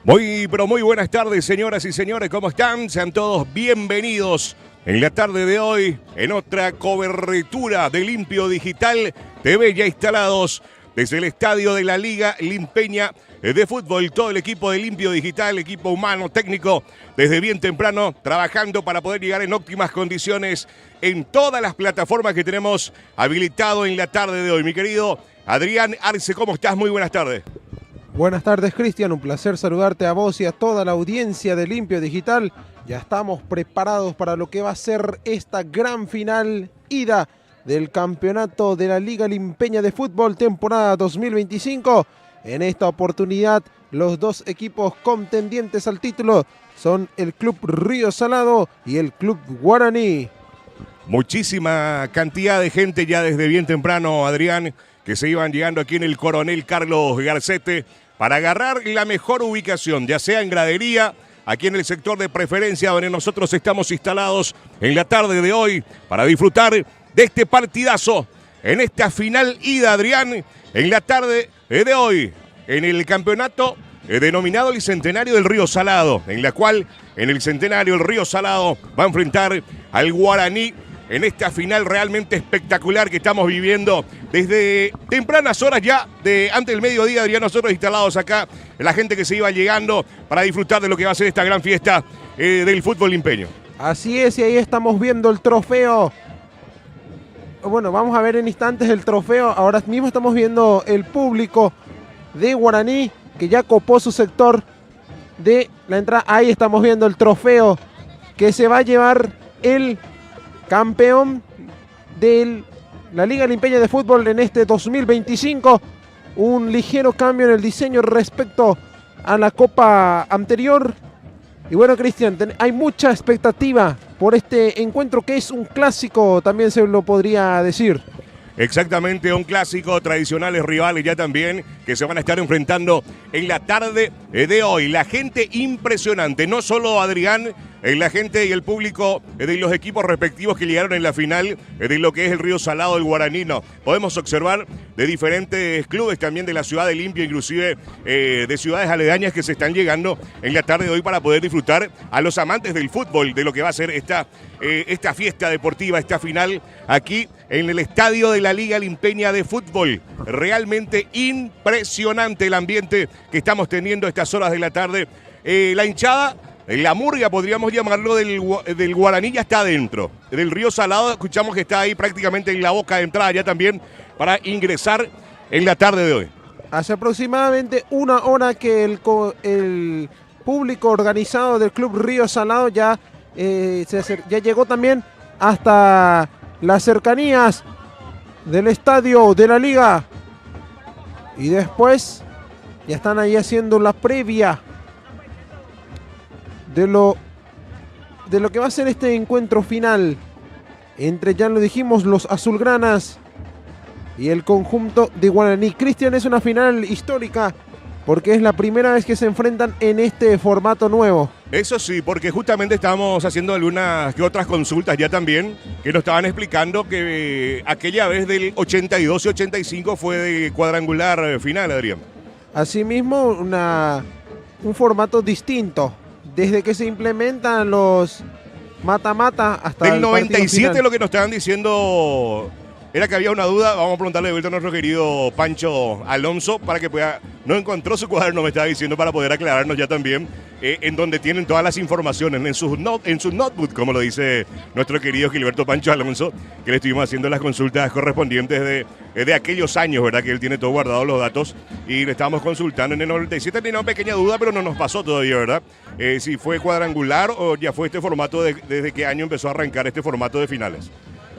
Pero muy buenas tardes, señoras y señores, ¿cómo están? Sean todos bienvenidos en la tarde de hoy en otra cobertura de Limpio Digital TV, ya instalados desde el estadio de la Liga Limpeña de Fútbol. Todo el equipo de Limpio Digital, equipo humano, técnico, desde bien temprano, trabajando para poder llegar en óptimas condiciones en todas las plataformas que tenemos habilitado en la tarde de hoy. Mi querido Adrián Arce, ¿cómo estás? Muy buenas tardes. Buenas tardes, Cristian, un placer saludarte a vos y a toda la audiencia de Limpio Digital. Ya estamos preparados para lo que va a ser esta gran final ida del campeonato de la Liga Limpeña de Fútbol temporada 2025. En esta oportunidad, los dos equipos contendientes al título son el Club Río Salado y el Club Guaraní. Muchísima cantidad de gente ya desde bien temprano, Adrián, que se iban llegando aquí en el Coronel Carlos Garcete para agarrar la mejor ubicación, ya sea en gradería, aquí en el sector de preferencia donde nosotros estamos instalados en la tarde de hoy para disfrutar de este partidazo en esta final ida, Adrián, en la tarde de hoy en el campeonato denominado el Centenario del Río Salado, en la cual en el Centenario el Río Salado va a enfrentar al Guaraní en esta final realmente espectacular que estamos viviendo desde tempranas horas ya, de antes del mediodía, Adrián, nosotros instalados acá, la gente que se iba llegando para disfrutar de lo que va a ser esta gran fiesta del fútbol limpeño. Así es, y ahí estamos viendo el trofeo. Bueno, vamos a ver en instantes el trofeo. Ahora mismo estamos viendo el público de Guaraní, que ya copó su sector de la entrada. Ahí estamos viendo el trofeo que se va a llevar el campeón de la Liga Limpeña de Fútbol en este 2025. Un ligero cambio en el diseño respecto a la copa anterior. Y bueno, Cristian, hay mucha expectativa por este encuentro que es un clásico, también se lo podría decir. Exactamente, un clásico, tradicionales rivales ya también que se van a estar enfrentando en la tarde de hoy. La gente impresionante, no solo Adrián, la gente y el público de los equipos respectivos que llegaron en la final de lo que es el Río Salado del Guaraní. No, podemos observar de diferentes clubes también de la ciudad de Limpio, inclusive de ciudades aledañas que se están llegando en la tarde de hoy para poder disfrutar a los amantes del fútbol de lo que va a ser esta fiesta deportiva, esta final aquí en el estadio de la Liga Limpeña de Fútbol. Realmente impresionante el ambiente que estamos teniendo a estas horas de la tarde. La hinchada, la murga podríamos llamarlo, del Guaraní ya está adentro. Del Río Salado escuchamos que está ahí prácticamente en la boca de entrada ya también para ingresar en la tarde de hoy. Hace aproximadamente una hora que el público organizado del Club Río Salado ya llegó también hasta las cercanías del estadio de la Liga. Y después ya están ahí haciendo la previa de lo que va a ser este encuentro final entre, ya lo dijimos, los azulgranas y el conjunto de Guaraní. Cristian, es una final histórica porque es la primera vez que se enfrentan en este formato nuevo. Eso sí, porque justamente estábamos haciendo algunas que otras consultas ya también, que nos estaban explicando que aquella vez del 82 y 85 fue de cuadrangular final, Adrián. Asimismo, un formato distinto, desde que se implementan los mata-mata hasta del el 97 lo que nos estaban diciendo era que había una duda. Vamos a preguntarle de vuelta a nuestro querido Pancho Alonso para que pueda, no encontró su cuaderno, me estaba diciendo, para poder aclararnos ya también en donde tienen todas las informaciones, en su notebook, como lo dice nuestro querido Gilberto Pancho Alonso, que le estuvimos haciendo las consultas correspondientes de aquellos años, ¿verdad? Que él tiene todo guardado los datos y le estábamos consultando en el 97. Tenía una pequeña duda, pero no nos pasó todavía, ¿verdad? Si fue cuadrangular o ya fue este formato, desde qué año empezó a arrancar este formato de finales.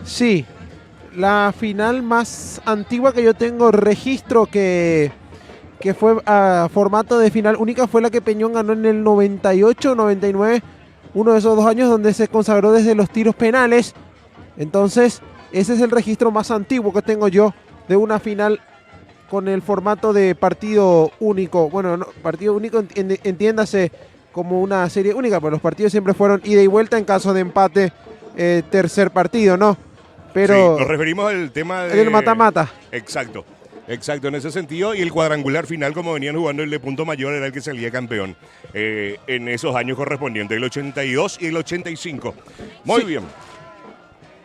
Sí, la final más antigua que yo tengo registro que fue a formato de final única fue la que Peñón ganó en el 98, 99, uno de esos 2 años donde se consagró desde los tiros penales. Entonces, ese es el registro más antiguo que tengo yo de una final con el formato de partido único. Bueno, no, partido único entiéndase como una serie única, pero los partidos siempre fueron ida y vuelta en caso de empate, tercer partido, ¿no? Pero sí, nos referimos al tema del mata-mata. Exacto. Exacto, en ese sentido. Y el cuadrangular final, como venían jugando el de punto mayor, era el que salía campeón en esos años correspondientes, el 82 y el 85. Muy bien.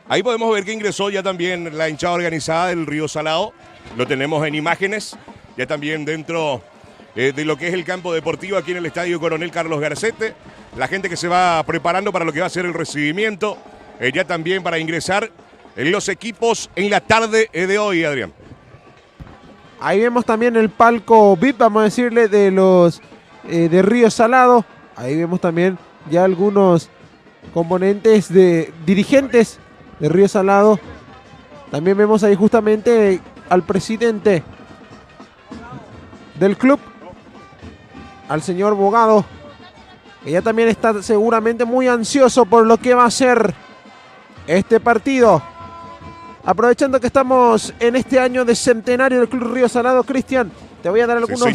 Ahí podemos ver que ingresó ya también la hinchada organizada del Río Salado. Lo tenemos en imágenes, ya también dentro de lo que es el campo deportivo aquí en el Estadio Coronel Carlos Garcete. La gente que se va preparando para lo que va a ser el recibimiento, ya también para ingresar en los equipos en la tarde de hoy, Adrián. Ahí vemos también el palco VIP, vamos a decirle, de los de Río Salado. Ahí vemos también ya algunos componentes de dirigentes de Río Salado. También vemos ahí justamente al presidente del club, al señor Bogado, que ya también está seguramente muy ansioso por lo que va a ser este partido. Aprovechando que estamos en este año de centenario del Club Río Salado, Cristian, te voy a dar algunos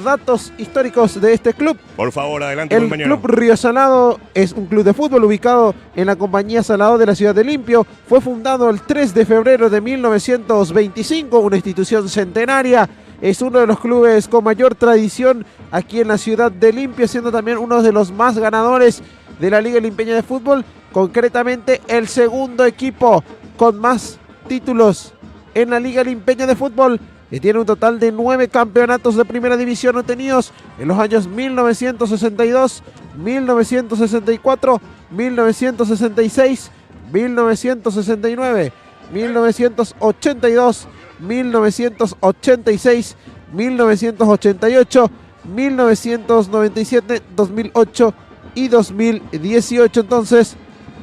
datos históricos de este club. Por favor, adelante, El Club Río Salado es un club de fútbol ubicado en la Compañía Salado de la ciudad de Limpio. Fue fundado el 3 de febrero de 1925, una institución centenaria. Es uno de los clubes con mayor tradición aquí en la ciudad de Limpio, siendo también uno de los más ganadores de la Liga Limpeña de Fútbol, concretamente el segundo equipo con más títulos en la Liga Limpeña de Fútbol, que tiene un total de 9 campeonatos de primera división obtenidos en los años 1962, 1964, 1966, 1969, 1982, 1986, 1988, 1997, 2008 y 2018. Entonces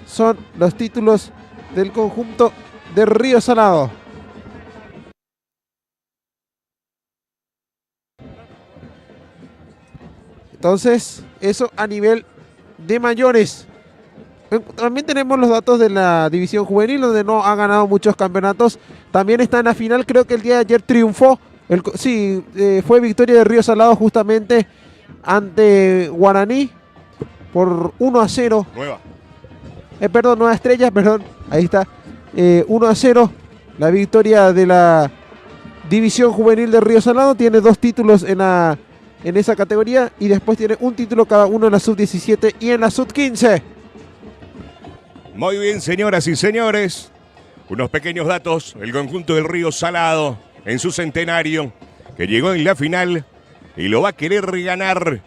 son los títulos del conjunto de Río Salado. Entonces, eso a nivel de mayores. También tenemos los datos de la división juvenil, donde no ha ganado muchos campeonatos. También está en la final, creo que el día de ayer triunfó. Fue victoria de Río Salado justamente ante Guaraní por 1-0. Nueva Estrellas, perdón. Ahí está. 1-0. La victoria de la división juvenil de Río Salado. Tiene 2 títulos en esa categoría y después tiene un título cada uno en la sub-17 y en la sub-15. Muy bien, señoras y señores, unos pequeños datos. El conjunto del Río Salado en su centenario, que llegó en la final y lo va a querer ganar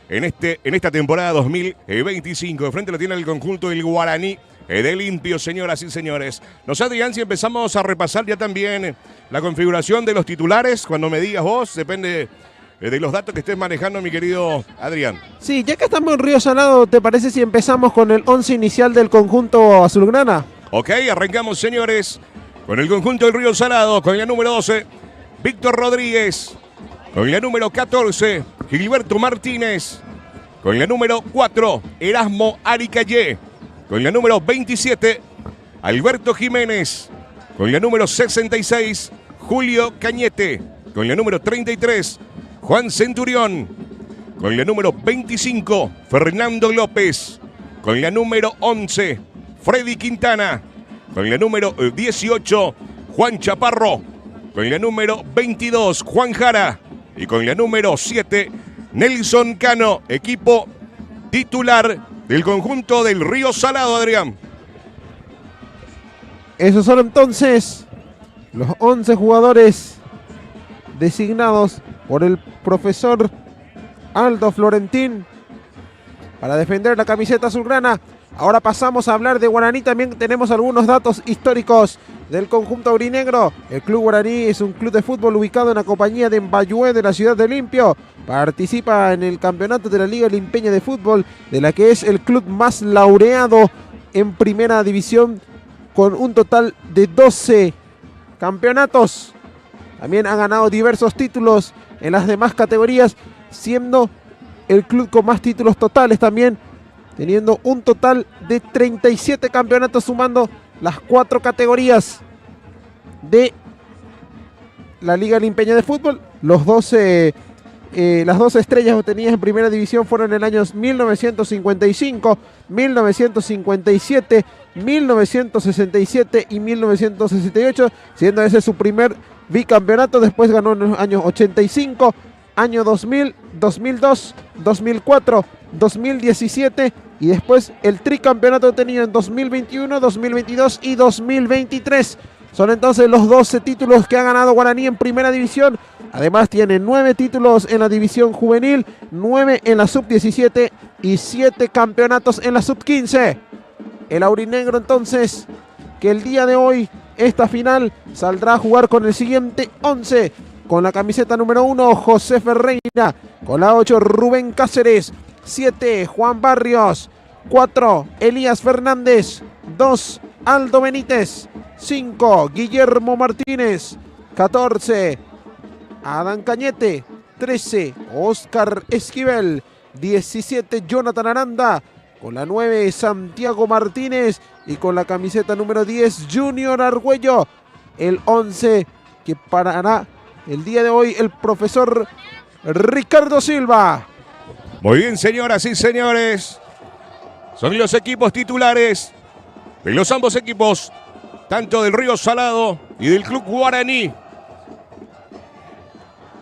en esta temporada 2025. De frente lo tiene el conjunto del Guaraní de Limpio, señoras y señores. No sé, Adrián, si empezamos a repasar ya también la configuración de los titulares. Cuando me digas vos, depende de los datos que estés manejando, mi querido Adrián. Sí, ya que estamos en Río Salado, ¿te parece si empezamos con el 11 inicial del conjunto azulgrana? Ok, arrancamos, señores, con el conjunto del Río Salado, con la número 12, Víctor Rodríguez, con la número 14, Gilberto Martínez, con la número 4, Erasmo Aricayé, con la número 27, Alberto Jiménez, con la número 66, Julio Cañete, con la número 33, Juan Centurión, con la número 25, Fernando López, con la número 11, Freddy Quintana, con la número 18, Juan Chaparro, con la número 22, Juan Jara, y con la número 7, Nelson Cano, equipo titular del conjunto del Río Salado, Adrián. Esos son entonces los 11 jugadores designados por el profesor Aldo Florentín para defender la camiseta azulgrana. Ahora pasamos a hablar de Guaraní. También tenemos algunos datos históricos del conjunto aurinegro. El Club Guaraní es un club de fútbol ubicado en la compañía de Mbayué de la ciudad de Limpio. Participa en el campeonato de la Liga Limpeña de Fútbol, de la que es el club más laureado en primera división, con un total de 12 campeonatos. También ha ganado diversos títulos en las demás categorías, siendo el club con más títulos totales también, teniendo un total de 37 campeonatos, sumando las 4 categorías de la Liga Limpeña de Fútbol, los 12 las dos estrellas obtenidas en primera división fueron en años 1955, 1957, 1967 y 1968, siendo ese su primer bicampeonato. Después ganó en los años 85, año 2000, 2002, 2004, 2017 y después el tricampeonato obtenido en 2021, 2022 y 2023. Son entonces los 12 títulos que ha ganado Guaraní en primera división. Además tiene 9 títulos en la división juvenil, 9 en la sub-17 y 7 campeonatos en la sub-15. El aurinegro entonces, que el día de hoy, esta final, saldrá a jugar con el siguiente 11. Con la camiseta número 1, José Ferreira. Con la 8, Rubén Cáceres. 7, Juan Barrios. 4, Elías Fernández. 2, Aldo Benítez. 5, Guillermo Martínez. 14, Adán Cañete. 13, Oscar Esquivel. 17, Jonathan Aranda. Con la 9, Santiago Martínez. Y con la camiseta número 10, Junior Argüello. El 11 que parará el día de hoy el profesor Ricardo Silva. Muy bien, señoras y señores. Son los equipos titulares de los ambos equipos, tanto del Río Salado y del Club Guaraní.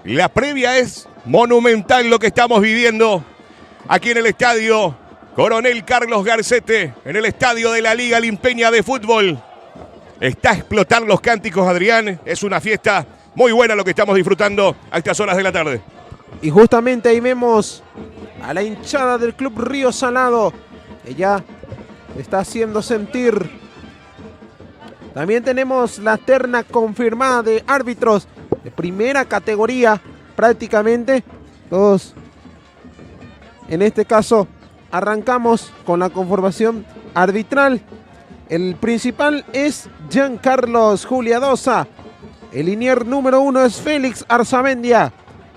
La previa es monumental lo que estamos viviendo aquí en el estadio Coronel Carlos Garcete, en el estadio de la Liga Limpeña de Fútbol. Está a explotar los cánticos, Adrián. Es una fiesta muy buena lo que estamos disfrutando a estas horas de la tarde. Y justamente ahí vemos a la hinchada del Club Río Salado, que ya está haciendo sentir. También tenemos la terna confirmada de árbitros de primera categoría, prácticamente todos. En este caso arrancamos con la conformación arbitral. El principal es Giancarlos Juliadosa. El linier número 1 es Félix Arzamendia.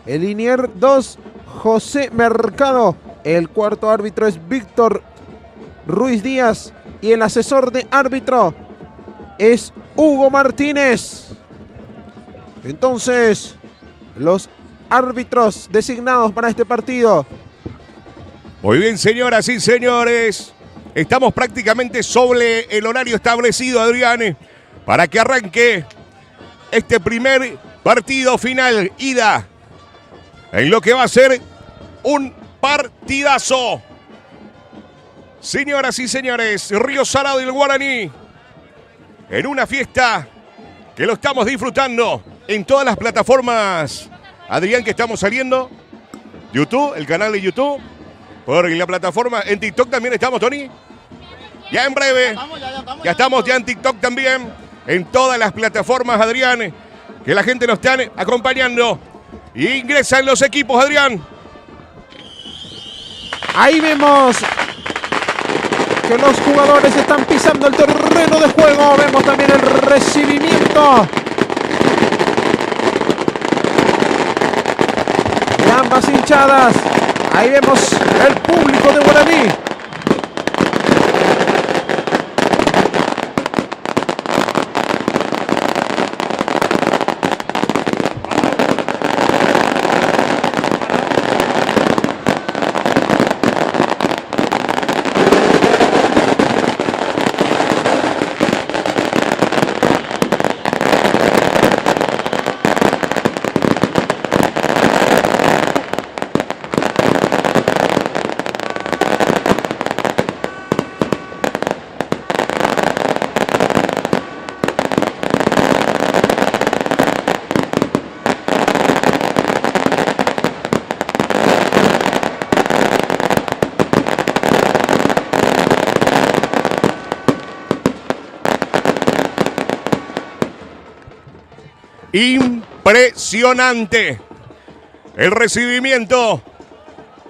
El linier 2, José Mercado. El cuarto árbitro es Víctor Ruiz Díaz. Y el asesor de árbitro es Hugo Martínez. Entonces, los árbitros designados para este partido. Muy bien, señoras y señores. Estamos prácticamente sobre el horario establecido, Adrián, para que arranque este primer partido final, ida, en lo que va a ser un partidazo. Señoras y señores, Río Salado y el Guaraní, en una fiesta que lo estamos disfrutando en todas las plataformas, Adrián, que estamos saliendo. YouTube, el canal de YouTube, por la plataforma, en TikTok también estamos, Tony. Ya en breve, ya estamos ya en TikTok también, en todas las plataformas, Adrián, que la gente nos está acompañando. Y ingresan los equipos, Adrián. Ahí vemos que los jugadores están pisando el terreno de juego. Vemos también el recibimiento de ambas hinchadas. Ahí vemos el público de Guaraní. Impresionante el recibimiento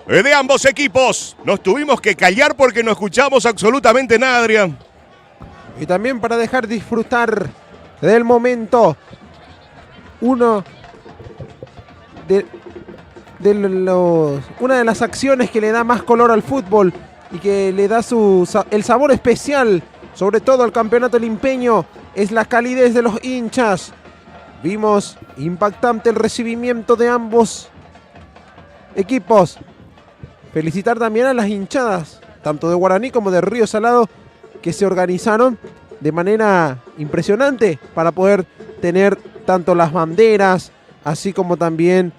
de ambos equipos. Nos tuvimos que callar porque no escuchamos absolutamente nada, Adrián. Y también para dejar disfrutar del momento, una de las acciones que le da más color al fútbol y que le da el sabor especial, sobre todo al campeonato limpeño, es la calidez de los hinchas. Vimos impactante el recibimiento de ambos equipos. Felicitar también a las hinchadas, tanto de Guaraní como de Río Salado, que se organizaron de manera impresionante para poder tener tanto las banderas, así como también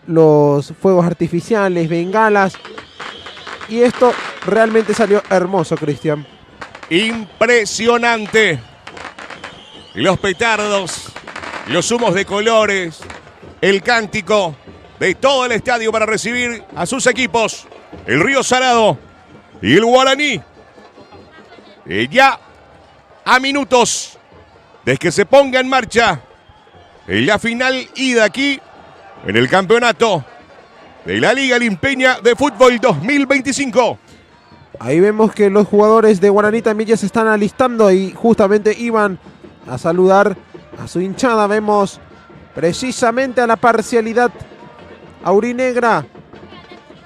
los fuegos artificiales, bengalas. Y esto realmente salió hermoso, Cristian. Impresionante. Los petardos, los humos de colores, el cántico de todo el estadio para recibir a sus equipos, el Río Salado y el Guaraní. Ya a minutos de que se ponga en marcha en la final ida aquí en el campeonato de la Liga Limpeña de Fútbol 2025. Ahí vemos que los jugadores de Guaraní también ya se están alistando y justamente iban a saludar a su hinchada. Vemos precisamente a la parcialidad aurinegra.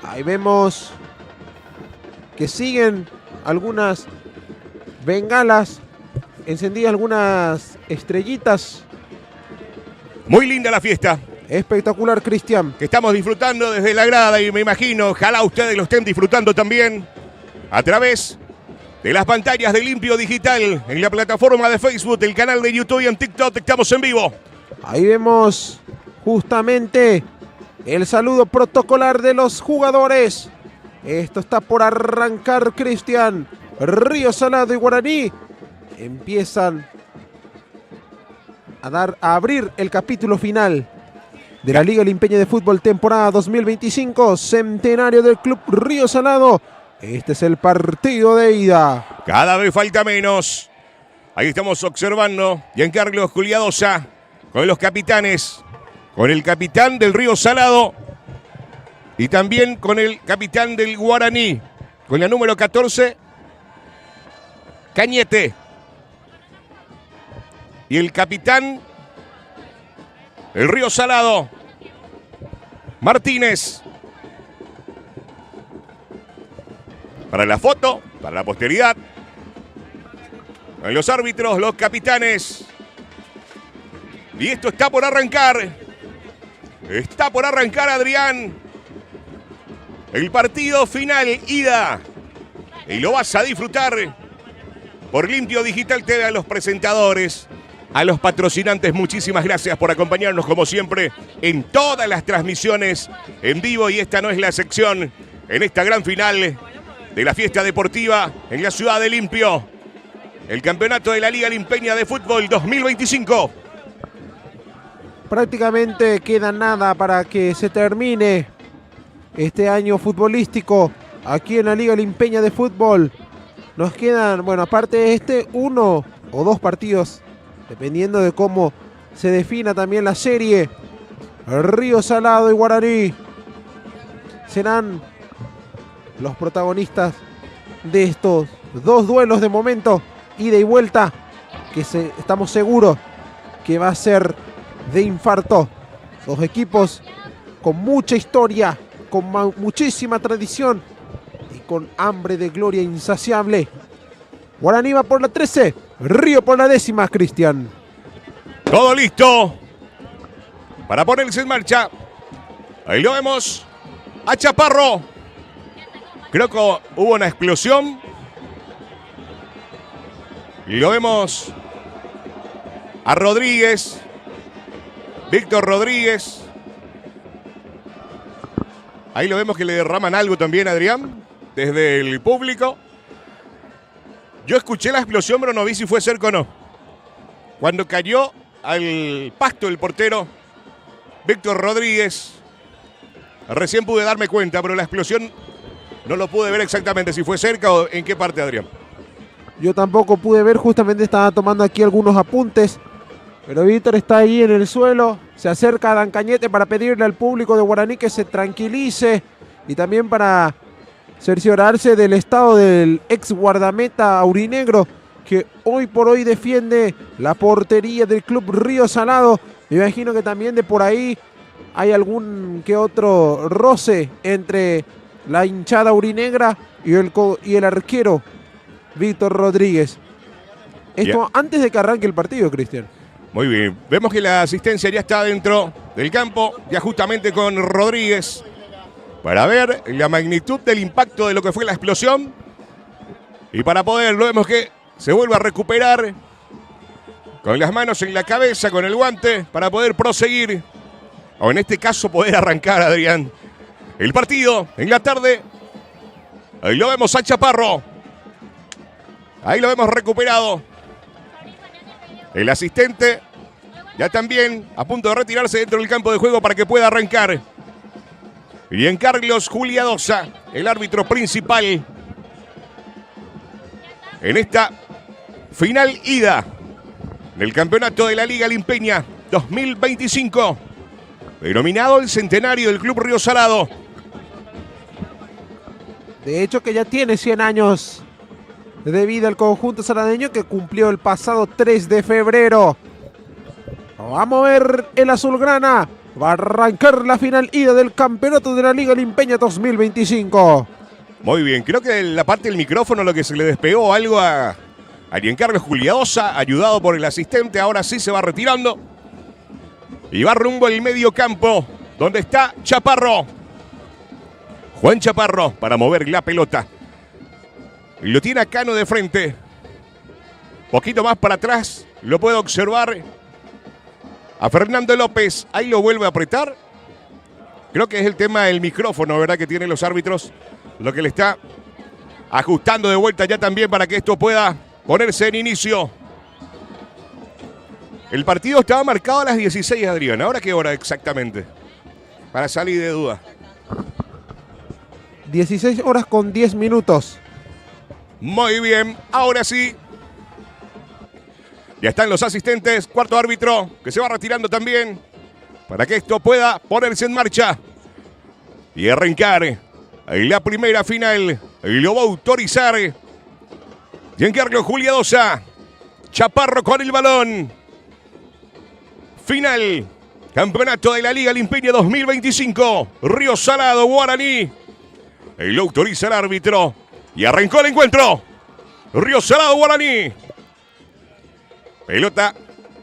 Ahí vemos que siguen algunas bengalas encendidas, algunas estrellitas. Muy linda la fiesta. Espectacular, Cristian. Que estamos disfrutando desde la grada y me imagino, ojalá ustedes lo estén disfrutando también a través de las pantallas de Limpio Digital, en la plataforma de Facebook, el canal de YouTube y en TikTok. Estamos en vivo. Ahí vemos justamente el saludo protocolar de los jugadores. Esto está por arrancar, Cristian. Río Salado y Guaraní empiezan a abrir el capítulo final de la Liga Limpeña de Fútbol temporada 2025, centenario del Club Río Salado. Este es el partido de ida. Cada vez falta menos. Ahí estamos observando Giancarlo Juliadosa con los capitanes, con el capitán del Río Salado y también con el capitán del Guaraní, con la número 14, Cañete. Y el capitán del Río Salado, Martínez. Para la foto, para la posteridad. Los árbitros, los capitanes. Y esto está por arrancar. Está por arrancar, Adrián. El partido final, ida. Y lo vas a disfrutar por Limpio Digital TV. A los presentadores, a los patrocinantes, muchísimas gracias por acompañarnos como siempre en todas las transmisiones en vivo. Y esta no es la sección en esta gran final de la fiesta deportiva en la ciudad de Limpio. El campeonato de la Liga Limpeña de Fútbol 2025. Prácticamente queda nada para que se termine este año futbolístico aquí en la Liga Limpeña de Fútbol. Nos quedan, bueno, aparte de este, 1 o 2 partidos, dependiendo de cómo se defina también la serie. Río Salado y Guaraní serán los protagonistas de estos 2 duelos de momento, ida y vuelta, que estamos seguros que va a ser de infarto. 2 equipos con mucha historia, con muchísima tradición y con hambre de gloria insaciable. Guaraní va por la 13, Río por la 10ª, Cristian. Todo listo para ponerse en marcha. Ahí lo vemos a Chaparro. Creo que hubo una explosión. Y lo vemos a Rodríguez. Víctor Rodríguez. Ahí lo vemos que le derraman algo también, Adrián, desde el público. Yo escuché la explosión, pero no vi si fue cerca o no. Cuando cayó al pasto el portero Víctor Rodríguez, recién pude darme cuenta, pero la explosión no lo pude ver exactamente si fue cerca o en qué parte, Adrián. Yo tampoco pude ver, justamente estaba tomando aquí algunos apuntes. Pero Víctor está ahí en el suelo, se acerca a Dan Cañete para pedirle al público de Guaraní que se tranquilice y también para cerciorarse del estado del ex guardameta aurinegro que hoy por hoy defiende la portería del Club Río Salado. Me imagino que también de por ahí hay algún que otro roce entre la hinchada aurinegra y el arquero Víctor Rodríguez. Esto antes de que arranque el partido, Cristian. Muy bien, vemos que la asistencia ya está dentro del campo, ya justamente con Rodríguez. para ver la magnitud del impacto de lo que fue la explosión. Y para poder, lo vemos que se vuelve a recuperar con las manos en la cabeza, con el guante, para poder proseguir. O en este caso poder arrancar, Adrián, el partido en la tarde. Ahí lo vemos a Chaparro. Ahí lo hemos recuperado. El asistente ya también a punto de retirarse dentro del campo de juego para que pueda arrancar. Giancarlos Juliadosa, el árbitro principal en esta final ida del campeonato de la Liga Limpeña 2025. Denominado el centenario del Club Río Salado. De hecho que ya tiene 100 años de vida el conjunto saladeño, que cumplió el pasado 3 de febrero. Va a mover el azulgrana. Va a arrancar la final ida del campeonato de la Liga Limpeña 2025. Muy bien, creo que en la parte del micrófono lo que se le despegó algo a Giancarlos Juliadosa, ayudado por el asistente. Ahora sí se va retirando. Y va rumbo al medio campo, donde está Chaparro. Juan Chaparro para mover la pelota. Y lo tiene a Cano de frente. Poquito más para atrás, lo puedo observar a Fernando López. Ahí lo vuelve a apretar. Creo que es el tema del micrófono, ¿verdad? Que tienen los árbitros. Lo que le está ajustando de vuelta ya también para que esto pueda ponerse en inicio. El partido estaba marcado a las 16, Adrián. ¿Ahora qué hora exactamente? Para salir de duda. 16 horas con 10 minutos. Muy bien, ahora sí. Ya están los asistentes, cuarto árbitro, que se va retirando también, para que esto pueda ponerse en marcha y arrancar en la primera final. Lo va a autorizar Giancarlo Juliadosa. Chaparro con el balón. Final, campeonato de la Liga Limpeña 2025. Río Salado, Guaraní. Lo autoriza el árbitro. Y arrancó el encuentro. Río Salado, Guaraní. Pelota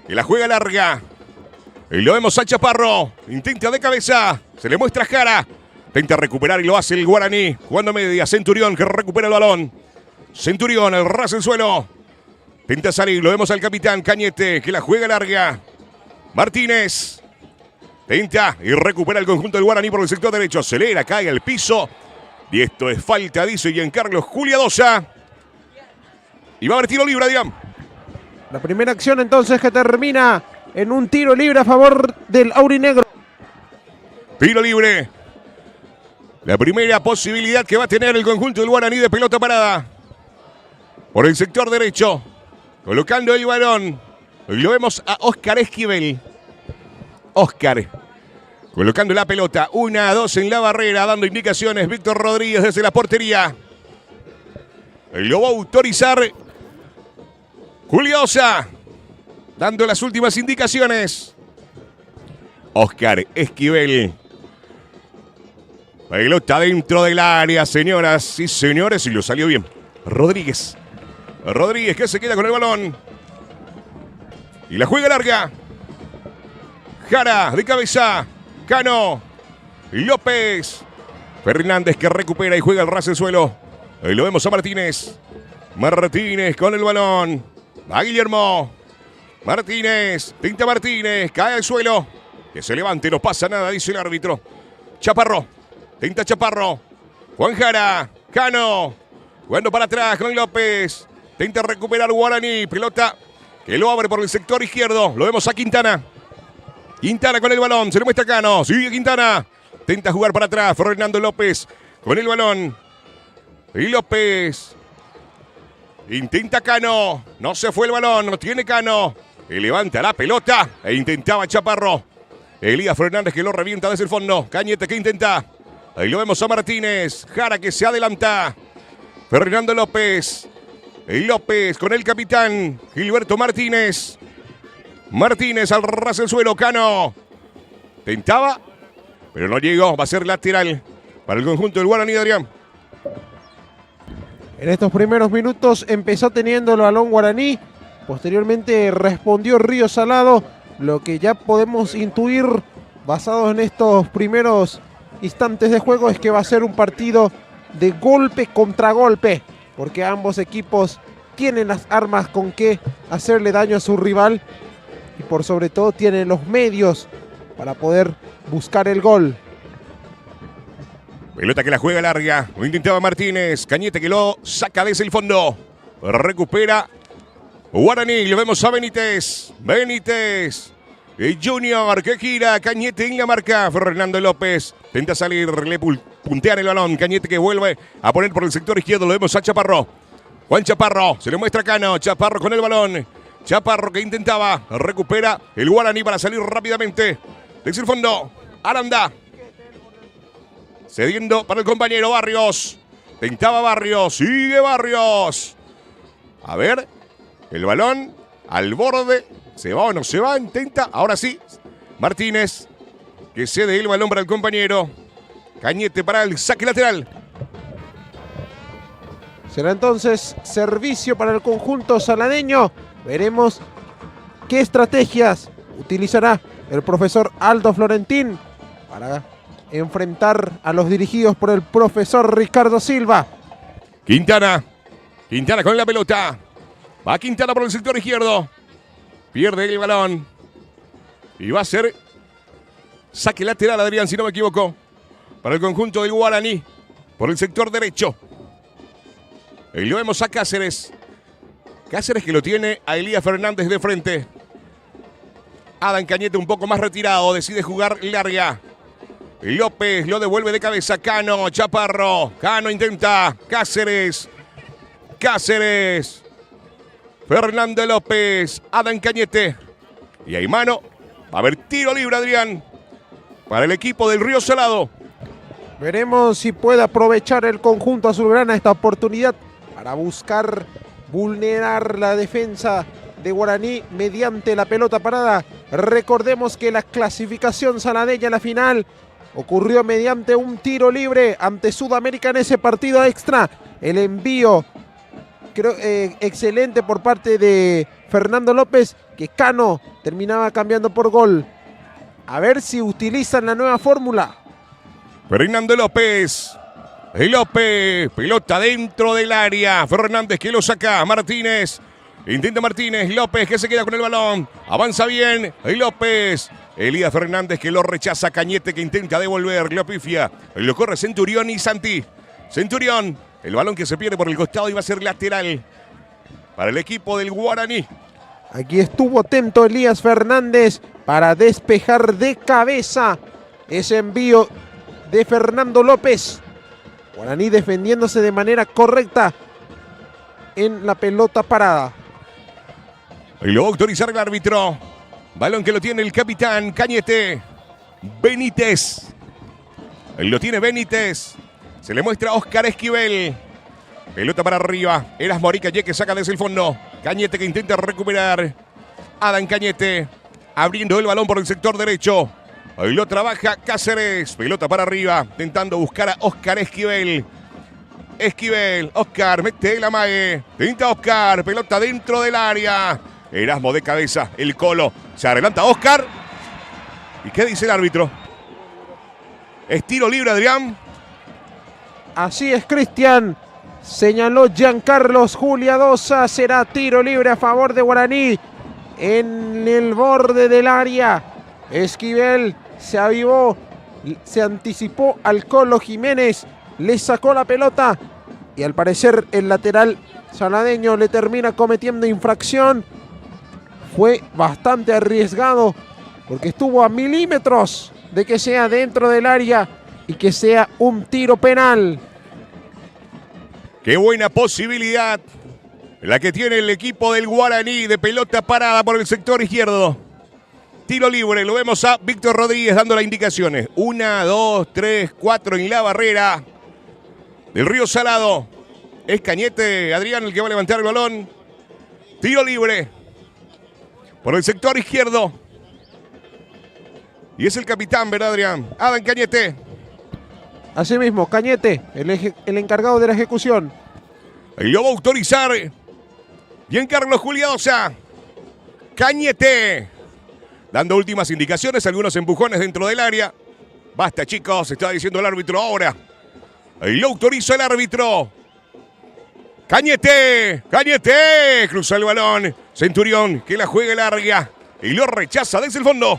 que la juega larga. Y lo vemos a Chaparro. Intenta de cabeza. Se le muestra Jara. Intenta recuperar y lo hace el Guaraní. Jugando media. Centurión que recupera el balón. Centurión, el ras el suelo. Intenta salir. Lo vemos al capitán Cañete que la juega larga. Martínez. Intenta y recupera el conjunto del Guaraní por el sector derecho. Acelera, cae al piso. Y esto es falta, dice Giancarlos Juliadosa. Y va a haber tiro libre, Adrián. La primera acción entonces que termina en un tiro libre a favor del aurinegro. Tiro libre. La primera posibilidad que va a tener el conjunto del Guaraní de pelota parada. Por el sector derecho. Colocando el balón. Lo vemos a Oscar Esquivel. Oscar. Colocando la pelota, 1-2 en la barrera, dando indicaciones Víctor Rodríguez desde la portería. Lo va a autorizar Juliadosa, dando las últimas indicaciones. Oscar Esquivel. Pelota dentro del área, señoras y señores, y lo salió bien. Rodríguez. Rodríguez que se queda con el balón. Y la juega larga. Jara de cabeza. Cano, López, Fernández que recupera y juega el ras del suelo. Ahí lo vemos a Martínez. Martínez con el balón. A Guillermo. Martínez, pinta Martínez, cae al suelo. Que se levante, no pasa nada, dice el árbitro. Chaparro, tinta Chaparro. Juan Jara, Cano. Jugando para atrás con López. Tinta recuperar Guaraní. Pelota que lo abre por el sector izquierdo. Lo vemos a Quintana. Quintana con el balón, se le muestra Cano, sigue Quintana, intenta jugar para atrás, Fernando López con el balón, y López, intenta Cano, no se fue el balón, no tiene Cano, y levanta la pelota, e intentaba Chaparro, Elías Fernández que lo revienta desde el fondo, Cañete que intenta, ahí lo vemos a Martínez, Jara que se adelanta, Fernando López, y López con el capitán, Gilberto Martínez, Martínez al ras del suelo, Cano. Tentaba, pero no llegó. Va a ser lateral para el conjunto del Guaraní, Adrián. En estos primeros minutos empezó teniendo el balón Guaraní. Posteriormente respondió Río Salado. Lo que ya podemos intuir, basados en estos primeros instantes de juego es que va a ser un partido de golpe contra golpe, porque ambos equipos tienen las armas con que hacerle daño a su rival y por sobre todo tienen los medios para poder buscar el gol. Pelota que la juega larga, lo intentaba Martínez, Cañete que lo saca desde el fondo, recupera Guaraní, lo vemos a Benítez, Junior que gira, Cañete en la marca, Fernando López intenta salir, le puntean el balón, Cañete que vuelve a poner por el sector izquierdo, lo vemos a Chaparro, Juan Chaparro, se le muestra a Cano, Chaparro con el balón, Chaparro que intentaba, recupera el Guaraní para salir rápidamente, desde el fondo, Aranda, cediendo para el compañero Barrios, tentaba Barrios, sigue Barrios, a ver, el balón al borde, se va o no se va, intenta, ahora sí, Martínez, que cede el balón para el compañero, Cañete para el saque lateral. Será entonces servicio para el conjunto saladeño. Veremos qué estrategias utilizará el profesor Aldo Florentín para enfrentar a los dirigidos por el profesor Ricardo Silva. Quintana con la pelota. Va Quintana por el sector izquierdo. Pierde el balón. Y va a ser saque lateral, Adrián, si no me equivoco, para el conjunto del Guaraní por el sector derecho. Y lo vemos a Cáceres. Cáceres que lo tiene a Elías Fernández de frente. Adam Cañete un poco más retirado, decide jugar larga. López lo devuelve de cabeza. Cano, Chaparro. Cano intenta. Cáceres. Fernando López. Adam Cañete. Y hay mano. Va a haber tiro libre, Adrián, para el equipo del Río Salado. Veremos si puede aprovechar el conjunto azulgrana esta oportunidad para buscar vulnerar la defensa de Guaraní mediante la pelota parada. Recordemos que la clasificación saladeña a la final ocurrió mediante un tiro libre ante Sudamérica en ese partido extra. El envío excelente por parte de Fernando López, que Cano terminaba cambiando por gol. A ver si utilizan la nueva fórmula. Fernando López. Pelota dentro del área. Fernández que lo saca. Martínez. Intenta Martínez. López que se queda con el balón. Avanza bien. López. Elías Fernández que lo rechaza. Cañete que intenta devolver. Lo pifia. Lo corre Centurión y Santi. Centurión. El balón que se pierde por el costado y va a ser lateral para el equipo del Guaraní. Aquí estuvo atento Elías Fernández para despejar de cabeza ese envío de Fernando López. Guaraní defendiéndose de manera correcta en la pelota parada. Y lo va a autorizar el árbitro. Balón que lo tiene el capitán Cañete. Benítez. Lo tiene Benítez. Se le muestra a Oscar Esquivel. Pelota para arriba. Eras Morica que saca desde el fondo. Cañete que intenta recuperar. Adam Cañete. Abriendo el balón por el sector derecho. Ahí lo trabaja Cáceres. Pelota para arriba. Intentando buscar a Oscar Esquivel. Oscar mete la mague. Tinta Oscar. Pelota dentro del área. Erasmo de cabeza. El Colo. Se adelanta Oscar. ¿Y qué dice el árbitro? ¿Es tiro libre, Adrián? Así es, Cristian. Señaló Giancarlos Juliadosa. Será tiro libre a favor de Guaraní. En el borde del área. Esquivel se avivó. Se anticipó al Colo Jiménez. Le sacó la pelota. Y al parecer el lateral saladeño le termina cometiendo infracción. Fue bastante arriesgado porque estuvo a milímetros de que sea dentro del área y que sea un tiro penal. Qué buena posibilidad la que tiene el equipo del Guaraní de pelota parada por el sector izquierdo. Tiro libre, lo vemos a Víctor Rodríguez dando las indicaciones. 1, 2, 3, 4 en la barrera del Río Salado. Es Cañete, Adrián, el que va a levantar el balón. Tiro libre por el sector izquierdo. Y es el capitán, ¿verdad, Adrián? Adam Cañete. Así mismo, Cañete, el encargado de la ejecución. Y lo va a autorizar Giancarlos Juliadosa. Cañete. Dando últimas indicaciones, algunos empujones dentro del área. Basta, chicos, está diciendo el árbitro ahora. Y lo autoriza el árbitro. Cañete, Cañete, cruza el balón. Centurión, que la juega larga y lo rechaza desde el fondo.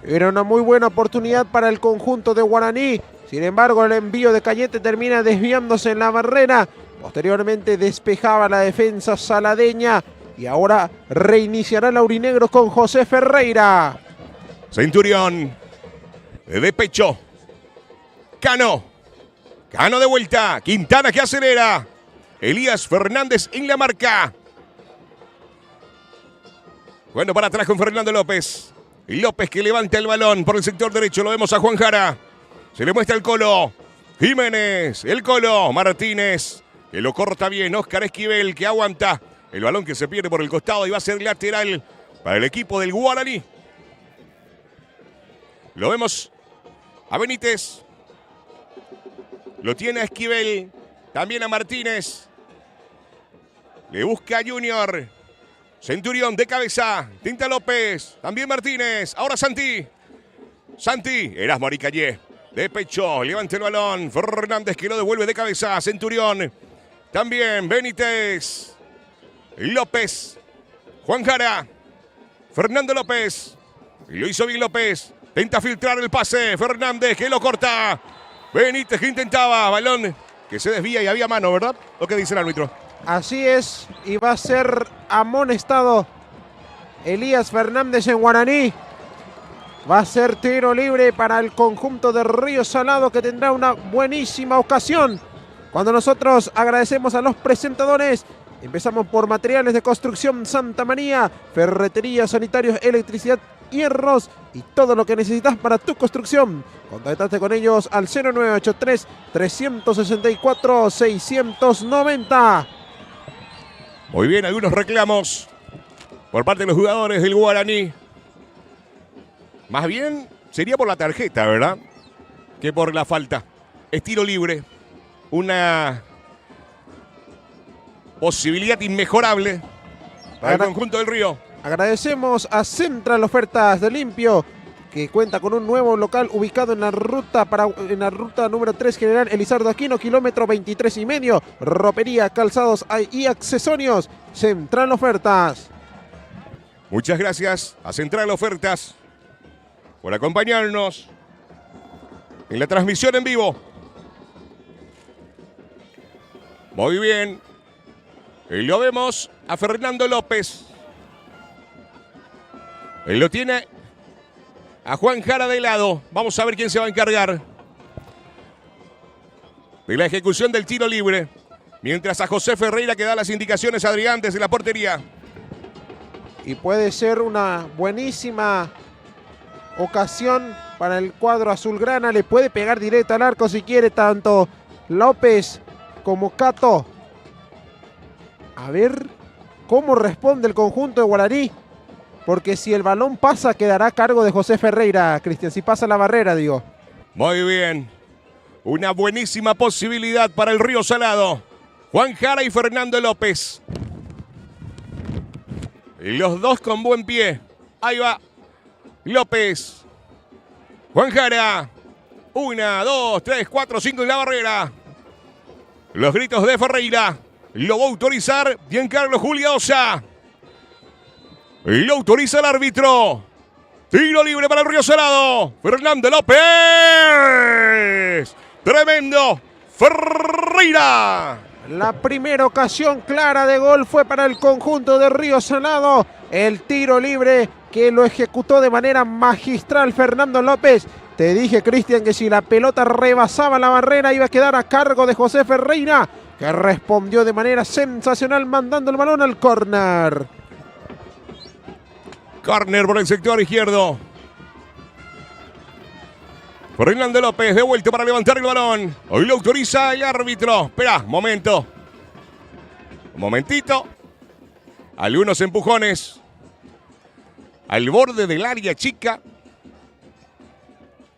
Era una muy buena oportunidad para el conjunto de Guaraní. Sin embargo, el envío de Cañete termina desviándose en la barrera. Posteriormente despejaba la defensa saladeña. Y ahora reiniciará el aurinegro con José Ferreira. Centurión, de pecho. Cano. Cano de vuelta. Quintana que acelera. Elías Fernández en la marca. Bueno, para atrás con Fernando López. Y López que levanta el balón por el sector derecho. Lo vemos a Juan Jara. Se le muestra el Colo. Jiménez, el Colo. Martínez, que lo corta bien. Oscar Esquivel, que aguanta. El balón que se pierde por el costado y va a ser lateral para el equipo del Guaraní. Lo vemos a Benítez. Lo tiene a Esquivel. También a Martínez. Le busca a Junior. Centurión de cabeza. Tinta López. También Martínez. Ahora Santi. Santi. Erasmo Aricayé. De pecho. Levanta el balón. Fernández que lo devuelve de cabeza. Centurión. También Benítez. López. Juan Jara. Fernando López. Y lo hizo bien López. Tenta filtrar el pase. Fernández que lo corta. Benítez que intentaba. Balón que se desvía y había mano, ¿verdad? Lo que dice el árbitro. Así es, y va a ser amonestado Elías Fernández en Guaraní. Va a ser tiro libre para el conjunto de Río Salado, que tendrá una buenísima ocasión. Cuando nosotros agradecemos a los presentadores, empezamos por Materiales de Construcción Santa María, ferretería, sanitarios, electricidad, hierros y todo lo que necesitas para tu construcción. Contactate con ellos al 0983-364-690. Muy bien, algunos reclamos por parte de los jugadores del Guaraní. Más bien sería por la tarjeta, ¿verdad? Que por la falta. Es tiro libre. Una posibilidad inmejorable para el conjunto del Río. Agradecemos a Central Ofertas de Limpio, que cuenta con un nuevo local ubicado en la ruta número 3 General Elizardo Aquino, kilómetro 23,5. Ropería, calzados y accesorios. Central Ofertas. Muchas gracias a Central Ofertas por acompañarnos en la transmisión en vivo. Muy bien. Y lo vemos a Fernando López. Él lo tiene a Juan Jara de lado. Vamos a ver quién se va a encargar de la ejecución del tiro libre. Mientras a José Ferreira que da las indicaciones a Adrián desde la portería. Y puede ser una buenísima ocasión para el cuadro azulgrana. Le puede pegar directo al arco si quiere tanto López como Cato. A ver cómo responde el conjunto de Guaraní. Porque si el balón pasa, quedará a cargo de José Ferreira, Cristian. Si pasa la barrera, digo. Muy bien. Una buenísima posibilidad para el Río Salado. Juan Jara y Fernando López. Y los dos con buen pie. Ahí va López. Juan Jara. 1, 2, 3, 4, 5 en la barrera. Los gritos de Ferreira. Lo va a autorizar Giancarlo Juliosa. Y lo autoriza el árbitro. Tiro libre para el Río Salado. Fernando López. Tremendo. Ferreira. La primera ocasión clara de gol fue para el conjunto de Río Salado. El tiro libre que lo ejecutó de manera magistral Fernando López. Te dije, Cristian, que si la pelota rebasaba la barrera iba a quedar a cargo de José Ferreira, que respondió de manera sensacional mandando el balón al córner. Córner por el sector izquierdo. Fernando López de vuelta para levantar el balón. Hoy lo autoriza el árbitro. Espera, momento. Un momentito. Algunos empujones. Al borde del área chica.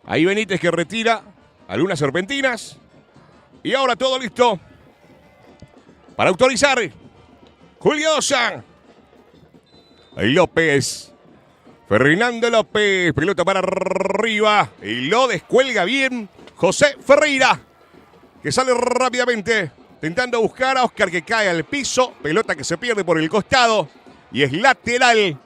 Ahí Benítez que retira algunas serpentinas. Y ahora todo listo para autorizar. Juliosa. Ahí López. Fernando López, pelota para arriba y lo descuelga bien José Ferreira, que sale rápidamente intentando buscar a Oscar, que cae al piso, pelota que se pierde por el costado y es lateral.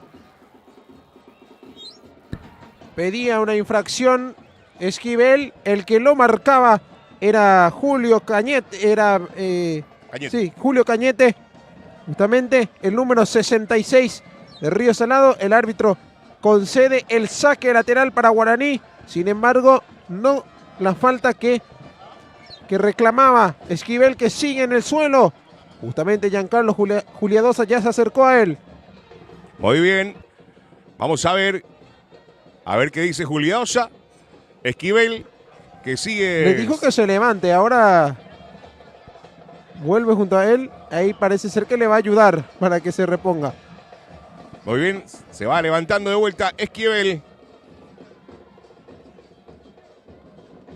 Pedía una infracción Esquivel, el que lo marcaba era Julio Cañete, sí, Julio Cañete, justamente el número 66 de Río Salado. El árbitro concede el saque lateral para Guaraní, sin embargo, no la falta que reclamaba Esquivel, que sigue en el suelo. Justamente Giancarlo Juliadosa ya se acercó a él. Muy bien, vamos a ver qué dice Juliadosa. Esquivel, que sigue... Le dijo que se levante, ahora vuelve junto a él. Ahí parece ser que le va a ayudar para que se reponga. Muy bien, se va levantando de vuelta Esquivel.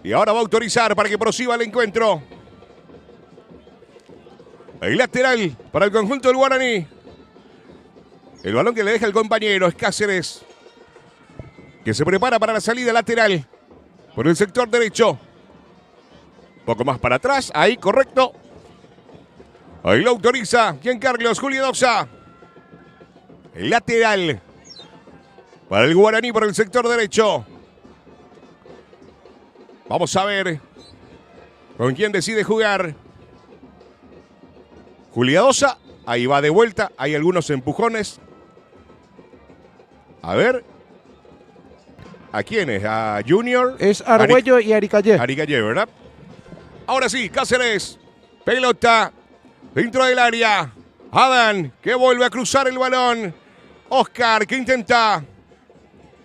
Y ahora va a autorizar para que prosiga el encuentro. El lateral para el conjunto del Guaraní. El balón que le deja el compañero es Cáceres, que se prepara para la salida lateral por el sector derecho. Un poco más para atrás, ahí, correcto. Ahí lo autoriza Giancarlo Juliadosa. El lateral para el Guaraní por el sector derecho. Vamos a ver con quién decide jugar. Juliadosa, ahí va de vuelta, hay algunos empujones. A ver. ¿A quién es? ¿A Junior? Es Argüello y Aricayé. Aricayé, ¿verdad? Ahora sí, Cáceres. Pelota dentro del área. Adán, que vuelve a cruzar el balón. Oscar, que intenta.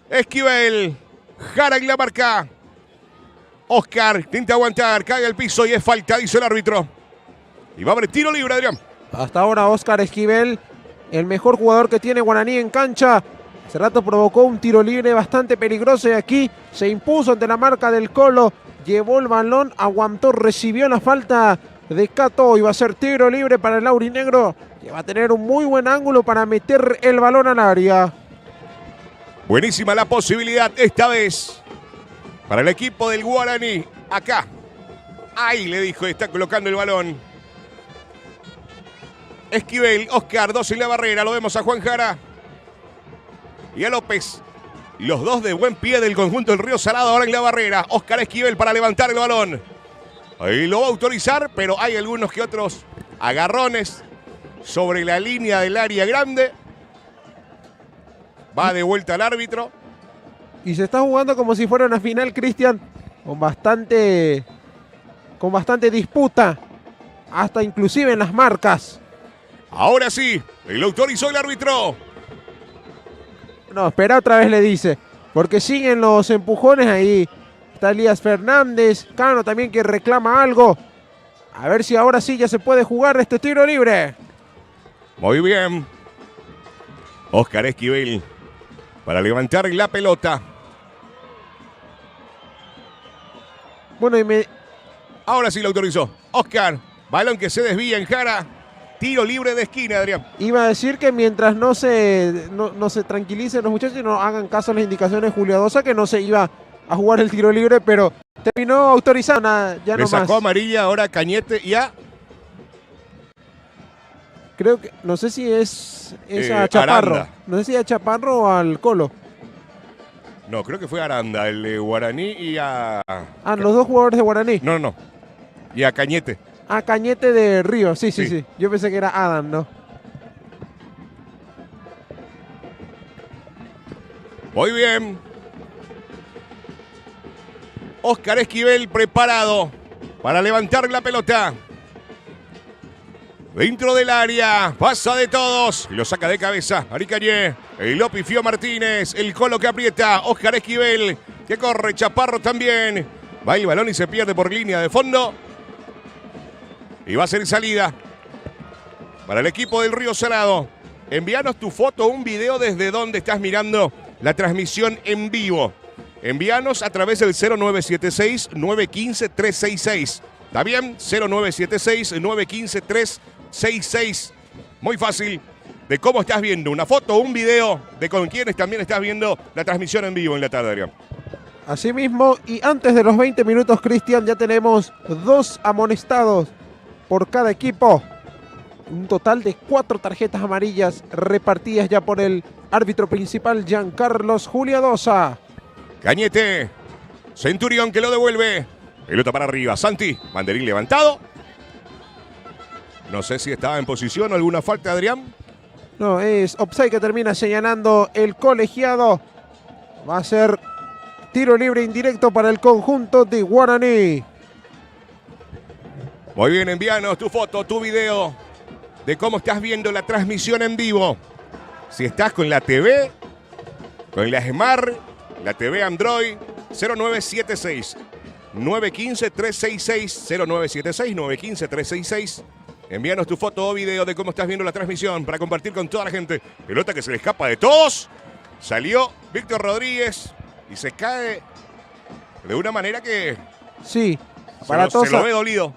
Esquivel. Jara en la marca. Oscar intenta aguantar, cae al piso y es falta, dice el árbitro. Y va a haber tiro libre, Adrián. Hasta ahora Oscar Esquivel, el mejor jugador que tiene Guaraní en cancha. Hace rato provocó un tiro libre bastante peligroso y aquí se impuso ante la marca del Colo. Llevó el balón, aguantó, recibió la falta de Cato y va a ser tiro libre para el aurinegro, que va a tener un muy buen ángulo para meter el balón al área. Buenísima la posibilidad esta vez para el equipo del Guaraní. Acá. Ahí le dijo, está colocando el balón. Esquivel, Oscar, dos en la barrera. Lo vemos a Juan Jara y a López. Los dos de buen pie del conjunto del Río Salado ahora en la barrera. Oscar Esquivel para levantar el balón. Ahí lo va a autorizar, pero hay algunos que otros agarrones sobre la línea del área grande. Va de vuelta al árbitro. Y se está jugando como si fuera una final, Cristian, con bastante disputa, hasta inclusive en las marcas. Ahora sí, lo autorizó el árbitro. No, espera, otra vez le dice, porque siguen los empujones ahí. Está Elías Fernández, Cano también, que reclama algo. A ver si ahora sí ya se puede jugar este tiro libre. Muy bien. Oscar Esquivel para levantar la pelota. Bueno, ahora sí lo autorizó. Oscar, balón que se desvía en Jara. Tiro libre de esquina, Adrián. Iba a decir que mientras no se tranquilicen los muchachos y no hagan caso a las indicaciones de Juliadosa, que no se iba a jugar el tiro libre, pero terminó autorizando. Ya no Le sacó más. amarilla ahora Cañete y a... Creo que, no sé si es a Chaparro. Aranda. No sé si a Chaparro o al Colo. No, creo que fue Aranda, el de Guaraní y a... Ah, los dos jugadores de Guaraní. No. Y a Cañete. Ah, Cañete de Río. Sí. Yo pensé que era Adam, ¿no? Muy bien. Oscar Esquivel preparado para levantar la pelota. Dentro del área, pasa de todos y lo saca de cabeza. Aricayé, el López Fío Martínez, el Colo que aprieta. Oscar Esquivel que corre, Chaparro también. Va el balón y se pierde por línea de fondo. Y va a ser salida para el equipo del Río Salado. Envíanos tu foto o un video desde donde estás mirando la transmisión en vivo. Envíanos a través del 0976-915-366. ¿Está bien? 0976-915-366. Muy fácil. de cómo estás viendo, una foto o un video de con quienes también estás viendo la transmisión en vivo en la tarde, Adrián. Asimismo, y antes de los 20 minutos, Cristian, ya tenemos 2 amonestados por cada equipo. Un total de 4 tarjetas amarillas repartidas ya por el árbitro principal, Giancarlos Juliadosa. Cañete, Centurión que lo devuelve. Pelota para arriba, Santi, banderín levantado. No sé si estaba en posición o alguna falta, Adrián. No, es offside que termina señalando el colegiado. Va a ser tiro libre indirecto para el conjunto de Guaraní. Muy bien, envíanos tu foto, tu video de cómo estás viendo la transmisión en vivo. Si estás con la TV, con la Smart, la TV Android, 0976 915 366 0976 915 366. Envíanos tu foto o video de cómo estás viendo la transmisión para compartir con toda la gente. Pelota que se le escapa de todos. Salió Víctor Rodríguez y se cae de una manera que sí, se lo ve dolido.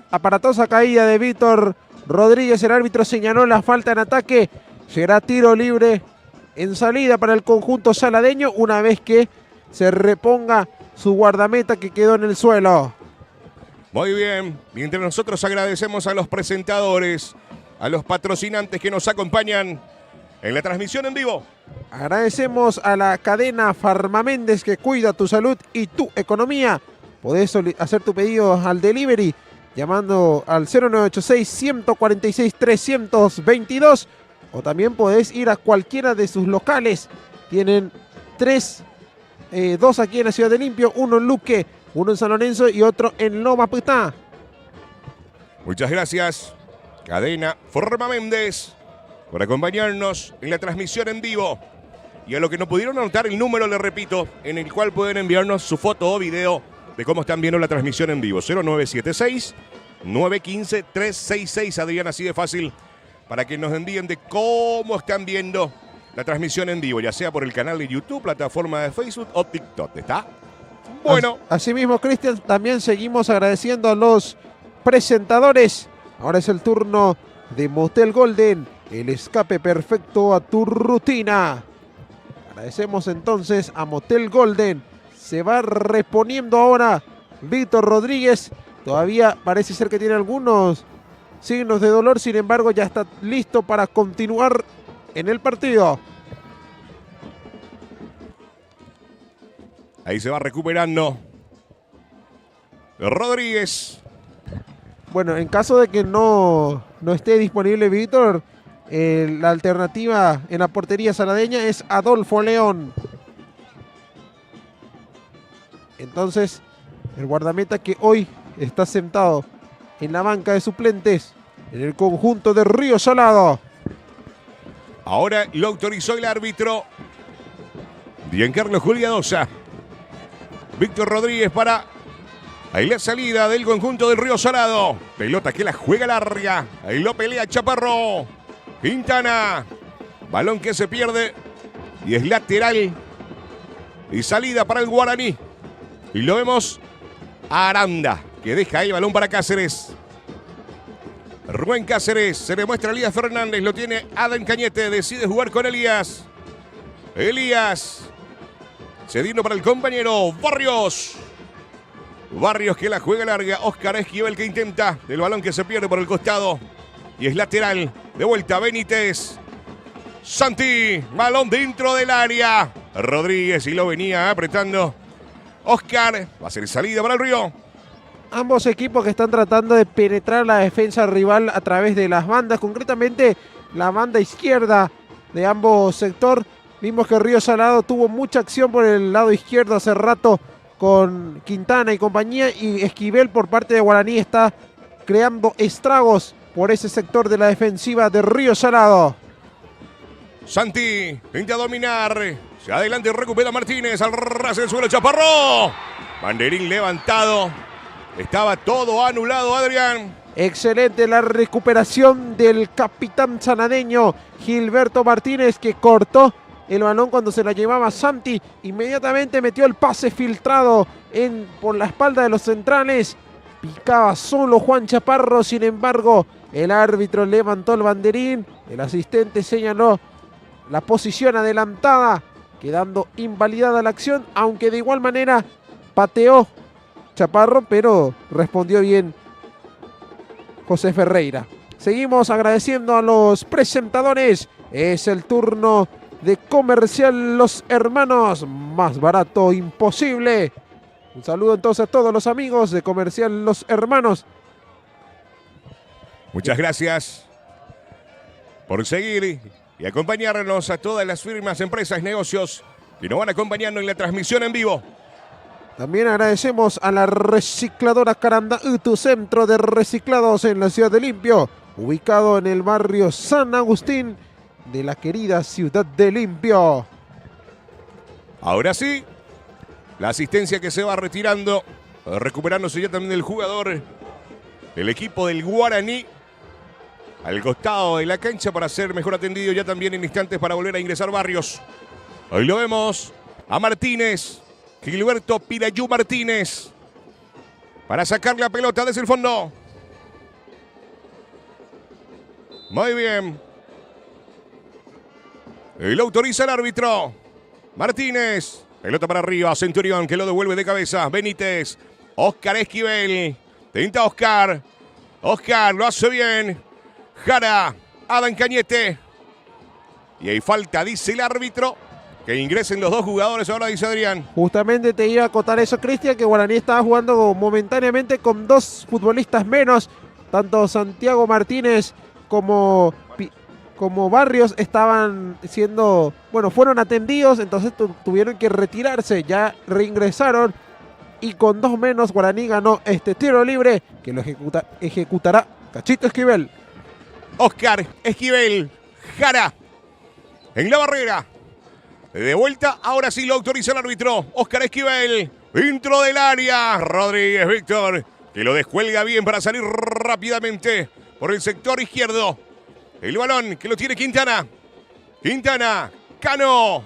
Aparatosa caída de Víctor Rodríguez. El árbitro señaló la falta en ataque. Será tiro libre en salida para el conjunto saladeño una vez que se reponga su guardameta que quedó en el suelo. Muy bien, mientras nosotros agradecemos a los presentadores, a los patrocinantes que nos acompañan en la transmisión en vivo. Agradecemos a la cadena Farmaméndez que cuida tu salud y tu economía. Podés hacer tu pedido al delivery llamando al 0986-146-322 o también podés ir a cualquiera de sus locales. Tienen 2 aquí en la Ciudad de Limpio, 1 en Luque, 1 en San Lorenzo y otro en Loma Putá. Muchas gracias, cadena Farmaméndez, por acompañarnos en la transmisión en vivo. Y a los que no pudieron anotar el número, les repito, en el cual pueden enviarnos su foto o video de cómo están viendo la transmisión en vivo. 0976 915 366, Adrián, así de fácil, para que nos envíen de cómo están viendo la transmisión en vivo, ya sea por el canal de YouTube, plataforma de Facebook o TikTok. ¿Está? Bueno. Asimismo, Cristian, también seguimos agradeciendo a los presentadores. Ahora es el turno de Motel Golden, el escape perfecto a tu rutina. Agradecemos entonces a Motel Golden. Se va reponiendo ahora Víctor Rodríguez. Todavía parece ser que tiene algunos signos de dolor, sin embargo ya está listo para continuar en el partido. Ahí se va recuperando Rodríguez. Bueno, en caso de que no esté disponible Víctor, la alternativa en la portería saladeña es Adolfo León. Entonces, el guardameta que hoy está sentado en la banca de suplentes en el conjunto de Río Salado. Ahora lo autorizó el árbitro Giancarlos Juliadosa. Víctor Rodríguez para ahí la salida del conjunto del Río Salado. Pelota que la juega larga. Ahí lo pelea Chaparro. Quintana. Balón que se pierde. Y es lateral. Y salida para el Guaraní. Y lo vemos a Aranda, que deja ahí el balón para Cáceres. Rubén Cáceres. Se le muestra a Elías Fernández. Lo tiene Adam Cañete. Decide jugar con Elías. Elías. Cediendo para el compañero Barrios. Barrios que la juega larga. Oscar Esquivel que intenta. El balón que se pierde por el costado. Y es lateral. De vuelta Benítez. Santi. Balón dentro del área. Rodríguez y lo venía apretando. Oscar. Va a ser salida para el Río. Ambos equipos que están tratando de penetrar la defensa rival a través de las bandas. Concretamente la banda izquierda de ambos sectores. Vimos que Río Salado tuvo mucha acción por el lado izquierdo hace rato con Quintana y compañía, y Esquivel por parte de Guaraní está creando estragos por ese sector de la defensiva de Río Salado. Santi intenta dominar. Se adelante, recupera Martínez. Al ras del suelo Chaparro. Banderín levantado. Estaba todo anulado, Adrián. Excelente la recuperación del capitán sanadeño Gilberto Martínez, que cortó el balón cuando se la llevaba Santi. Inmediatamente metió el pase filtrado por la espalda de los centrales. Picaba solo Juan Chaparro, sin embargo, El árbitro levantó el banderín. El asistente señaló la posición adelantada, quedando invalidada la acción, aunque de igual manera pateó Chaparro, pero respondió bien José Ferreira. Seguimos agradeciendo a los presentadores. Es el turno de Comercial Los Hermanos. Más barato imposible. Un saludo entonces a todos los amigos de Comercial Los Hermanos. Muchas gracias por seguir y acompañarnos a todas las firmas, empresas, negocios que nos van acompañando en la transmisión en vivo. También agradecemos a la recicladora Caranda, tu centro de reciclados en la ciudad de Limpio, ubicado en el barrio San Agustín de la querida ciudad de Limpio. Ahora sí, la asistencia que se va retirando, recuperándose ya también el jugador del equipo del Guaraní, al costado de la cancha para ser mejor atendido ya también en instantes para volver a ingresar Barrios. Hoy lo vemos a Martínez, Gilberto Pirayú Martínez, para sacar la pelota desde el fondo. Muy bien. Y lo autoriza el árbitro. Martínez, pelota para arriba, Centurión que lo devuelve de cabeza. Benítez, Oscar Esquivel, tenta Oscar. Oscar lo hace bien. Jara, Adán Cañete. Y hay falta, dice el árbitro. Que ingresen los dos jugadores, ahora dice Adrián. Justamente te iba a acotar eso, Cristian, que Guaraní estaba jugando momentáneamente con dos futbolistas menos. Tanto Santiago Martínez como Barrios estaban siendo, fueron atendidos, entonces tuvieron que retirarse, ya reingresaron. Y con dos menos, Guaraní ganó este tiro libre que lo ejecutará Cachito Esquivel. Oscar Esquivel, Jara, en la barrera. De vuelta, ahora sí lo autoriza el árbitro. Oscar Esquivel, dentro del área. Rodríguez Víctor, que lo descuelga bien para salir rápidamente por el sector izquierdo. El balón que lo tiene Quintana. Quintana, Cano.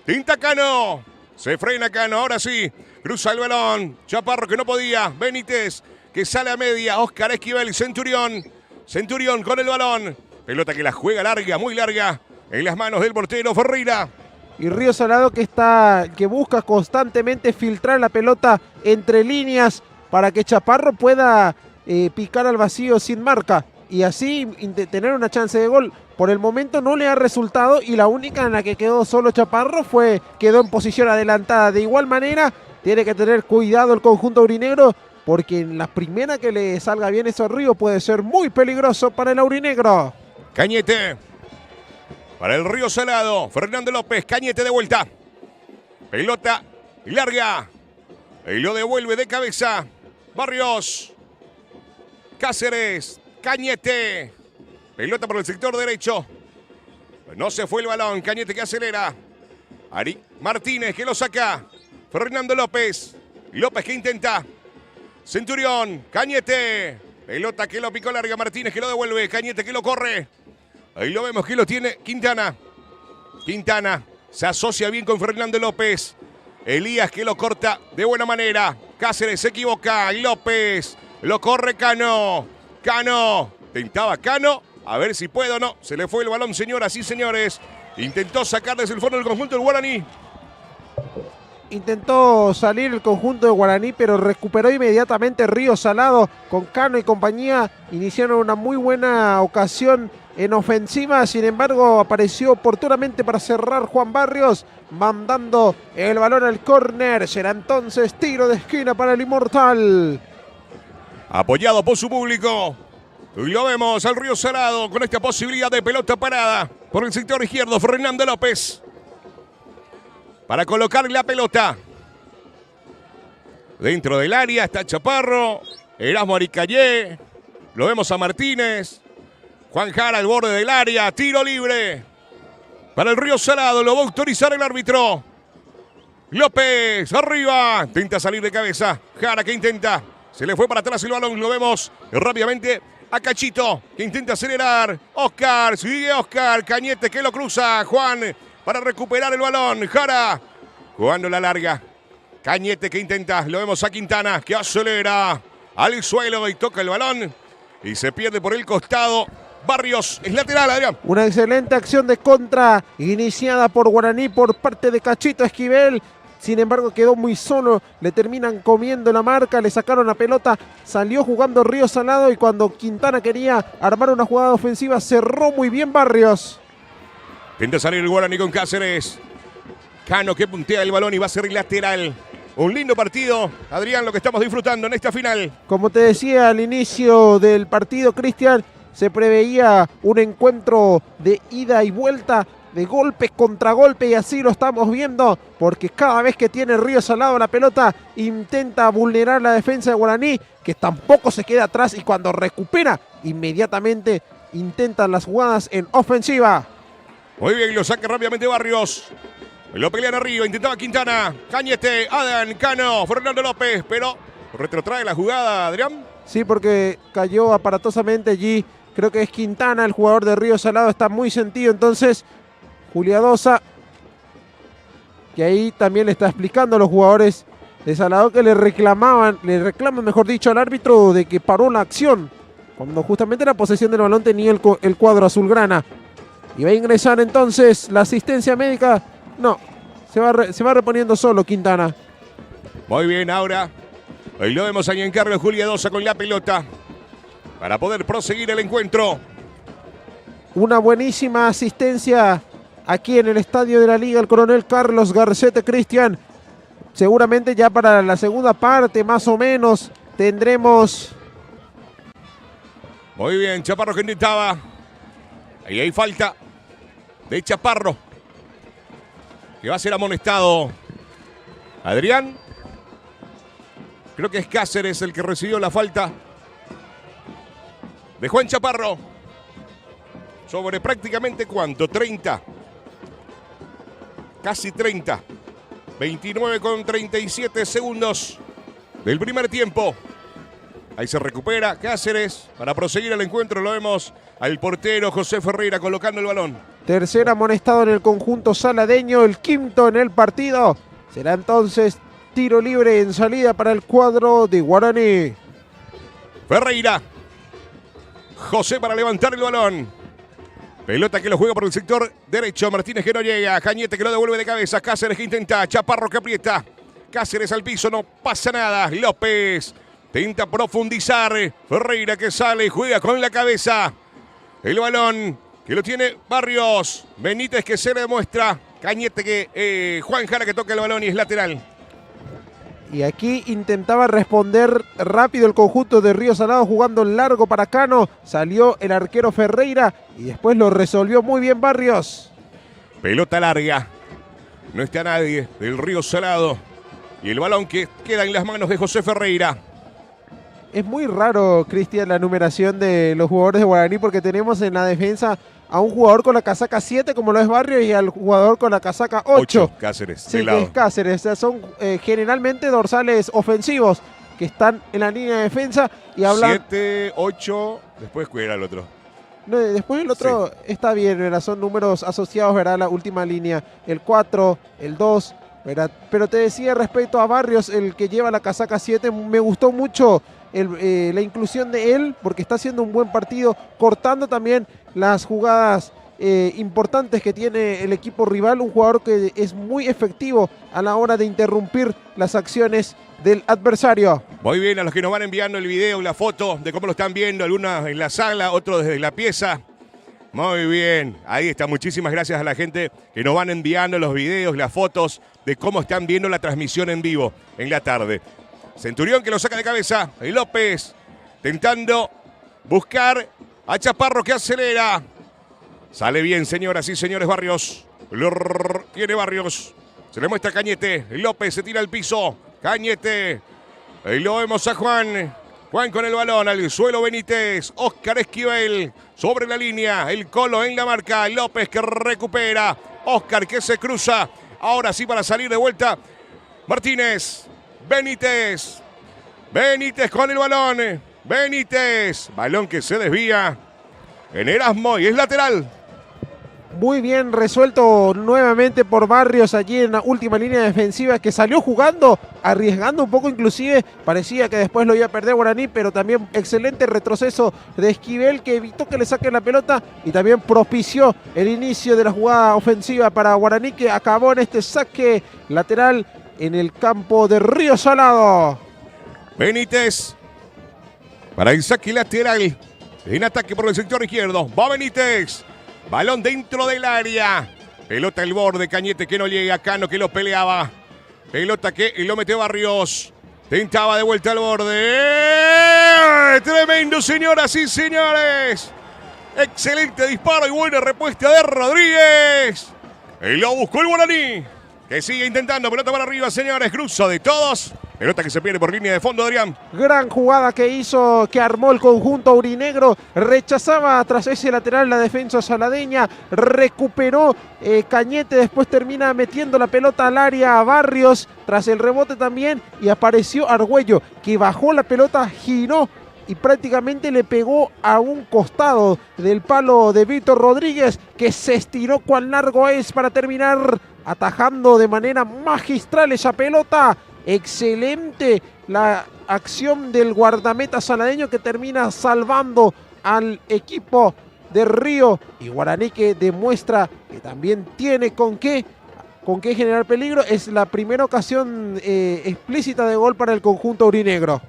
Tinta Cano. Se frena Cano, ahora sí. Cruza el balón. Chaparro que no podía. Benítez que sale a media. Oscar Esquivel, Centurión. Centurión con el balón. Pelota que la juega larga, muy larga. En las manos del portero Ferreira. Y Río Salado que busca constantemente filtrar la pelota entre líneas para que Chaparro pueda picar al vacío sin marca y así tener una chance de gol. Por el momento no le ha resultado y la única en la que quedó solo Chaparro quedó en posición adelantada. De igual manera tiene que tener cuidado el conjunto aurinegro porque en la primera que le salga bien eso a Río puede ser muy peligroso para el aurinegro. Cañete. Para el Río Salado, Fernando López, Cañete de vuelta. Pelota larga. Y lo devuelve de cabeza. Barrios. Cáceres. Cañete. Pelota por el sector derecho. No se fue el balón. Cañete que acelera. Ari Martínez que lo saca. Fernando López. López que intenta. Centurión. Cañete. Pelota que lo picó larga. Martínez que lo devuelve. Cañete que lo corre. Ahí lo vemos que lo tiene Quintana. Quintana se asocia bien con Fernando López. Elías que lo corta de buena manera. Cáceres se equivoca. López lo corre Cano. Cano. Tentaba Cano. A ver si puede o no. Se le fue el balón, señoras y señores. Intentó sacar desde el fondo del conjunto del Guaraní. Intentó salir el conjunto de Guaraní, pero recuperó inmediatamente Río Salado con Cano y compañía. Iniciaron una muy buena ocasión en ofensiva, sin embargo apareció oportunamente para cerrar Juan Barrios, mandando el balón al córner. Será entonces tiro de esquina para el Inmortal. Apoyado por su público. Y lo vemos al Río Salado con esta posibilidad de pelota parada por el sector izquierdo. Fernando López para colocar la pelota dentro del área. Está Chaparro, Erasmo Aricayé. Lo vemos a Martínez. Juan Jara al borde del área, tiro libre para el Río Salado, lo va a autorizar el árbitro. López, arriba, intenta salir de cabeza. Jara que intenta, se le fue para atrás el balón, lo vemos rápidamente a Cachito, que intenta acelerar. Oscar, sigue Oscar, Cañete que lo cruza. Juan para recuperar el balón. Jara jugando la larga. Cañete que intenta, lo vemos a Quintana, que acelera al suelo y toca el balón. Y se pierde por el costado. Barrios es lateral, Adrián. Una excelente acción de contra iniciada por Guaraní por parte de Cachito Esquivel. Sin embargo, quedó muy solo. Le terminan comiendo la marca. Le sacaron la pelota. Salió jugando Río Salado. Y cuando Quintana quería armar una jugada ofensiva, cerró muy bien Barrios. Intenta salir el Guaraní con Cáceres. Cano que puntea el balón y va a ser lateral. Un lindo partido, Adrián, lo que estamos disfrutando en esta final. Como te decía al inicio del partido, Cristian, se preveía un encuentro de ida y vuelta, de golpe contra golpe, y así lo estamos viendo, porque cada vez que tiene Río Salado la pelota, intenta vulnerar la defensa de Guaraní, que tampoco se queda atrás, y cuando recupera, inmediatamente intentan las jugadas en ofensiva. Muy bien, lo saca rápidamente Barrios. Lo pelean arriba, intentaba Quintana, Cañete, Adán, Cano, Fernando López, pero retrotrae la jugada, Adrián. Sí, porque cayó aparatosamente allí. Creo que es Quintana, el jugador de Río Salado, está muy sentido. Entonces, Juliadosa, que ahí también le está explicando a los jugadores de Salado que le reclaman, mejor dicho, al árbitro de que paró la acción, cuando justamente la posesión del balón tenía el cuadro azulgrana. Y va a ingresar entonces la asistencia médica. No, se va reponiendo solo Quintana. Muy bien, ahora ahí lo vemos ahí en cargo Juliadosa con la pelota para poder proseguir el encuentro. Una buenísima asistencia aquí en el estadio de la Liga, el coronel Carlos Garcete, Cristian. Seguramente ya para la segunda parte, más o menos, tendremos... Muy bien, Chaparro que intentaba. Ahí hay falta de Chaparro, que va a ser amonestado. Adrián. Creo que es Cáceres el que recibió la falta de Juan Chaparro. Sobre prácticamente ¿cuánto? 30. Casi 30. 29 con 37 segundos del primer tiempo. Ahí se recupera Cáceres para proseguir el encuentro. Lo vemos al portero José Ferreira colocando el balón. Tercer amonestado en el conjunto saladeño, el quinto en el partido. Será entonces tiro libre en salida para el cuadro de Guaraní. Ferreira. José para levantar el balón. Pelota que lo juega por el sector derecho. Martínez que no llega. Cañete que lo devuelve de cabeza. Cáceres que intenta. Chaparro que aprieta. Cáceres al piso. No pasa nada. López intenta profundizar. Ferreira que sale. Juega con la cabeza. El balón que lo tiene Barrios. Benítez que se le demuestra. Cañete que Juan Jara que toca el balón y es lateral. Y aquí intentaba responder rápido el conjunto de Río Salado jugando largo para Cano. Salió el arquero Ferreira y después lo resolvió muy bien Barrios. Pelota larga. No está nadie del Río Salado. Y el balón que queda en las manos de José Ferreira. Es muy raro, Cristian, la numeración de los jugadores de Guaraní porque tenemos en la defensa a un jugador con la casaca 7 como lo es Barrios y al jugador con la casaca 8. Cáceres. Sí, que es Cáceres. O sea, son generalmente dorsales ofensivos que están en la línea de defensa y hablan... 7, 8, después cuál era el otro. No, después el otro está bien, ¿verdad? Son números asociados, ¿verdad? La última línea, el 4, el 2, ¿verdad? Pero te decía respecto a Barrios, el que lleva la casaca 7, me gustó mucho la inclusión de él porque está haciendo un buen partido, cortando también las jugadas importantes que tiene el equipo rival, un jugador que es muy efectivo a la hora de interrumpir las acciones del adversario. Muy bien, a los que nos van enviando el video, la foto de cómo lo están viendo, algunos en la sala, otros desde la pieza. Muy bien, ahí está, muchísimas gracias a la gente que nos van enviando los videos, las fotos de cómo están viendo la transmisión en vivo en la tarde. Centurión que lo saca de cabeza, y López intentando buscar a Chaparro que acelera. Sale bien, señoras y señores, Barrios. Tiene Barrios. Se le muestra Cañete. López se tira al piso. Cañete. Ahí lo vemos a Juan. Juan con el balón. Al suelo Benítez. Oscar Esquivel sobre la línea. El Colo en la marca. López que recupera. Oscar que se cruza. Ahora sí para salir de vuelta. Martínez. Benítez. Benítez con el balón. Benítez. Balón que se desvía en Erasmo y es lateral. Muy bien resuelto nuevamente por Barrios allí en la última línea defensiva, que salió jugando, arriesgando un poco inclusive. Parecía que después lo iba a perder Guaraní, pero también excelente retroceso de Esquivel, que evitó que le saquen la pelota y también propició el inicio de la jugada ofensiva para Guaraní, que acabó en este saque lateral en el campo de Río Salado. Benítez para el saque lateral en ataque por el sector izquierdo. Va Benítez. Balón dentro del área. Pelota al borde. Cañete que no llega. Cano que lo peleaba. Pelota que lo metió Barrios. Tentaba de vuelta al borde. Tremendo, señoras y señores. Excelente disparo y buena respuesta de Rodríguez. Y lo buscó el Guaraní, que sigue intentando. Pelota para arriba, señores. Cruzo de todos. Pelota que se pierde por línea de fondo, Adrián. Gran jugada que armó el conjunto aurinegro. Rechazaba tras ese lateral la defensa saladeña. Recuperó Cañete. Después termina metiendo la pelota al área a Barrios. Tras el rebote también. Y apareció Argüello, que bajó la pelota, giró y prácticamente le pegó a un costado del palo de Víctor Rodríguez, que se estiró cuán largo es para terminar atajando de manera magistral esa pelota. Excelente la acción del guardameta saladeño, que termina salvando al equipo de Río, y Guaraní, que demuestra que también tiene con qué generar peligro. Es la primera ocasión explícita de gol para el conjunto aurinegro.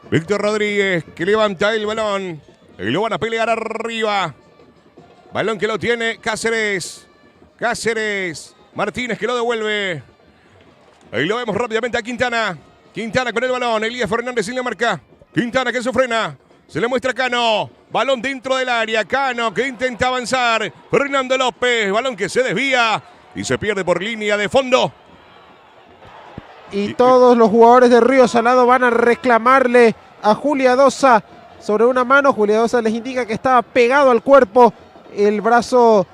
Víctor Rodríguez, que levanta el balón y lo van a pelear arriba. Balón que lo tiene Cáceres. Martínez, que lo devuelve. Ahí lo vemos rápidamente a Quintana. Quintana con el balón. Elías Fernández sin la marca. Quintana que se frena. Se le muestra a Cano. Balón dentro del área. Cano que intenta avanzar. Fernando López. Balón que se desvía y se pierde por línea de fondo. Y todos los jugadores de Río Salado van a reclamarle a Julia Dosa sobre una mano. Julia Dosa les indica que estaba pegado al cuerpo el brazo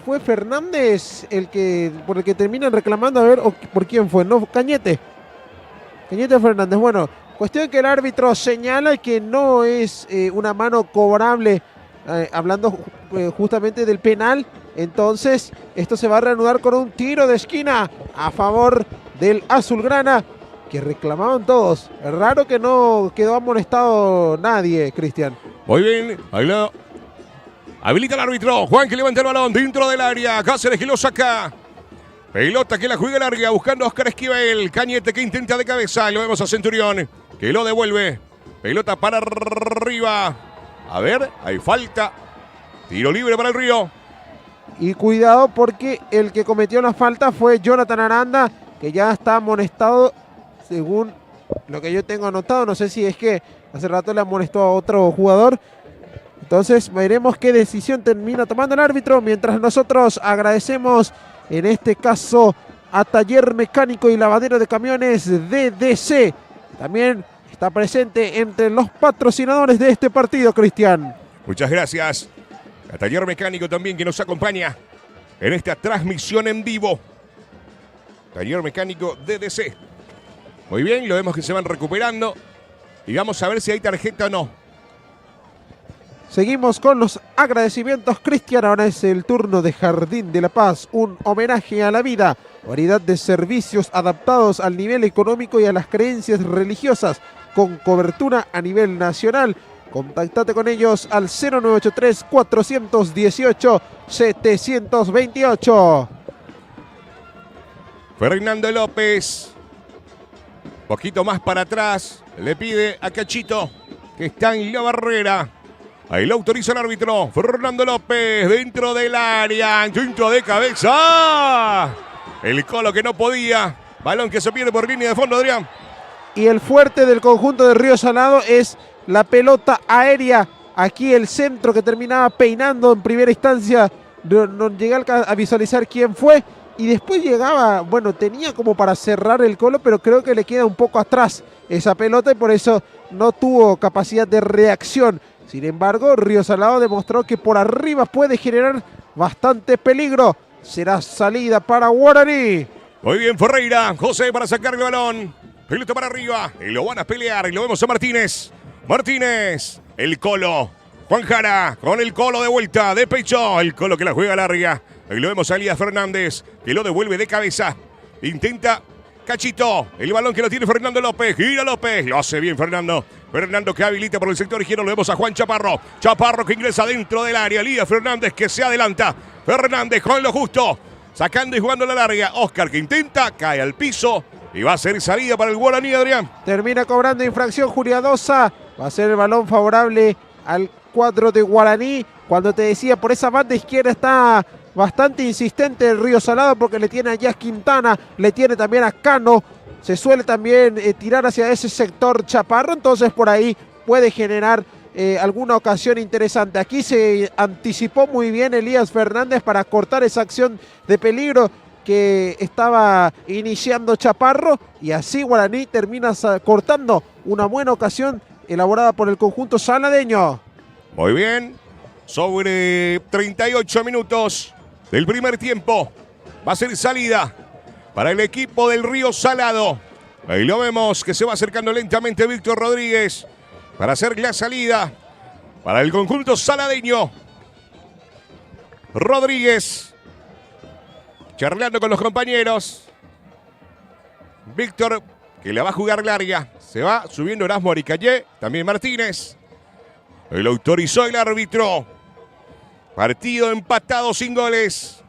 fue Fernández por el que terminan reclamando. A ver, ¿por quién fue? No, Cañete Fernández. Bueno, cuestión que el árbitro señala que no es una mano cobrable, hablando justamente del penal. Entonces esto se va a reanudar con un tiro de esquina a favor del azulgrana, que reclamaban todos. Es raro que no quedó amonestado nadie, Cristian. Muy bien, ahí lo habilita el árbitro. Juan, que levanta el balón dentro del área. Cáceres que lo saca. Pelota que la juega larga buscando a Oscar Esquivel. Cañete que intenta de cabeza. Lo vemos a Centurión, que lo devuelve. Pelota para arriba. A ver, hay falta. Tiro libre para el Río. Y cuidado, porque el que cometió la falta fue Jonathan Aranda, que ya está amonestado según lo que yo tengo anotado. No sé si es que hace rato le amonestó a otro jugador. Entonces veremos qué decisión termina tomando el árbitro, mientras nosotros agradecemos en este caso a Taller Mecánico y Lavadero de Camiones DDC. También está presente entre los patrocinadores de este partido, Cristian. Muchas gracias a Taller Mecánico también, que nos acompaña en esta transmisión en vivo. Taller Mecánico DDC. Muy bien, lo vemos que se van recuperando. Y vamos a ver si hay tarjeta o no. Seguimos con los agradecimientos, Cristian. Ahora es el turno de Jardín de la Paz, un homenaje a la vida. Variedad de servicios adaptados al nivel económico y a las creencias religiosas, con cobertura a nivel nacional. Contactate con ellos al 0983-418-728. Fernando López, poquito más para atrás, le pide a Cachito, que está en la barrera. Ahí lo autoriza el árbitro. Fernando López dentro del área, dentro de cabeza. El Colo que no podía. Balón que se pierde por línea de fondo, Adrián. Y el fuerte del conjunto de Río Salado es la pelota aérea. Aquí el centro que terminaba peinando en primera instancia. No llegué a visualizar quién fue. Y después llegaba, bueno, tenía como para cerrar el Colo, pero creo que le queda un poco atrás esa pelota y por eso no tuvo capacidad de reacción. Sin embargo, Río Salado demostró que por arriba puede generar bastante peligro. Será salida para Guaraní. Muy bien, Ferreira. José para sacar el balón. Pelota para arriba. Y lo van a pelear. Y lo vemos a Martínez. Martínez. El Colo. Juan Jara con el Colo de vuelta, de pecho. El Colo que la juega larga. Ahí lo vemos a Elías Fernández, que lo devuelve de cabeza. Intenta Cachito. El balón que lo tiene Fernando López. Gira López. Lo hace bien Fernando. Fernando que habilita por el sector izquierdo. Lo vemos a Juan Chaparro. Chaparro que ingresa dentro del área. Elías Fernández que se adelanta. Fernández con lo justo. Sacando y jugando la larga. Oscar que intenta. Cae al piso. Y va a ser salida para el Guaraní, Adrián. Termina cobrando infracción Juriadosa. Va a ser el balón favorable al cuadro de Guaraní. Cuando te decía, por esa banda izquierda está bastante insistente el Río Salado porque le tiene a Jazz Quintana, le tiene también a Cano. Se suele también tirar hacia ese sector Chaparro, entonces por ahí puede generar alguna ocasión interesante. Aquí se anticipó muy bien Elías Fernández para cortar esa acción de peligro que estaba iniciando Chaparro, y así Guaraní termina cortando una buena ocasión elaborada por el conjunto saladeño. Muy bien, sobre 38 minutos del primer tiempo. Va a ser salida para el equipo del Río Salado. Ahí lo vemos que se va acercando lentamente Víctor Rodríguez para hacer la salida para el conjunto saladeño. Rodríguez charlando con los compañeros. Víctor que la va a jugar larga. Se va subiendo Erasmo Aricayé, también Martínez. Lo autorizó el árbitro. Partido empatado sin goles.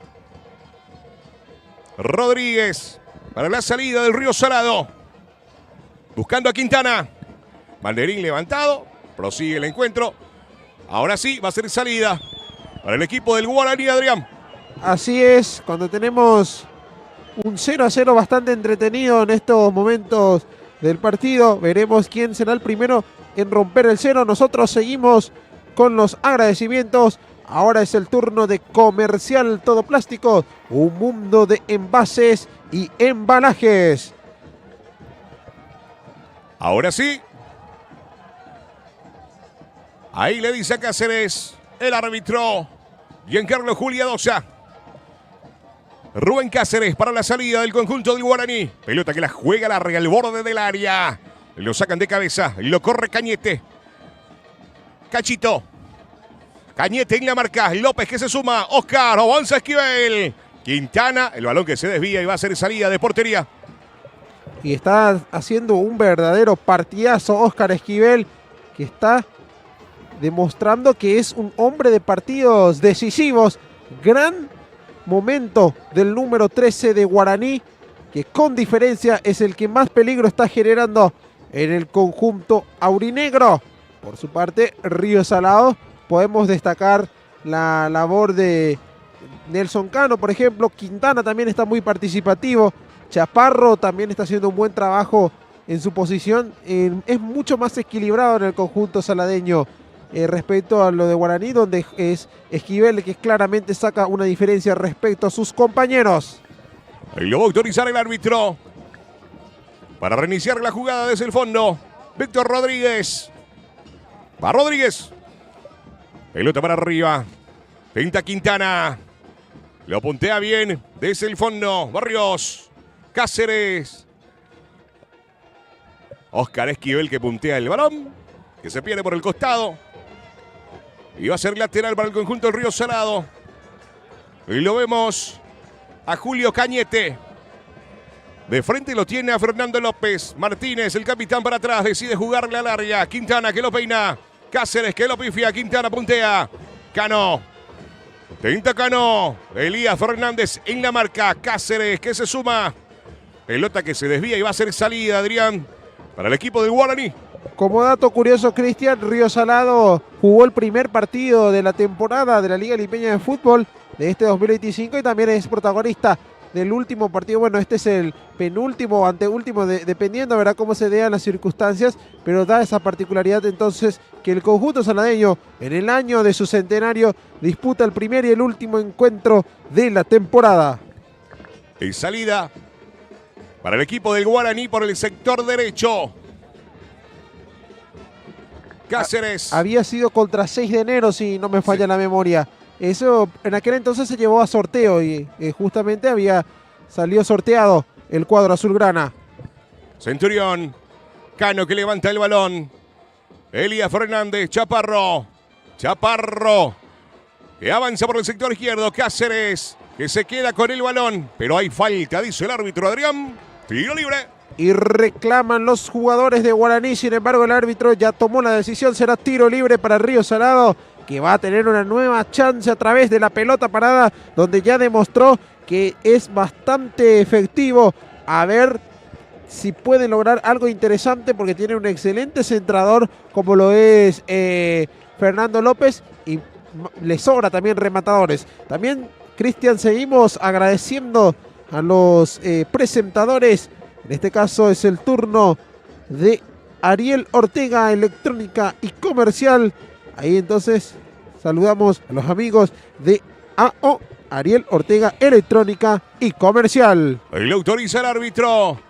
Rodríguez para la salida del Río Salado. Buscando a Quintana. Banderín levantado. Prosigue el encuentro. Ahora sí va a ser salida para el equipo del Guaraní, Adrián. Así es, cuando tenemos un 0-0 bastante entretenido en estos momentos del partido. Veremos quién será el primero en romper el cero. Nosotros seguimos con los agradecimientos. Ahora es el turno de Comercial Todo Plástico, un mundo de envases y embalajes. Ahora sí. Ahí le dice a Cáceres, el árbitro, Giancarlo Juriadosa. Rubén Cáceres para la salida del conjunto del Guaraní. Pelota que la juega larga al borde del área. Lo sacan de cabeza y lo corre Cañete. Cachito. Cañete en la marca. López que se suma. Oscar. Avanza Esquivel. Quintana. El balón que se desvía y va a ser salida de portería. Y está haciendo un verdadero partidazo Oscar Esquivel, que está demostrando que es un hombre de partidos decisivos. Gran momento del número 13 de Guaraní, que con diferencia es el que más peligro está generando en el conjunto aurinegro. Por su parte, Río Salado, podemos destacar la labor de Nelson Cano, por ejemplo. Quintana también está muy participativo. Chaparro también está haciendo un buen trabajo en su posición. Es mucho más equilibrado en el conjunto saladeño respecto a lo de Guaraní, donde es Esquivel que claramente saca una diferencia respecto a sus compañeros. Ahí lo va a autorizar el árbitro para reiniciar la jugada desde el fondo. Víctor Rodríguez. Va Rodríguez. Pelota para arriba. Tenta Quintana. Lo puntea bien desde el fondo. Barrios. Cáceres. Oscar Esquivel que puntea el balón, que se pierde por el costado. Y va a ser lateral para el conjunto del Río Salado. Y lo vemos a Julio Cañete. De frente lo tiene a Fernando López. Martínez, el capitán, para atrás. Decide jugarle a larga. Quintana que lo peina. Cáceres que lo pifia. Quintana puntea. Cano. Tenta Cano. Elías Fernández en la marca. Cáceres que se suma. Pelota que se desvía y va a ser salida, Adrián, para el equipo del Guaraní. Como dato curioso, Cristian, Río Salado jugó el primer partido de la temporada de la Liga Limeña de Fútbol de este 2025 y también es protagonista del último partido. Bueno, este es el penúltimo o anteúltimo, dependiendo, ¿verdad?, cómo se vean las circunstancias, pero da esa particularidad entonces que el conjunto saladeño en el año de su centenario disputa el primer y el último encuentro de la temporada. En salida para el equipo del Guaraní por el sector derecho. Cáceres. Había sido contra 6 de enero, si no me falla la memoria. Eso en aquel entonces se llevó a sorteo y justamente salió sorteado el cuadro azulgrana. Centurión. Cano que levanta el balón. Elías Fernández. Chaparro. Chaparro, que avanza por el sector izquierdo. Cáceres, que se queda con el balón. Pero hay falta, dice el árbitro Adrián. Tiro libre. Y reclaman los jugadores de Guaraní. Sin embargo, el árbitro ya tomó la decisión. Será tiro libre para Río Salado, que va a tener una nueva chance a través de la pelota parada, donde ya demostró que es bastante efectivo. A ver si puede lograr algo interesante, porque tiene un excelente centrador como lo es Fernando López, y le sobra también rematadores. También, Cristian, seguimos agradeciendo a los presentadores. En este caso es el turno de Ariel Ortega, Electrónica y Comercial. Ahí entonces saludamos a los amigos de AO, Ariel Ortega, Electrónica y Comercial. Le autoriza el árbitro.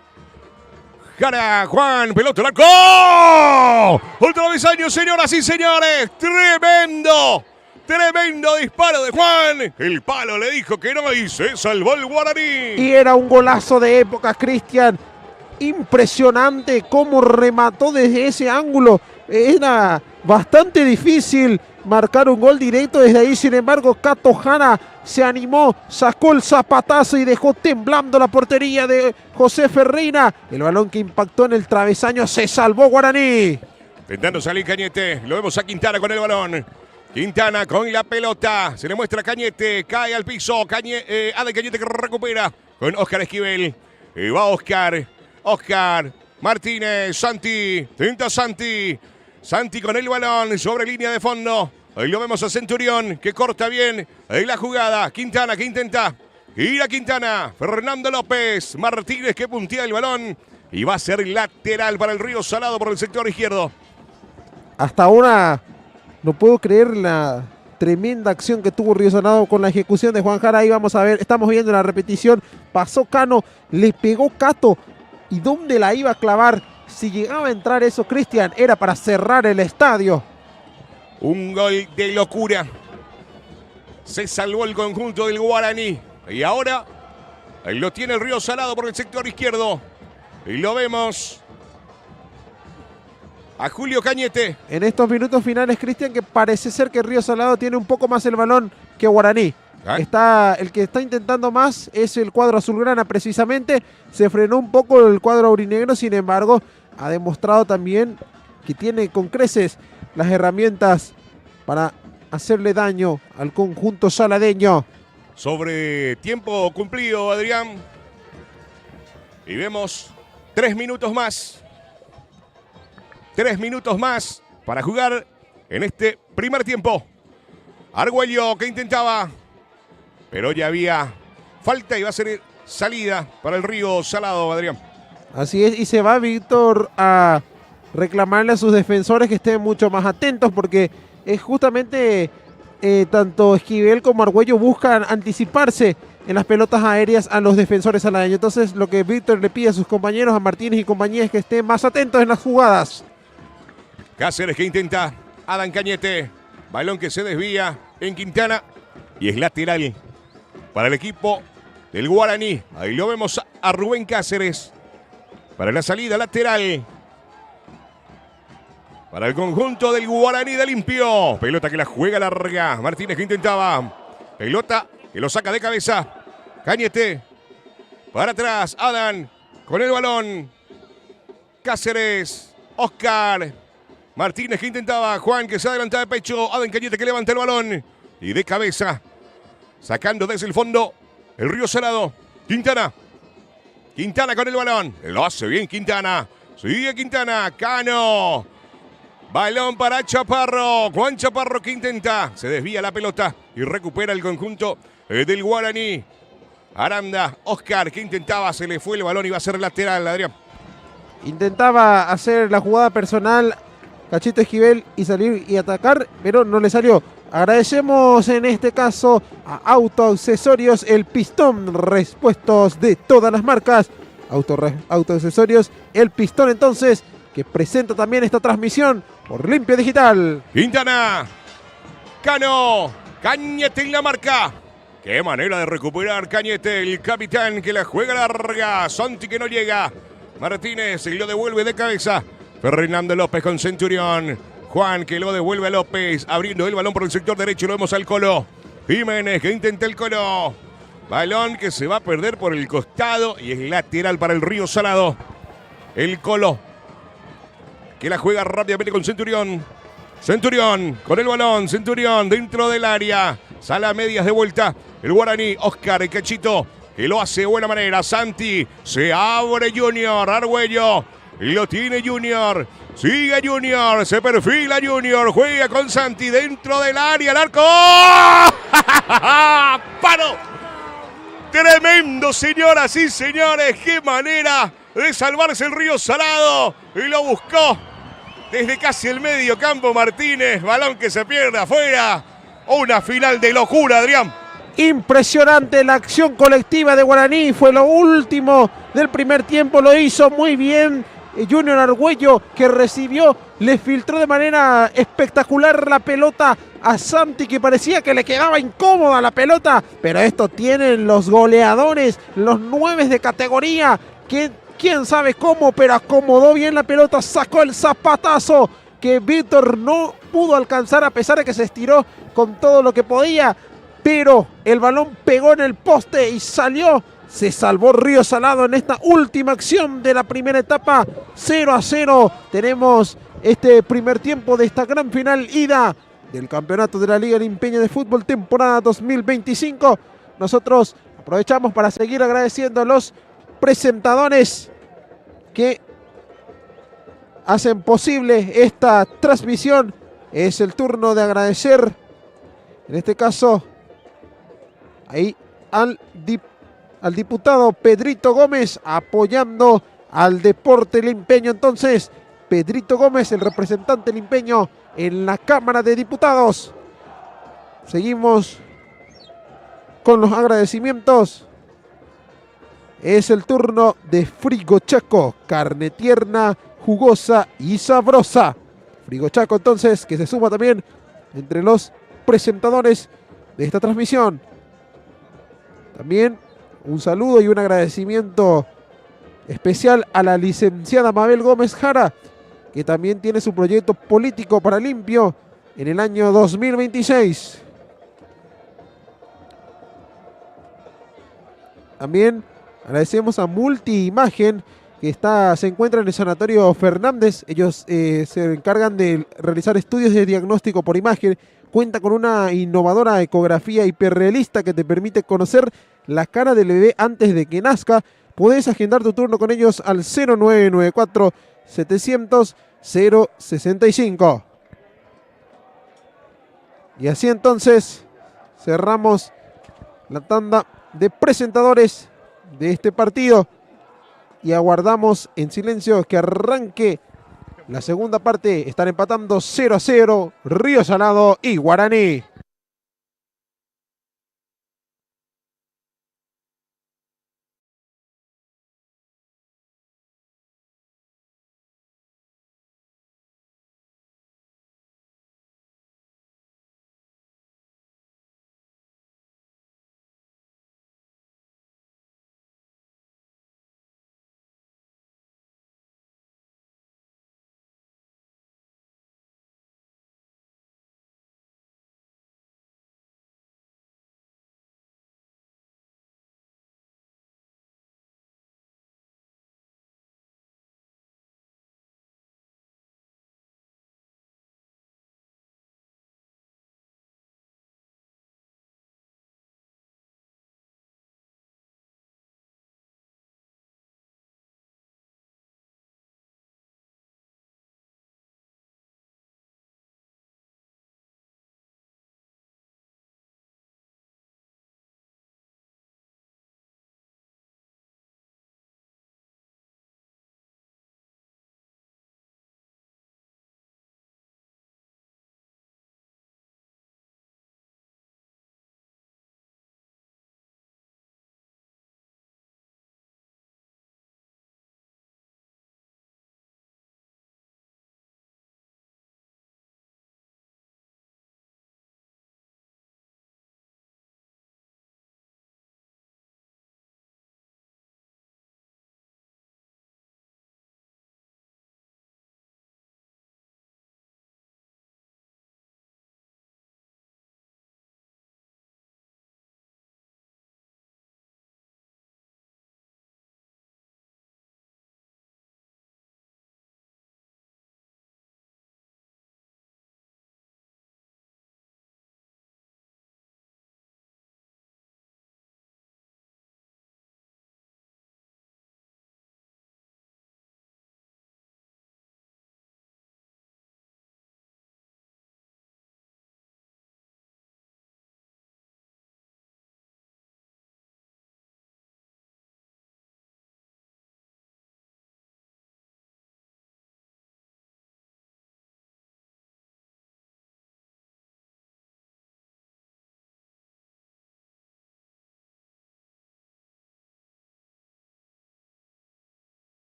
Jara Juan, pelota al arco. Otro travesaño, señoras y señores. Tremendo. Tremendo disparo de Juan. El palo le dijo que no y se salvó el Guaraní. Y era un golazo de época, Cristian. Impresionante cómo remató desde ese ángulo. Era bastante difícil marcar un gol directo desde ahí. Sin embargo, Cato Jara se animó, sacó el zapatazo y dejó temblando la portería de José Ferreira. El balón que impactó en el travesaño, se salvó Guaraní. Intentando salir Cañete. Lo vemos a Quintana con el balón. Quintana con la pelota. Se le muestra a Cañete. Cae al piso. Adel Cañete que recupera con Oscar Esquivel. Y va Oscar. Oscar Martínez. Santi. Tenta Santi. Santi con el balón sobre línea de fondo. Ahí lo vemos a Centurión, que corta bien. Ahí la jugada. Quintana que intenta. Ir a Quintana. Fernando López. Martínez que puntea el balón. Y va a ser lateral para el Río Salado por el sector izquierdo. Hasta ahora no puedo creer la tremenda acción que tuvo Río Salado con la ejecución de Juan Jara. Ahí vamos a ver, estamos viendo la repetición. Pasó Cano, le pegó Cato. ¿Y dónde la iba a clavar? Si llegaba a entrar eso, Cristian, era para cerrar el estadio. Un gol de locura. Se salvó el conjunto del Guaraní. Y ahora lo tiene el Río Salado por el sector izquierdo. Y lo vemos a Julio Cañete. En estos minutos finales, Cristian, que parece ser que Río Salado tiene un poco más el balón que Guaraní. El que está intentando más es el cuadro azulgrana, precisamente. Se frenó un poco el cuadro aurinegro, sin embargo, ha demostrado también que tiene con creces las herramientas para hacerle daño al conjunto saladeño. Sobre tiempo cumplido, Adrián. Y vemos 3 minutos más. 3 minutos más para jugar en este primer tiempo. Argüello que intentaba, pero ya había falta y va a ser salida para el Río Salado, Adrián. Así es, y se va Víctor a reclamarle a sus defensores que estén mucho más atentos, porque es justamente tanto Esquivel como Argüello buscan anticiparse en las pelotas aéreas a los defensores saladeños. Entonces lo que Víctor le pide a sus compañeros, a Martínez y compañía, es que estén más atentos en las jugadas. Cáceres que intenta, Adán Cañete, balón que se desvía en Quintana y es lateral para el equipo del Guaraní. Ahí lo vemos a Rubén Cáceres para la salida lateral para el conjunto del Guaraní de Limpio. Pelota que la juega larga, Martínez que intentaba, pelota que lo saca de cabeza, Cañete para atrás, Adán con el balón, Cáceres, Oscar Martínez que intentaba, Juan que se adelanta de pecho, Adán Cañete que levanta el balón y de cabeza, sacando desde el fondo el Río Salado. Quintana con el balón, lo hace bien Quintana, sigue Quintana, Cano, balón para Chaparro, Juan Chaparro que intenta, se desvía la pelota y recupera el conjunto del Guaraní. Aranda, Oscar que intentaba, se le fue el balón y va a ser lateral, Adrián. Intentaba hacer la jugada personal Cachito Esquivel y salir y atacar, pero no le salió. Agradecemos en este caso a Autoaccesorios El Pistón, repuestos de todas las marcas. Autoaccesorios El Pistón, entonces, que presenta también esta transmisión por Limpio Digital. Quintana, Cano, Cañete en la marca. Qué manera de recuperar Cañete, el capitán que la juega larga. Santi que no llega. Martínez y lo devuelve de cabeza. Fernando López con Centurión. Juan que lo devuelve a López, abriendo el balón por el sector derecho. Lo vemos al Colo. Jiménez que intenta el Colo. Balón que se va a perder por el costado y es lateral para el Río Salado. El Colo que la juega rápidamente con Centurión. Centurión con el balón. Centurión dentro del área. Sale a medias de vuelta. El Guaraní. Oscar el Cachito que lo hace de buena manera. Santi. Se abre Junior. Argüello. Lo tiene Junior. Sigue Junior. Se perfila Junior. Juega con Santi dentro del área. El arco. ¡Paro! Tremendo, señoras y señores. Qué manera de salvarse el Río Salado. Y lo buscó desde casi el medio campo Martínez. Balón que se pierde afuera. Una final de locura, Adrián. Impresionante la acción colectiva de Guaraní. Fue lo último del primer tiempo. Lo hizo muy bien Junior Argüello, que recibió, le filtró de manera espectacular la pelota a Santi, que parecía que le quedaba incómoda la pelota. Pero esto tienen los goleadores, los 9 de categoría, que quién sabe cómo, pero acomodó bien la pelota, sacó el zapatazo que Víctor no pudo alcanzar a pesar de que se estiró con todo lo que podía. Pero el balón pegó en el poste y salió. Se salvó Río Salado en esta última acción de la primera etapa. 0-0. Tenemos este primer tiempo de esta gran final ida del campeonato de la Liga Limpeña de Fútbol temporada 2025. Nosotros aprovechamos para seguir agradeciendo a los presentadores que hacen posible esta transmisión. Es el turno de agradecer, en este caso, ahí al diputado Pedrito Gómez apoyando al deporte limpeño. Entonces, Pedrito Gómez, el representante limpeño en la Cámara de Diputados. Seguimos con los agradecimientos. Es el turno de Frigo Chaco, carne tierna, jugosa y sabrosa. Frigo Chaco, entonces, que se suma también entre los presentadores de esta transmisión. También un saludo y un agradecimiento especial a la licenciada Mabel Gómez Jara, que también tiene su proyecto político para Limpio en el año 2026. También agradecemos a Multiimagen, que se encuentra en el Sanatorio Fernández. Ellos se encargan de realizar estudios de diagnóstico por imagen. Cuenta con una innovadora ecografía hiperrealista que te permite conocer la cara del bebé antes de que nazca. Podés agendar tu turno con ellos al 0994 700 065. Y así entonces cerramos la tanda de presentadores de este partido y aguardamos en silencio que arranque la segunda parte. Están empatando 0-0 Río Salado y Guaraní.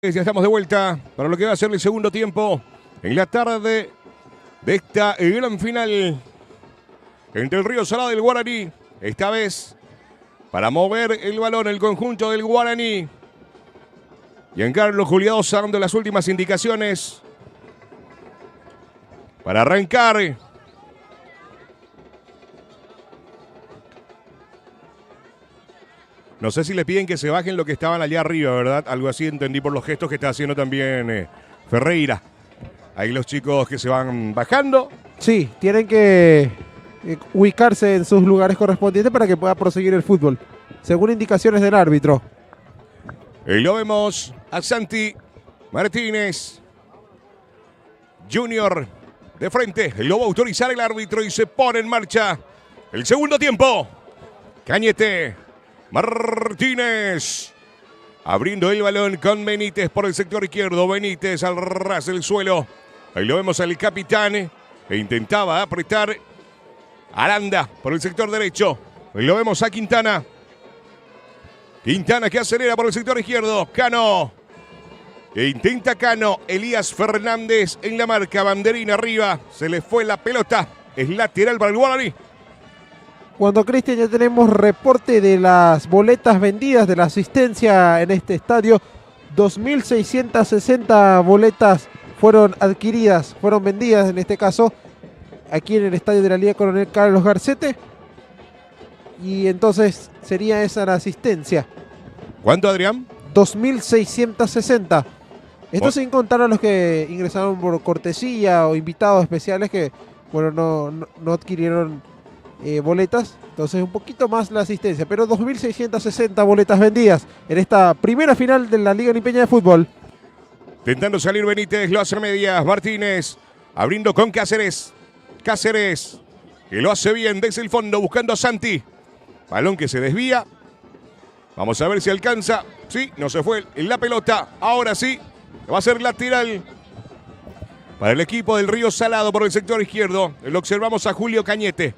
Ya estamos de vuelta para lo que va a ser el segundo tiempo en la tarde de esta gran final entre el Río Salado y el Guaraní. Esta vez para mover el balón el conjunto del Guaraní. Giancarlo Juliadosa dando las últimas indicaciones para arrancar. No sé si le piden que se bajen lo que estaban allá arriba, ¿verdad? Algo así entendí por los gestos que está haciendo también Ferreira. Ahí los chicos que se van bajando. Sí, tienen que ubicarse en sus lugares correspondientes para que pueda proseguir el fútbol, según indicaciones del árbitro. Y lo vemos a Santi Martínez Junior de frente. Lo va a autorizar el árbitro y se pone en marcha el segundo tiempo. Cañete Martínez abriendo el balón con Benítez por el sector izquierdo. Benítez al ras del suelo. Ahí lo vemos al capitán e intentaba apretar Aranda por el sector derecho. Ahí lo vemos a Quintana. Quintana que acelera por el sector izquierdo. Cano. E intenta Cano. Elías Fernández en la marca. Banderina arriba. Se le fue la pelota. Es lateral para el Guaraní. Cuando, Cristian, ya tenemos reporte de las boletas vendidas, de la asistencia en este estadio. 2.660 boletas fueron adquiridas, fueron vendidas en este caso, aquí en el estadio de la Liga Coronel Carlos Garcete. Y entonces sería esa la asistencia. ¿Cuánto, Adrián? 2.660. Esto sin contar a los que ingresaron por cortesía o invitados especiales que, bueno, no adquirieron boletas. Entonces un poquito más la asistencia, pero 2.660 boletas vendidas en esta primera final de la Liga Limeña de Fútbol. Intentando salir Benítez, lo hace medias. Martínez abriendo con Cáceres. Cáceres que lo hace bien desde el fondo buscando a Santi. Balón que se desvía. Vamos a ver si alcanza. Sí, no se fue en la pelota. Ahora sí, va a ser lateral para el equipo del Río Salado por el sector izquierdo. Lo observamos a Julio Cañete.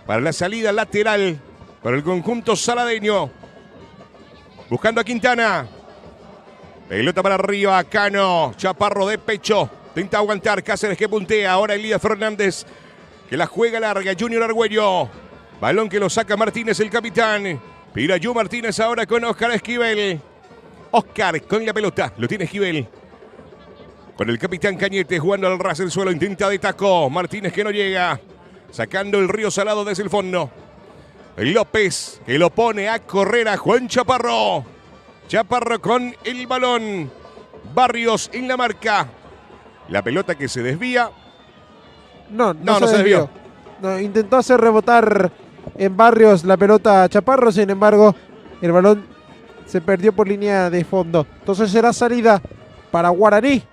Para la salida lateral para el conjunto saladeño. Buscando a Quintana. Pelota para arriba, Cano. Chaparro de pecho. Intenta aguantar Cáceres que puntea. Ahora Elías Fernández que la juega larga. Junior Argüello. Balón que lo saca Martínez, el capitán. Pirayú Martínez ahora con Oscar Esquivel. Oscar con la pelota. Lo tiene Esquivel. Con el capitán Cañete jugando al ras del suelo. Intenta de taco. Martínez que no llega. Sacando el Río Salado desde el fondo. López que lo pone a correr a Juan Chaparro. Chaparro con el balón. Barrios en la marca. La pelota que se desvía. No se desvió. No, intentó hacer rebotar en Barrios la pelota a Chaparro. Sin embargo, el balón se perdió por línea de fondo. Entonces será salida para Guaraní.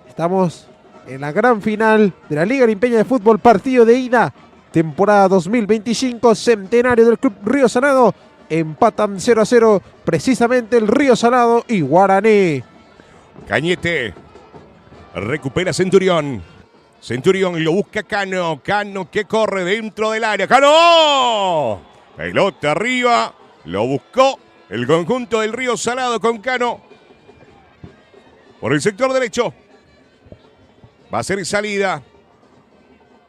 Estamos en la gran final de la Liga Limeña de Fútbol, partido de ida, temporada 2025, centenario del Club Río Salado. Empatan 0-0 precisamente el Río Salado y Guaraní. Cañete recupera Centurión. Centurión lo busca Cano. Cano que corre dentro del área. ¡Cano! Pelota arriba. Lo buscó el conjunto del Río Salado con Cano. Por el sector derecho. Va a ser salida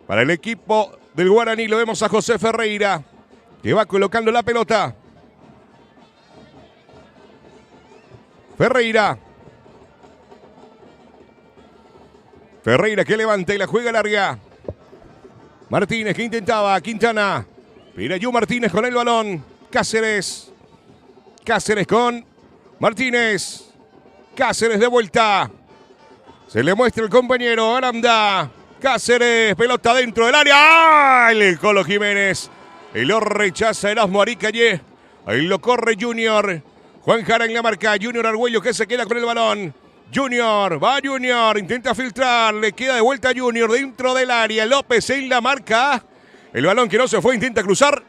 para el equipo del Guaraní. Lo vemos a José Ferreira que va colocando la pelota. Ferreira que levanta y la juega larga. Martínez que intentaba. Quintana. Pirayú Martínez con el balón. Cáceres con Martínez. Cáceres de vuelta. Se le muestra el compañero Aranda. Cáceres, pelota dentro del área. ¡Ah! El Colo Jiménez. Y lo rechaza Erasmo Aricalle. Ahí lo corre Junior. Juan Jara en la marca. Junior Argüello que se queda con el balón. Junior, va Junior. Intenta filtrar. Le queda de vuelta Junior dentro del área. López en la marca. El balón que no se fue. Intenta cruzar.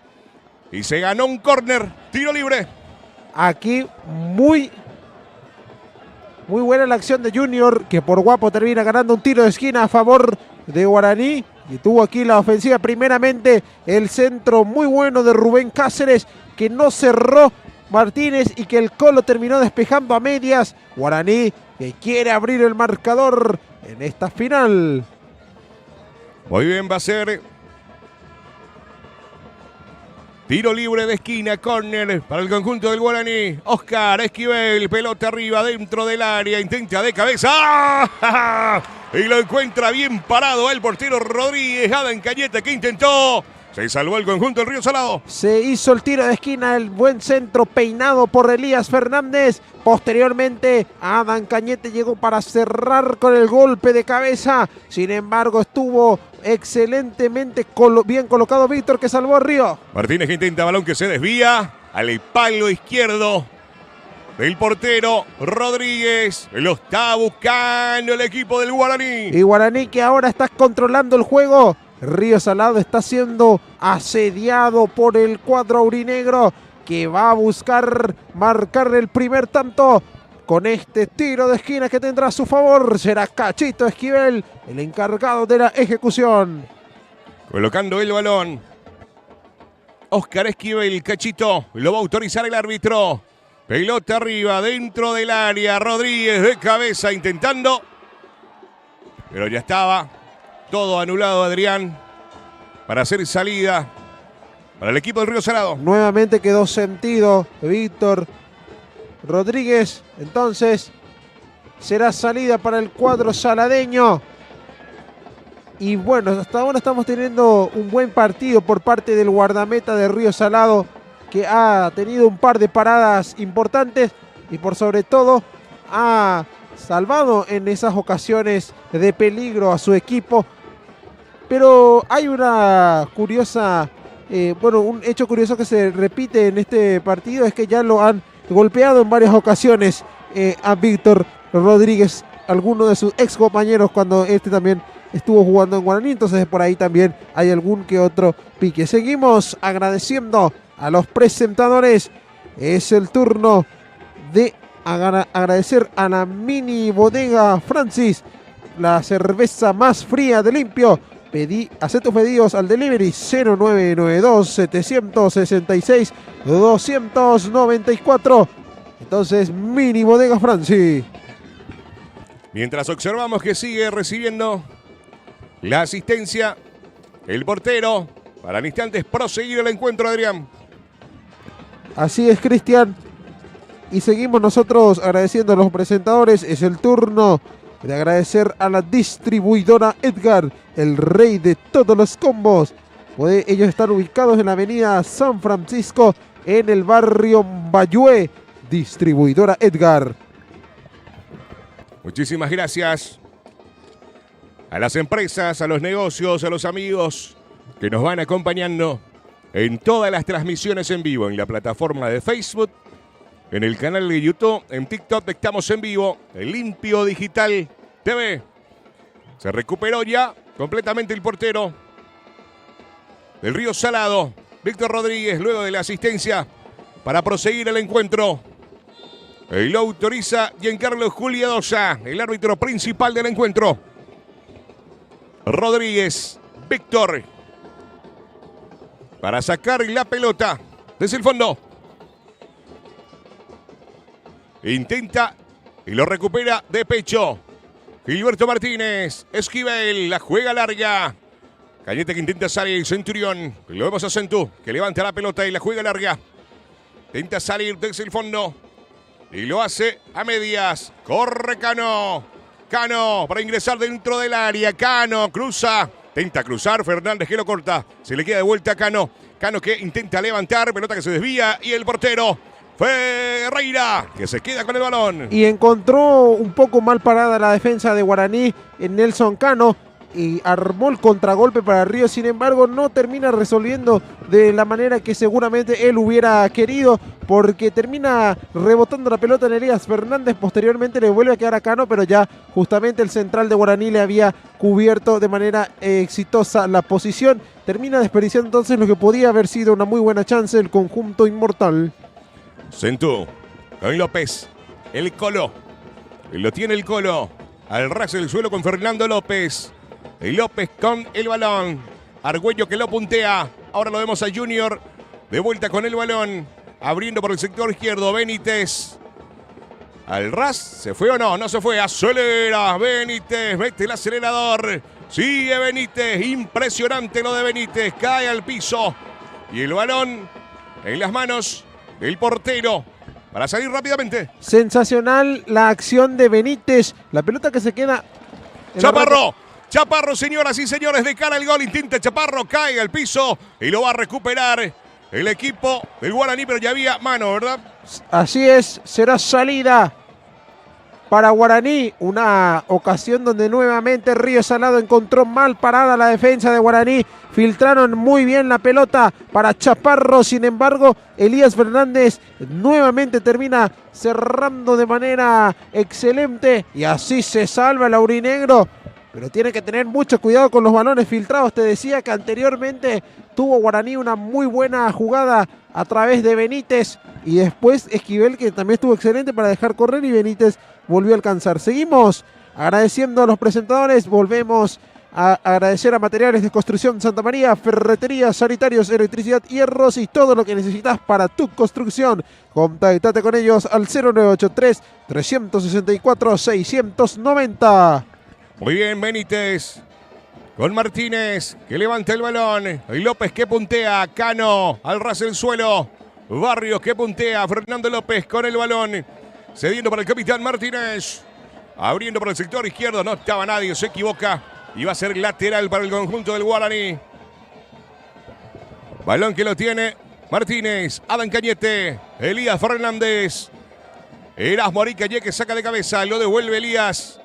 Y se ganó un córner. Tiro libre. Aquí muy buena la acción de Junior, que por guapo termina ganando un tiro de esquina a favor de Guaraní. Y tuvo aquí la ofensiva primeramente el centro muy bueno de Rubén Cáceres, que no cerró Martínez y que el Colo terminó despejando a medias. Guaraní que quiere abrir el marcador en esta final. Muy bien, va a ser tiro libre de esquina, córner para el conjunto del Guaraní. Oscar Esquivel, pelota arriba dentro del área, intenta de cabeza. ¡Ah! Y lo encuentra bien parado el portero Rodríguez. Adam Cañete que intentó. Se salvó el conjunto del Río Salado. Se hizo el tiro de esquina, el buen centro peinado por Elías Fernández. Posteriormente, Adam Cañete llegó para cerrar con el golpe de cabeza. Sin embargo, estuvo excelentemente bien colocado Víctor, que salvó a Río. Martínez que intenta balón que se desvía al palo izquierdo del portero Rodríguez. Lo está buscando el equipo del Guaraní. Y Guaraní que ahora está controlando el juego. Río Salado está siendo asediado por el cuadro aurinegro, que va a buscar marcar el primer tanto con este tiro de esquina que tendrá a su favor. Será Cachito Esquivel el encargado de la ejecución. Colocando el balón. Oscar Esquivel, Cachito, lo va a autorizar el árbitro. Pelota arriba, dentro del área. Rodríguez de cabeza intentando. Pero ya estaba todo anulado, Adrián, para hacer salida para el equipo del Río Salado. Nuevamente quedó sentido Víctor Rodríguez. Entonces será salida para el cuadro saladeño. Y bueno, hasta ahora estamos teniendo un buen partido por parte del guardameta de Río Salado, que ha tenido un par de paradas importantes y por sobre todo ha salvado en esas ocasiones de peligro a su equipo. Pero hay una curiosa, un hecho curioso que se repite en este partido, es que ya lo han golpeado en varias ocasiones a Víctor Rodríguez, algunos de sus ex compañeros cuando este también estuvo jugando en Guaraní, entonces por ahí también hay algún que otro pique. Seguimos agradeciendo a los presentadores. Es el turno de agradecer a la mini bodega Francis, la cerveza más fría de Limpio. Haz tus pedidos al delivery 0992-766-294. Entonces, mini bodega Francis. Mientras observamos que sigue recibiendo la asistencia el portero, para en instantes proseguir el encuentro, Adrián. Así es, Cristian. Y seguimos nosotros agradeciendo a los presentadores. Es el turno de agradecer a la distribuidora Edgar, el rey de todos los combos. Ellos están ubicados en la avenida San Francisco, en el barrio Bayue. Distribuidora Edgar. Muchísimas gracias a las empresas, a los negocios, a los amigos que nos van acompañando en todas las transmisiones en vivo, en la plataforma de Facebook, en el canal de YouTube, en TikTok estamos en vivo, en Limpio Digital TV. Se recuperó ya completamente el portero del Río Salado, Víctor Rodríguez, luego de la asistencia para proseguir el encuentro. Y lo autoriza Giancarlo Juliadosa, el árbitro principal del encuentro. Rodríguez, Víctor, para sacar la pelota desde el fondo. Intenta y lo recupera de pecho. Gilberto Martínez, Esquivel, la juega larga. Cañete que intenta salir, Centurión. Lo vemos a Centú, que levanta la pelota y la juega larga. Intenta salir desde el fondo. Y lo hace a medias. Corre Cano. Cano para ingresar dentro del área. Cano cruza. Intenta cruzar. Fernández que lo corta. Se le queda de vuelta a Cano. Cano que intenta levantar. Pelota que se desvía. Y el portero Ferreira, que se queda con el balón. Y encontró un poco mal parada la defensa de Guaraní en Nelson Cano. Y armó el contragolpe para Río, sin embargo no termina resolviendo de la manera que seguramente él hubiera querido, porque termina rebotando la pelota en Elías Fernández. Posteriormente le vuelve a quedar a Cano, pero ya justamente el central de Guaraní le había cubierto de manera exitosa la posición. Termina desperdiciando entonces lo que podía haber sido una muy buena chance del conjunto inmortal. Centú con López, el Colo, lo tiene el Colo, al ras del suelo con Fernando López. Y López con el balón. Argüello que lo puntea. Ahora lo vemos a Junior. De vuelta con el balón. Abriendo por el sector izquierdo, Benítez. Al ras, ¿se fue o no? No se fue, acelera Benítez, mete el acelerador. Sigue Benítez, impresionante lo de Benítez, cae al piso. Y el balón en las manos del portero para salir rápidamente. Sensacional la acción de Benítez, la pelota que se queda... Chaparro, Chaparro, señoras y señores, de cara al gol, intenta Chaparro, cae al piso y lo va a recuperar el equipo del Guaraní, pero ya había mano, ¿verdad? Así es, será salida para Guaraní, una ocasión donde nuevamente Río Salado encontró mal parada la defensa de Guaraní, filtraron muy bien la pelota para Chaparro, sin embargo Elías Fernández nuevamente termina cerrando de manera excelente y así se salva el aurinegro, pero tiene que tener mucho cuidado con los balones filtrados. Te decía que anteriormente tuvo Guaraní una muy buena jugada a través de Benítez y después Esquivel, que también estuvo excelente para dejar correr, y Benítez volvió a alcanzar. Seguimos agradeciendo a los presentadores, volvemos a agradecer a Materiales de Construcción Santa María, ferreterías, sanitarios, electricidad, hierros y todo lo que necesitas para tu construcción. Contactate con ellos al 0983 364 690. Muy bien, Benítez con Martínez, que levanta el balón. Y López que puntea, Cano al ras del suelo. Barrios que puntea, Fernando López con el balón. Cediendo para el capitán Martínez. Abriendo por el sector izquierdo, no estaba nadie, se equivoca. Y va a ser lateral para el conjunto del Guaraní. Balón que lo tiene Martínez, Adán Cañete, Elías Fernández. Erasmo Aricalle que saca de cabeza, lo devuelve Elías.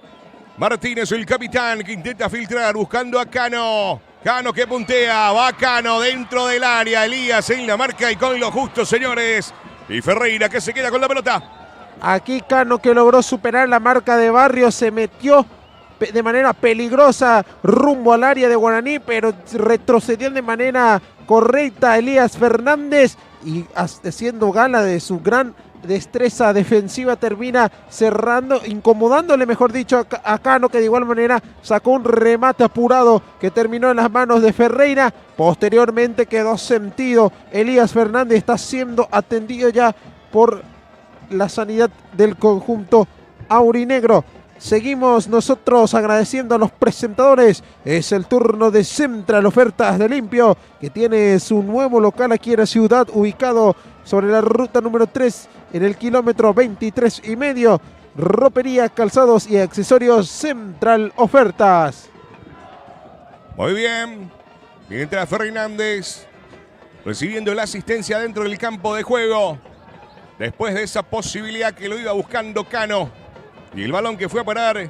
Martínez, el capitán, que intenta filtrar, buscando a Cano. Cano que puntea, va Cano dentro del área. Elías en la marca y con lo justo, señores. Y Ferreira que se queda con la pelota. Aquí Cano, que logró superar la marca de Barrios, se metió de manera peligrosa rumbo al área de Guaraní, pero retrocedió de manera correcta Elías Fernández y haciendo gala de su gran destreza defensiva termina cerrando, incomodándole mejor dicho a Cano, que de igual manera sacó un remate apurado que terminó en las manos de Ferreira. Posteriormente quedó sentido, Elías Fernández está siendo atendido ya por la sanidad del conjunto aurinegro. Seguimos nosotros agradeciendo a los presentadores. Es el turno de Central Ofertas de Limpio, que tiene su nuevo local aquí en la ciudad, ubicado sobre la ruta número 3 en el kilómetro 23,5. Ropería, calzados y accesorios Central Ofertas. Muy bien. Mientras Fernández recibiendo la asistencia dentro del campo de juego. Después de esa posibilidad que lo iba buscando Cano. Y el balón que fue a parar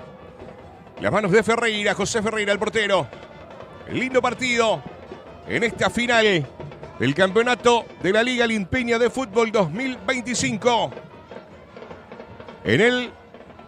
las manos de Ferreira, José Ferreira, el portero. El lindo partido en esta final del campeonato de la Liga Limpeña de Fútbol 2025. En el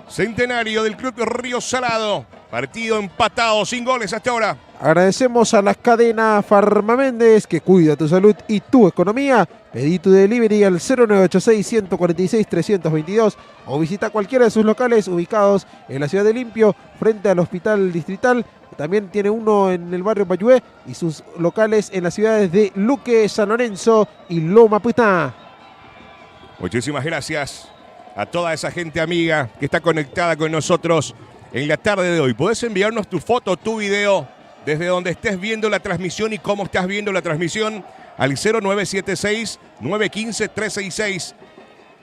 centenario del Club Río Salado. Partido empatado, sin goles hasta ahora. Agradecemos a la cadena Farmaméndez, que cuida tu salud y tu economía. Pedí tu delivery al 0986-146-322 o visita cualquiera de sus locales ubicados en la ciudad de Limpio, frente al Hospital Distrital. También tiene uno en el barrio Payué y sus locales en las ciudades de Luque, San Lorenzo y Loma Putá. Muchísimas gracias a toda esa gente amiga que está conectada con nosotros en la tarde de hoy. Podés enviarnos tu foto, tu video, desde donde estés viendo la transmisión y cómo estás viendo la transmisión al 0976-915-366.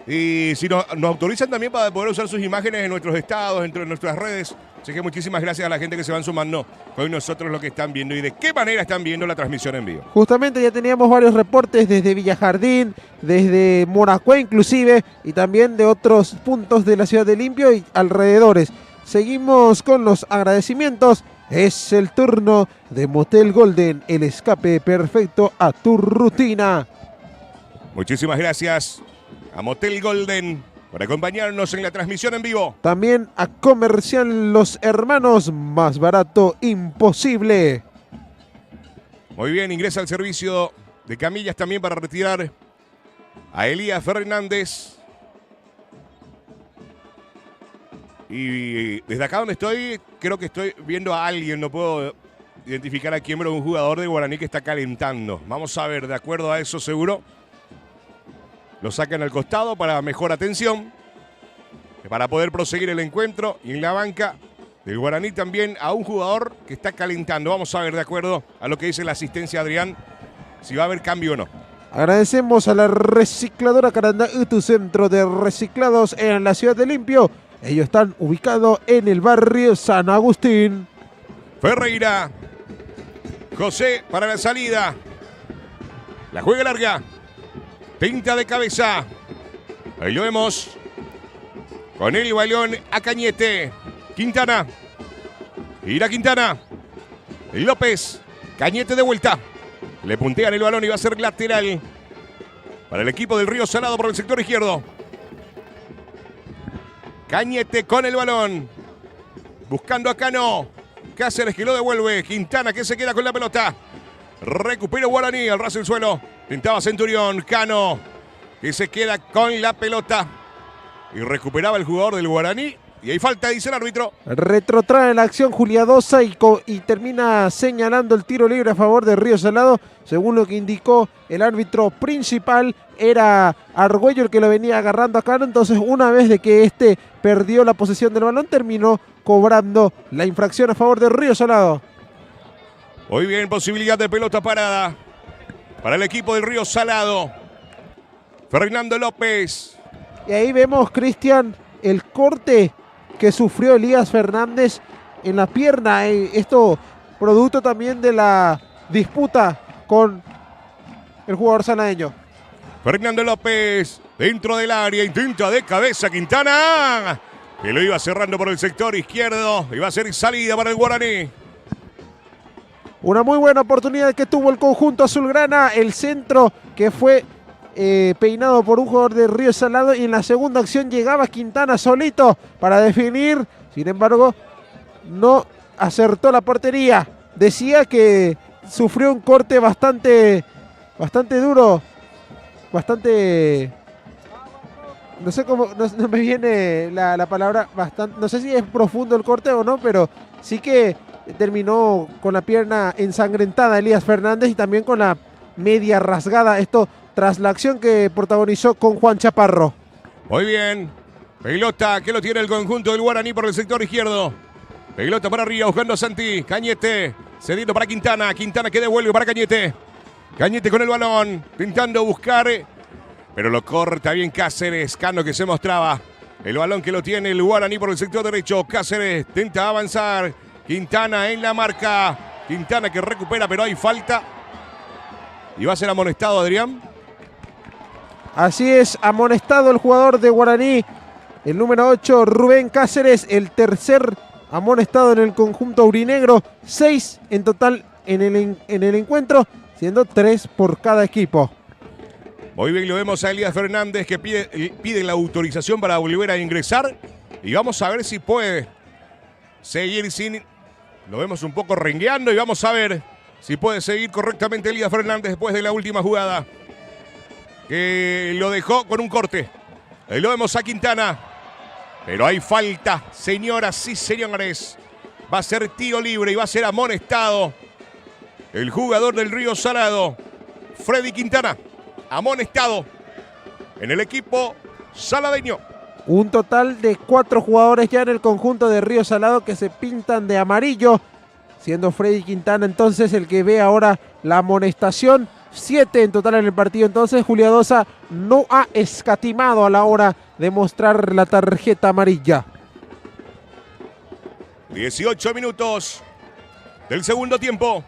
Y si nos autorizan también para poder usar sus imágenes en nuestros estados, en nuestras redes. Así que muchísimas gracias a la gente que se van sumando con nosotros, lo que están viendo y de qué manera están viendo la transmisión en vivo. Justamente ya teníamos varios reportes desde Villajardín, desde Moracué inclusive, y también de otros puntos de la ciudad de Limpio y alrededores. Seguimos con los agradecimientos. Es el turno de Motel Golden, el escape perfecto a tu rutina. Muchísimas gracias a Motel Golden por acompañarnos en la transmisión en vivo. También a Comercial Los Hermanos, más barato imposible. Muy bien, ingresa al servicio de camillas también para retirar a Elías Fernández. Y desde acá donde estoy, creo que estoy viendo a alguien, no puedo identificar a quién, pero un jugador de Guaraní que está calentando. Vamos a ver, de acuerdo a eso seguro. Lo sacan al costado para mejor atención, para poder proseguir el encuentro. Y en la banca del Guaraní también a un jugador que está calentando. Vamos a ver, de acuerdo a lo que dice la asistencia Adrián, si va a haber cambio o no. Agradecemos a la recicladora Carandá, tu centro de reciclados en la ciudad de Limpio. Ellos están ubicados en el barrio San Agustín. Ferreira. José para la salida. La juega larga. Pinta de cabeza. Ahí lo vemos. Con el balón a Cañete. Quintana. Ira Quintana. López. Cañete de vuelta. Le puntean el balón y va a ser lateral para el equipo del Río Salado por el sector izquierdo. Cañete con el balón. Buscando a Cano. Cáceres que lo devuelve. Quintana que se queda con la pelota. Recupera Guaraní. Al ras del suelo. Pintaba Centurión. Cano que se queda con la pelota. Y recuperaba el jugador del Guaraní. Y hay falta, dice el árbitro. Retrotrae la acción Juliadosa y termina señalando el tiro libre a favor de Río Salado. Según lo que indicó el árbitro principal, era Argüello el que lo venía agarrando a Cano. Entonces, una vez de que este perdió la posesión del balón, terminó cobrando la infracción a favor de Río Salado. Muy bien, posibilidad de pelota parada para el equipo del Río Salado. Fernando López. Y ahí vemos, Cristian, el corte que sufrió Elías Fernández en la pierna. Esto producto también de la disputa con el jugador sanadeño. Fernando López dentro del área, intenta de cabeza Quintana, que lo iba cerrando por el sector izquierdo. Iba a ser salida para el Guaraní. Una muy buena oportunidad que tuvo el conjunto azulgrana. El centro que fue peinado por un jugador de Río Salado, y en la segunda acción llegaba Quintana solito para definir. Sin embargo, no acertó la portería. Decía que sufrió un corte bastante duro, no sé cómo, no me viene la palabra, no sé si es profundo el corte o no, pero sí que terminó con la pierna ensangrentada Elías Fernández y también con la media rasgada. Esto tras la acción que protagonizó con Juan Chaparro. Muy bien. Pelota que lo tiene el conjunto del Guaraní por el sector izquierdo. Pelota para arriba buscando a Santi. Cañete cediendo para Quintana. Quintana que devuelve para Cañete. Cañete con el balón. Intentando buscar. Pero lo corta bien Cáceres. Cano que se mostraba. El balón que lo tiene el Guaraní por el sector derecho. Cáceres intenta avanzar. Quintana en la marca. Quintana que recupera, pero hay falta. ¿Y va a ser amonestado, Adrián? Así es, amonestado el jugador de Guaraní, el número 8, Rubén Cáceres, el tercer amonestado en el conjunto aurinegro. 6 en total en el encuentro, siendo 3 por cada equipo. Muy bien, lo vemos a Elías Fernández que pide la autorización para volver a ingresar. Y vamos a ver si puede seguir sin... Lo vemos un poco rengueando y vamos a ver si puede seguir correctamente Elías Fernández después de la última jugada, que lo dejó con un corte. Ahí lo vemos a Quintana. Pero hay falta, señoras y señores. Va a ser tiro libre y va a ser amonestado el jugador del Río Salado, Freddy Quintana. Amonestado en el equipo saladeño. Un total de 4 jugadores ya en el conjunto de Río Salado que se pintan de amarillo, siendo Freddy Quintana entonces el que ve ahora la amonestación. 7 en total en el partido. Entonces Juliadosa no ha escatimado a la hora de mostrar la tarjeta amarilla. 18 minutos del segundo tiempo.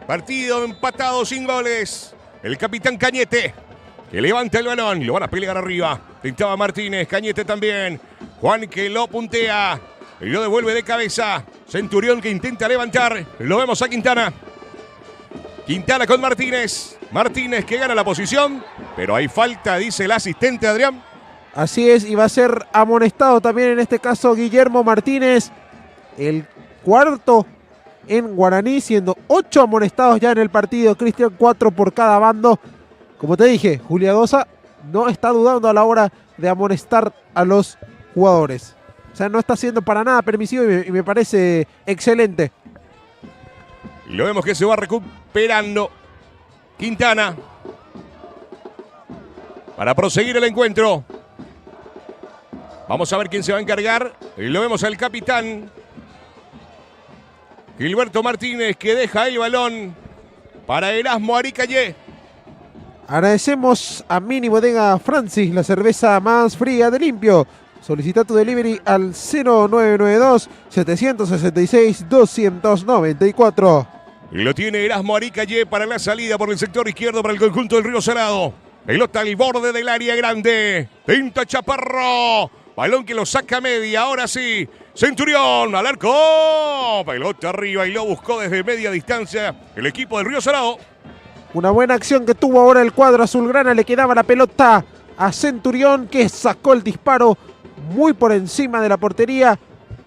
Partido empatado sin goles. El capitán Cañete que levanta el balón. Lo van a pelear arriba. Tentaba Martínez. Cañete también. Juan que lo puntea y lo devuelve de cabeza. Centurión que intenta levantar. Lo vemos a Quintana. Quintana con Martínez. Martínez que gana la posición. Pero hay falta, dice el asistente Adrián. Así es, y va a ser amonestado también en este caso Guillermo Martínez. El cuarto en Guaraní, siendo 8 amonestados ya en el partido. Cristian, 4 por cada bando. Como te dije, Juliadosa no está dudando a la hora de amonestar a los jugadores. O sea, no está siendo para nada permisivo y me parece excelente. Y lo vemos que se va recuperando Quintana. para proseguir el encuentro. Vamos a ver quién se va a encargar. Y lo vemos al capitán Gilberto Martínez, que deja el balón para Erasmo Aricayé. Agradecemos a Mini Bodega Francis, la cerveza más fría de Limpio. Solicita tu delivery al 0992-766-294. Y lo tiene Erasmo Aricayé para la salida por el sector izquierdo para el conjunto del Río Salado. Pelota al borde del área grande. Pinta Chaparro. Balón que lo saca media. Ahora sí. Centurión al arco. Pelota arriba y lo buscó desde media distancia el equipo del Río Salado. Una buena acción que tuvo ahora el cuadro azulgrana. Le quedaba la pelota a Centurión, que sacó el disparo muy por encima de la portería.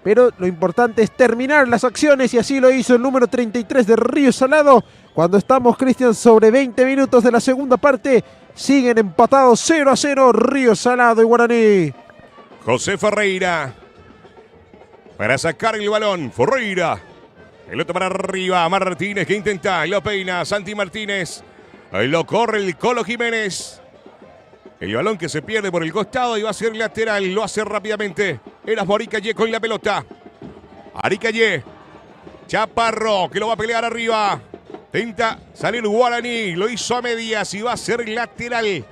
Pero lo importante es terminar las acciones y así lo hizo el número 33 de Río Salado. Cuando estamos, Cristian, sobre 20 minutos de la segunda parte, siguen empatados 0-0 Río Salado y Guaraní. José Ferreira para sacar el balón. Ferreira. Pelota para arriba. Martínez que intenta. Lo peina. Santi Martínez. Ahí lo corre el Colo Jiménez. El balón que se pierde por el costado y va a ser lateral. Lo hace rápidamente Erasmo Aricayé con la pelota. Aricayé. Chaparro que lo va a pelear arriba. Tenta salir Guaraní. Lo hizo a medias y va a ser lateral.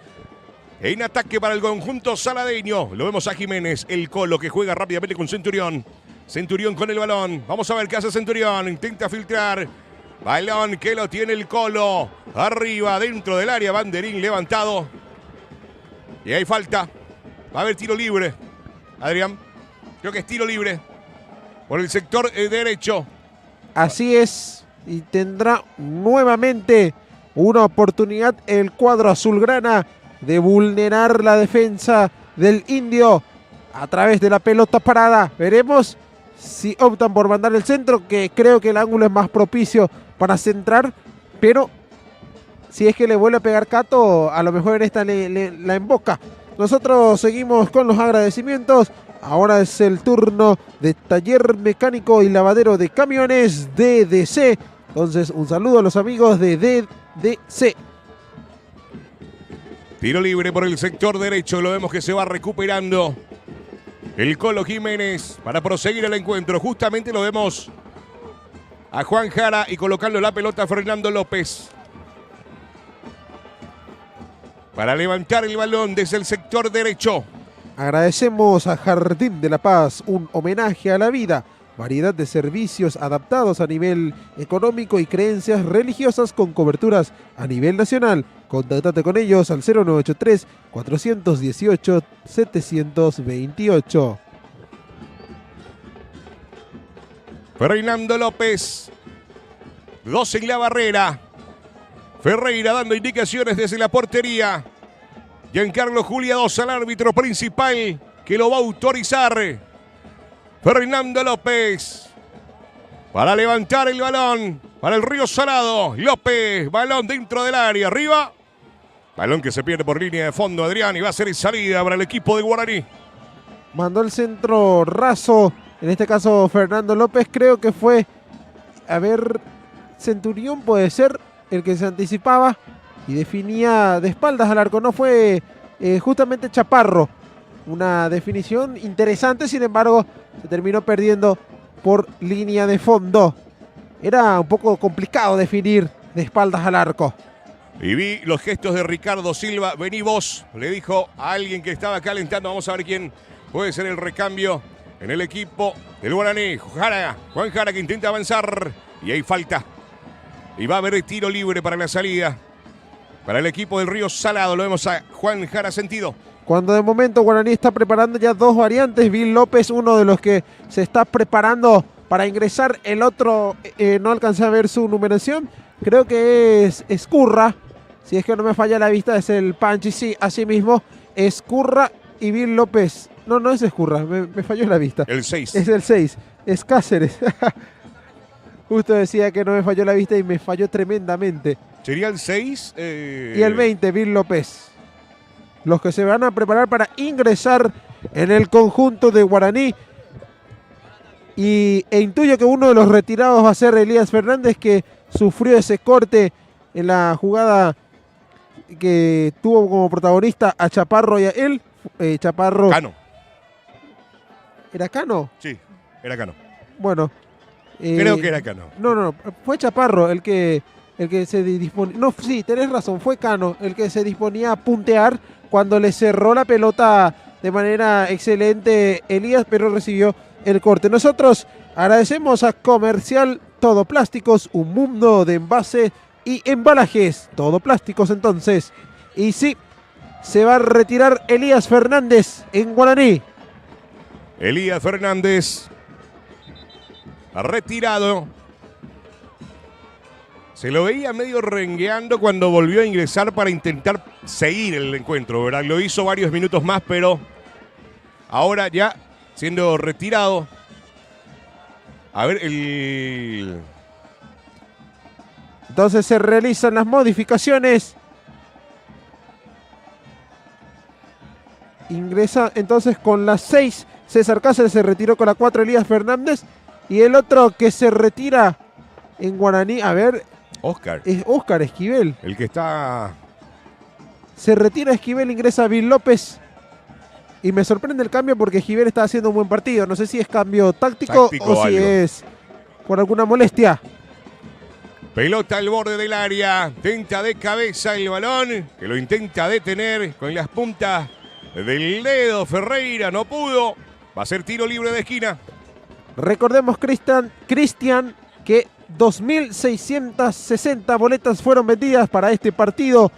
En ataque para el conjunto saladeño. Lo vemos a Jiménez. El Colo que juega rápidamente con Centurión. Centurión con el balón. Vamos a ver qué hace Centurión. Intenta filtrar. Balón que lo tiene el Colo. Arriba, dentro del área. Banderín levantado. Y hay falta. Va a haber tiro libre. Adrián. Creo que es tiro libre. Por el sector derecho. Así es. Y tendrá nuevamente una oportunidad el cuadro azulgrana de vulnerar la defensa del Indio a través de la pelota parada. Veremos si optan por mandar el centro, que creo que el ángulo es más propicio para centrar, pero si es que le vuelve a pegar Cato, a lo mejor en esta la emboca. Nosotros seguimos con los agradecimientos. Ahora es el turno de Taller Mecánico y Lavadero de Camiones DDC. Entonces, un saludo a los amigos de DDC. Tiro libre por el sector derecho. Lo vemos que se va recuperando el Colo Jiménez para proseguir el encuentro. Justamente lo vemos a Juan Jara y colocando la pelota a Fernando López. Para levantar el balón desde el sector derecho. Agradecemos a Jardín de la Paz, un homenaje a la vida. Variedad de servicios adaptados a nivel económico y creencias religiosas con coberturas a nivel nacional. Contáctate con ellos al 0983-418-728. Fernando López. 2 en la barrera. Ferreira dando indicaciones desde la portería. Giancarlo Julia 2 al árbitro principal que lo va a autorizar. Fernando López para levantar el balón para el Río Salado. López, balón dentro del área, arriba. Balón que se pierde por línea de fondo, Adrián, y va a ser salida para el equipo de Guaraní. Mandó el centro raso, en este caso Fernando López, creo que fue, Centurión puede ser el que se anticipaba y definía de espaldas al arco, no fue justamente Chaparro. Una definición interesante, sin embargo, se terminó perdiendo por línea de fondo. Era un poco complicado definir de espaldas al arco. Y vi los gestos de Ricardo Silva. Vení vos, le dijo a alguien que estaba calentando. Vamos a ver quién puede ser el recambio en el equipo del Guaraní. Juan Jara que intenta avanzar. Y hay falta. Y va a haber tiro libre para la salida. Para el equipo del Río Salado. Lo vemos a Juan Jara sentido. Cuando de momento Guaraní está preparando ya 2 variantes. Bill López, uno de los que se está preparando para ingresar. El otro, no alcancé a ver su numeración. Creo que es Escurra. Si es que no me falla la vista, es el Panchi. Sí, así mismo. Escurra y Bill López. No, no es Escurra. Me falló la vista. El 6. Es el 6. Es Cáceres. Justo decía que no me falló la vista y me falló tremendamente. Sería el 6. Y el 20, Bill López. Los que se van a preparar para ingresar en el conjunto de Guaraní. E intuyo que uno de los retirados va a ser Elías Fernández, que sufrió ese corte en la jugada que tuvo como protagonista a Chaparro y a él. Chaparro. Cano. ¿Era Cano? Sí, era Cano. Bueno. Creo que era Cano. No, fue Chaparro el que se disponía. No, sí, tenés razón, fue Cano el que se disponía a puntear cuando le cerró la pelota de manera excelente Elías, pero recibió el corte. Nosotros agradecemos a Comercial Todo Plásticos, un mundo de envase y embalajes. Todo plásticos entonces. Y sí, se va a retirar Elías Fernández en Guaraní. Elías Fernández retirado. Se lo veía medio rengueando cuando volvió a ingresar para intentar seguir el encuentro, ¿verdad? Lo hizo varios minutos más, pero ahora ya siendo retirado. A ver, Entonces se realizan las modificaciones. Ingresa entonces con las 6. César Cáceres se retiró con la 4 Elías Fernández. Y el otro que se retira en Guaraní, a ver, Oscar. es Oscar Esquivel. El que está... Se retira Esquivel, ingresa Bill López. Y me sorprende el cambio porque Esquivel está haciendo un buen partido. No sé si es cambio táctico o si es por alguna molestia. Pelota al borde del área. Tenta de cabeza el balón, que lo intenta detener con las puntas del dedo. Ferreira no pudo. Va a ser tiro libre de esquina. Recordemos, Cristian, que 2.660 boletas fueron vendidas para este partido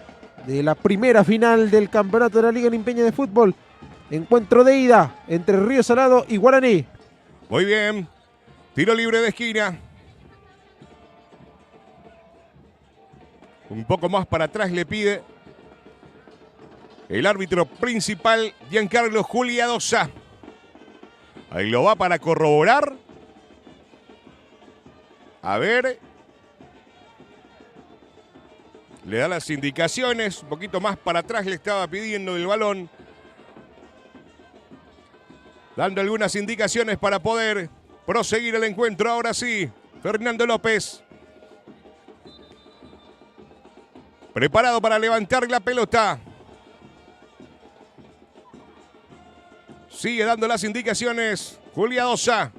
de la primera final del campeonato de la Liga Limpeña de Fútbol. Encuentro de ida entre Río Salado y Guaraní. Muy bien. Tiro libre de esquina. Un poco más para atrás le pide el árbitro principal, Giancarlo Juliadosa. Ahí lo va para corroborar. A ver. Le da las indicaciones. Un poquito más para atrás le estaba pidiendo el balón. Dando algunas indicaciones para poder proseguir el encuentro. Ahora sí, Fernando López. Preparado para levantar la pelota. Sigue dando las indicaciones Juliadosa.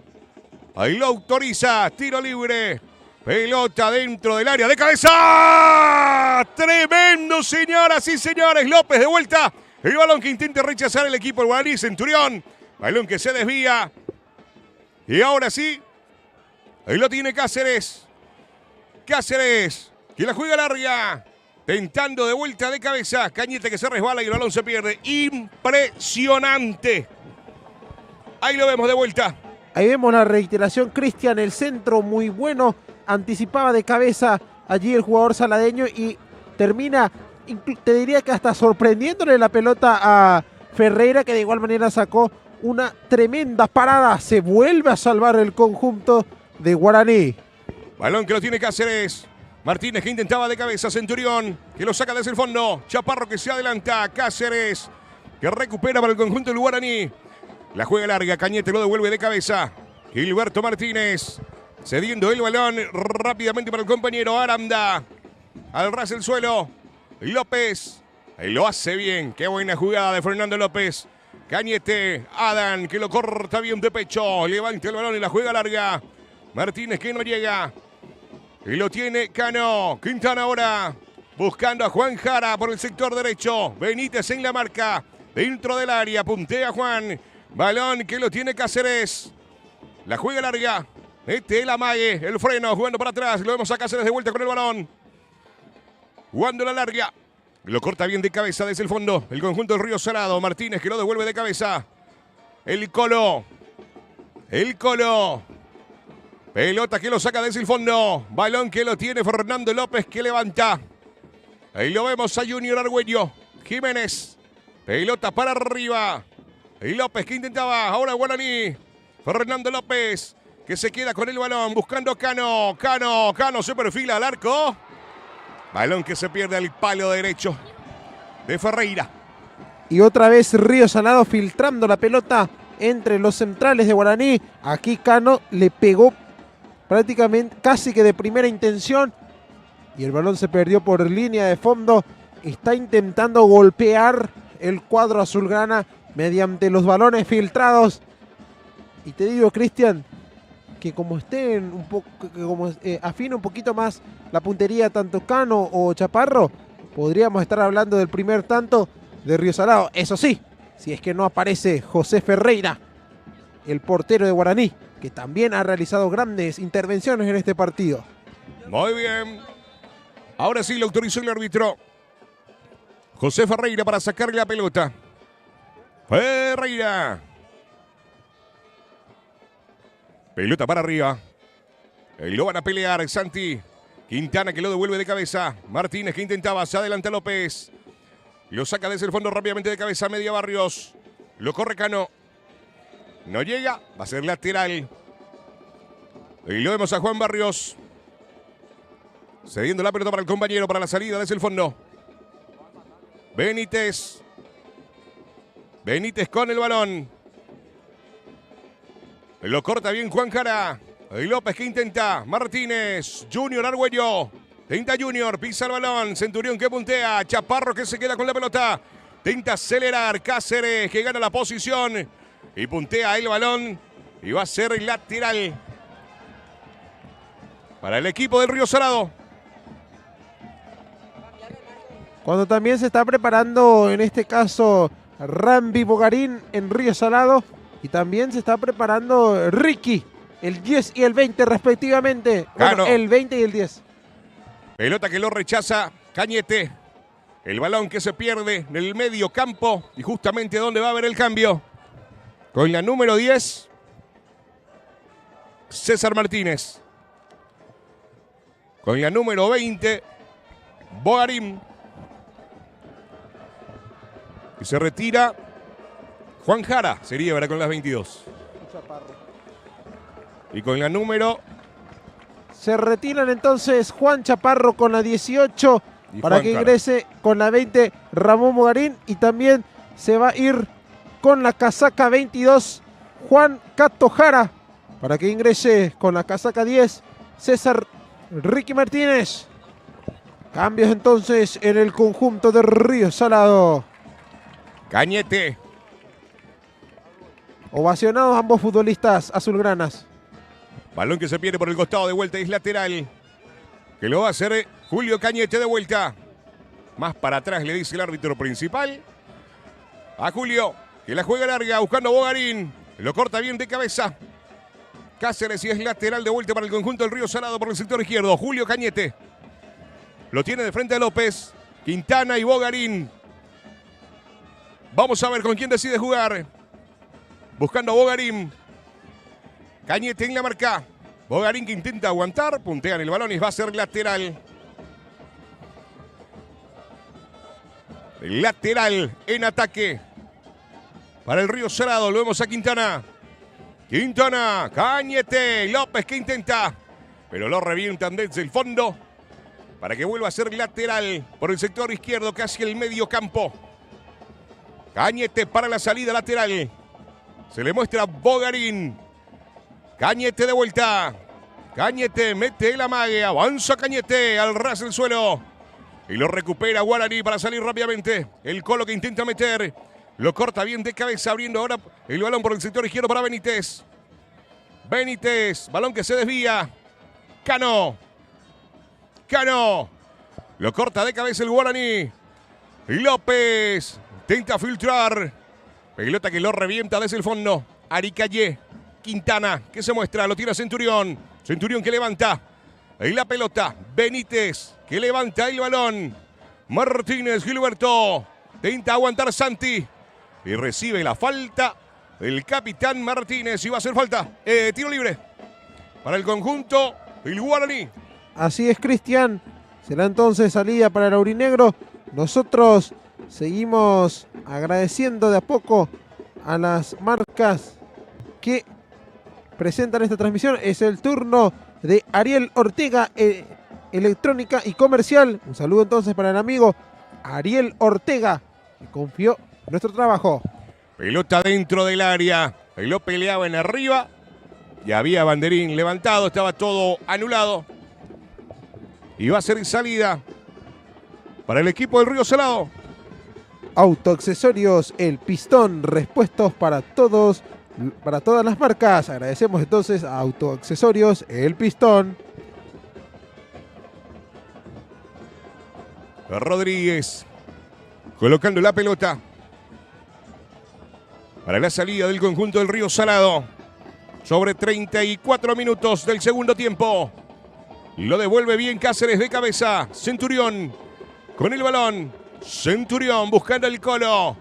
Ahí lo autoriza. Tiro libre. Pelota dentro del área de cabeza. Tremendo, señoras y señores. López de vuelta. El balón que intenta rechazar el equipo del Guaraní. Centurión. Balón que se desvía. Y ahora sí. Ahí lo tiene Cáceres. Cáceres. Que la juega larga. Tentando de vuelta de cabeza. Cañete que se resbala y el balón se pierde. Impresionante. Ahí lo vemos de vuelta. Ahí vemos la reiteración. Cristian, el centro muy bueno. Anticipaba de cabeza allí el jugador saladeño y termina, te diría que hasta sorprendiéndole la pelota a Ferreira, que de igual manera sacó una tremenda parada. Se vuelve a salvar el conjunto de Guaraní. Balón que lo tiene Cáceres. Martínez que intentaba de cabeza. Centurión que lo saca desde el fondo. Chaparro que se adelanta. Cáceres que recupera para el conjunto del Guaraní. La juega larga. Cañete lo devuelve de cabeza. Gilberto Martínez cediendo el balón rápidamente para el compañero Aranda. Al ras del suelo. López. Ahí lo hace bien. Qué buena jugada de Fernando López. Cañete. Adán que lo corta bien de pecho. Levanta el balón y la juega larga. Martínez que no llega. Y lo tiene Cano. Quintana ahora buscando a Juan Jara por el sector derecho. Benítez en la marca. Dentro del área. Puntea Juan. Balón que lo tiene Cáceres. La juega larga. El amague. El freno. Jugando para atrás. Lo vemos a Cáceres de vuelta con el balón. Jugando la larga. Lo corta bien de cabeza desde el fondo. El conjunto del Río Salado. Martínez que lo devuelve de cabeza. El Colo. El Colo. Pelota que lo saca desde el fondo. Balón que lo tiene Fernando López que levanta. Ahí lo vemos a Junior Argüello. Jiménez. Pelota para arriba. Y López que intentaba. Ahora Guaraní. Fernando López que se queda con el balón. Buscando Cano. Cano se perfila al arco. Balón que se pierde al palo derecho de Ferreira. Y otra vez Río Salado filtrando la pelota entre los centrales de Guaraní. Aquí Cano le pegó prácticamente casi que de primera intención. Y el balón se perdió por línea de fondo. está intentando golpear el cuadro azulgrana mediante los balones filtrados. Y te digo, Cristian, que como estén un poco, que como afine un poquito más la puntería tanto Cano o Chaparro, podríamos estar hablando del primer tanto de Río Salado. Eso sí, si es que no aparece José Ferreira, el portero de Guaraní, que también ha realizado grandes intervenciones en este partido. Muy bien. Ahora sí lo autorizó el árbitro. José Ferreira para sacarle la pelota. Ferreira. Pelota para arriba. Y lo van a pelear Santi. Quintana que lo devuelve de cabeza. Martínez que intentaba. Se adelanta López. Lo saca desde el fondo rápidamente de cabeza. Media Barrios. Lo corre Cano. No llega. Va a ser lateral. Y lo vemos a Juan Barrios. Cediendo la pelota para el compañero. Para la salida desde el fondo. Benítez. Benítez con el balón. Lo corta bien Juan Jara. Y López que intenta. Martínez. Junior Argüello. Tenta Junior. Pisa el balón. Centurión que puntea. Chaparro que se queda con la pelota. Tenta acelerar. Cáceres que gana la posición. Y puntea el balón. Y va a ser lateral. Para el equipo del Río Salado. Cuando también se está preparando, en este caso, Rambi Bogarín en Río Salado. Y también se está preparando Ricky, el 10 y el 20 respectivamente. Bueno, el 20 y el 10. Pelota que lo rechaza Cañete. El balón que se pierde en el medio campo. Y justamente donde va a haber el cambio. Con la número 10, César Martínez. Con la número 20, Bogarín. Y se retira Juan Jara, sería ahora con las 22. Y con la número... Se retiran entonces Juan Chaparro con la 18 para Juan que Jara. ingrese con la 20 Ramón Bogarín. Y también se va a ir con la casaca 22 Juan Cato Jara para que ingrese con la casaca 10 César Ricky Martínez. Cambios entonces en el conjunto de Río Salado. Cañete. Ovacionados ambos futbolistas azulgranas. Balón que se pierde por el costado de vuelta, es lateral. Que lo va a hacer Julio Cañete de vuelta. Más para atrás le dice el árbitro principal. A Julio, que la juega larga, buscando a Bogarín. Lo corta bien de cabeza. Cáceres y es lateral de vuelta para el conjunto del Río Salado por el sector izquierdo. Julio Cañete. Lo tiene de frente a López. Quintana y Bogarín. Vamos a ver con quién decide jugar. Buscando a Bogarín. Cañete en la marca. Bogarín que intenta aguantar. Puntean el balón y va a ser lateral. Lateral en ataque. Para el Río Salado. Lo vemos a Quintana. Quintana. Cañete. López que intenta. Pero lo revientan desde el fondo. Para que vuelva a ser lateral. Por el sector izquierdo. Casi el medio campo. Cañete para la salida lateral. Se le muestra Bogarín. Cañete de vuelta. Cañete mete el amague. Avanza Cañete al ras del suelo. Y lo recupera Guaraní para salir rápidamente. El Colo que intenta meter. Lo corta bien de cabeza. Abriendo ahora el balón por el sector izquierdo para Benítez. Benítez. Balón que se desvía. Cano. Cano. Lo corta de cabeza el Guaraní. López. Intenta filtrar. Pelota que lo revienta desde el fondo. Aricayé. Quintana que se muestra. Lo tira Centurión. Centurión que levanta. Ahí la pelota. Benítez que levanta el balón. Martínez Gilberto. Intenta aguantar Santi. Y recibe la falta el capitán Martínez. Y va a ser falta. Tiro libre. Para el conjunto del Guaraní. Así es, Cristian. Será entonces salida para el aurinegro. Nosotros seguimos agradeciendo de a poco a las marcas que presentan esta transmisión. Es el turno de Ariel Ortega, electrónica y comercial. Un saludo entonces para el amigo Ariel Ortega, que confió en nuestro trabajo. Pelota dentro del área. Ahí lo peleaba en arriba. Y había banderín levantado. Estaba todo anulado. Y va a ser salida para el equipo del Río Salado. Autoaccesorios El Pistón, repuestos para todas las marcas. Agradecemos entonces a Autoaccesorios El Pistón. Rodríguez colocando la pelota para la salida del conjunto del Río Salado. Sobre 34 minutos del segundo tiempo. Lo devuelve bien Cáceres de cabeza. Centurión con el balón. Centurión buscando el Colo.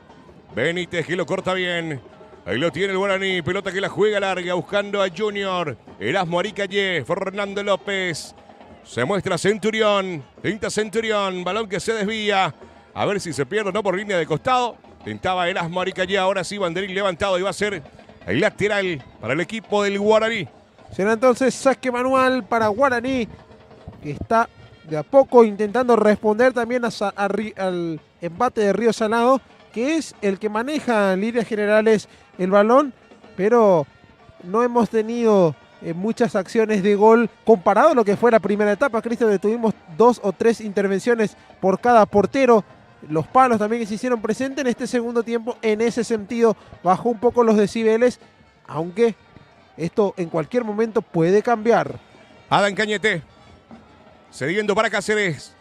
Benítez que lo corta bien. Ahí lo tiene el Guaraní. Pelota que la juega larga buscando a Junior. Erasmo Aricalle. Fernando López. Se muestra Centurión. Tinta Centurión. Balón que se desvía. A ver si se pierde o no por línea de costado. Tentaba Erasmo Aricalle. Ahora sí, banderín levantado y va a ser el lateral para el equipo del Guaraní. Será entonces saque manual para Guaraní, que está de a poco intentando responder también al embate de Río Salado, que es el que maneja en líneas generales el balón, pero no hemos tenido muchas acciones de gol comparado a lo que fue la primera etapa. Cristian, tuvimos 2 o 3 intervenciones por cada portero. Los palos también que se hicieron presentes en este segundo tiempo. En ese sentido bajó un poco los decibeles, aunque esto en cualquier momento puede cambiar. Adán Cañete cediendo para Cáceres,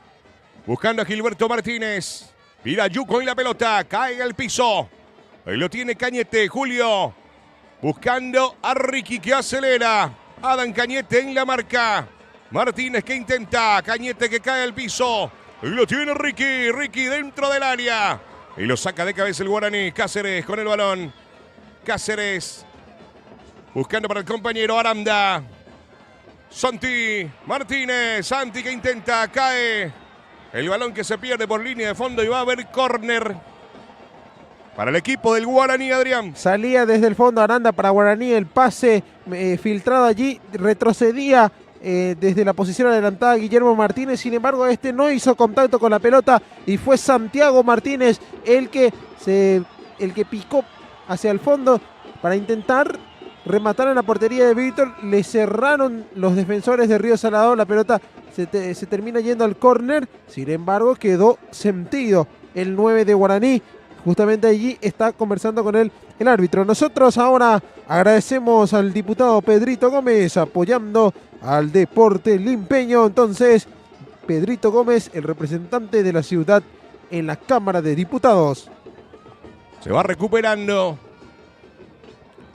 buscando a Gilberto Martínez. Pirayuco en la pelota, cae al piso. Ahí lo tiene Cañete, Julio buscando a Ricky que acelera. Adán Cañete en la marca. Martínez que intenta, Cañete que cae al piso. Y lo tiene Ricky dentro del área. Y lo saca de cabeza el Guaraní. Cáceres con el balón. Cáceres buscando para el compañero Aranda. Santi Martínez. Santi que intenta, cae. El balón que se pierde por línea de fondo y va a haber córner para el equipo del Guaraní, Adrián. Salía desde el fondo Aranda para Guaraní. El pase filtrado allí. Retrocedía desde la posición adelantada Guillermo Martínez. Sin embargo, este no hizo contacto con la pelota y fue Santiago Martínez el que picó hacia el fondo para intentar rematar en la portería de Víctor. Le cerraron los defensores de Río Salado. La pelota se termina yendo al córner. Sin embargo, quedó sentido el 9 de Guaraní. Justamente allí está conversando con él el árbitro. Nosotros ahora agradecemos al diputado Pedrito Gómez apoyando al deporte limpeño. Entonces, Pedrito Gómez, el representante de la ciudad en la Cámara de Diputados. Se va recuperando.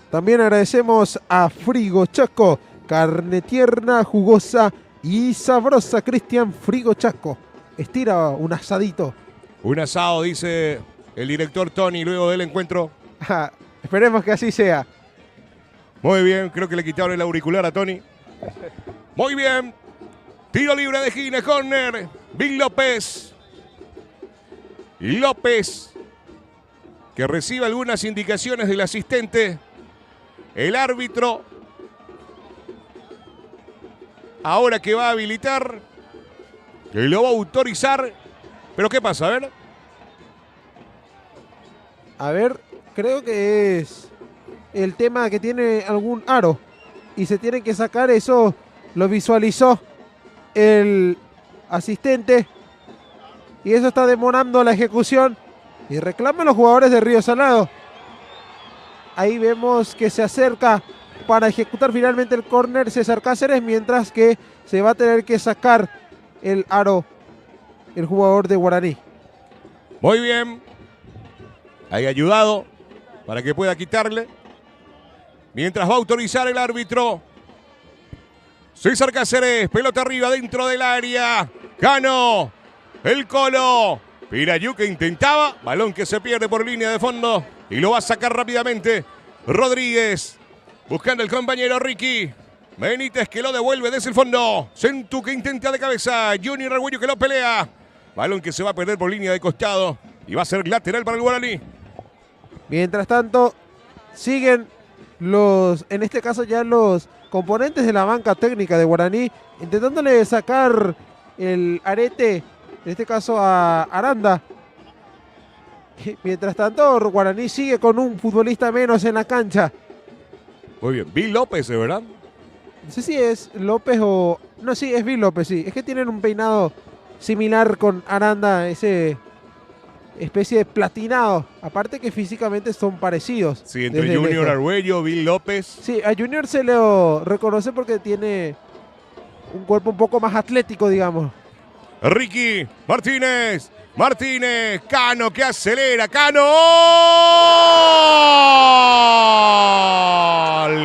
También agradecemos a Frigo Chaco, carne tierna, jugosa y sabrosa. Cristian, Frigo Chaco, estira un asadito. Un asado, dice el director Tony, luego del encuentro. Esperemos que así sea. Muy bien, creo que le quitaron el auricular a Tony. Muy bien. Tiro libre de Gine, córner. Big López. López, que recibe algunas indicaciones del asistente. El árbitro, ahora que va a habilitar, que lo va a autorizar. ¿Pero qué pasa? A ver, creo que es el tema que tiene algún aro y se tiene que sacar. Eso lo visualizó el asistente y eso está demorando la ejecución y reclaman los jugadores de Río Salado. Ahí vemos que se acerca para ejecutar finalmente el córner César Cáceres, mientras que se va a tener que sacar el aro el jugador de Guaraní. Muy bien. Ahí ayudado para que pueda quitarle. Mientras va a autorizar el árbitro. César Cáceres, pelota arriba dentro del área. Cano, el Colo. Pirayuca intentaba, balón que se pierde por línea de fondo y lo va a sacar rápidamente Rodríguez. Buscando el compañero Ricky. Benítez que lo devuelve desde el fondo. Centu que intenta de cabeza. Junior Argüello que lo pelea. Balón que se va a perder por línea de costado y va a ser lateral para el Guaraní. Mientras tanto, siguen en este caso ya los componentes de la banca técnica de Guaraní, intentándole sacar el arete, en este caso a Aranda. Mientras tanto, Guaraní sigue con un futbolista menos en la cancha. Muy bien, Bill López, ¿de verdad? No sé si es López o... No, sí, es Bill López, sí. Es que tienen un peinado similar con Aranda, ese especie de platinado. Aparte que físicamente son parecidos. Sí, entre desde Junior lejos. Arguello, Bill López. Sí, a Junior se lo reconoce porque tiene un cuerpo un poco más atlético, digamos. Ricky Martínez. Martínez, Cano que acelera, Cano. ¡Gol!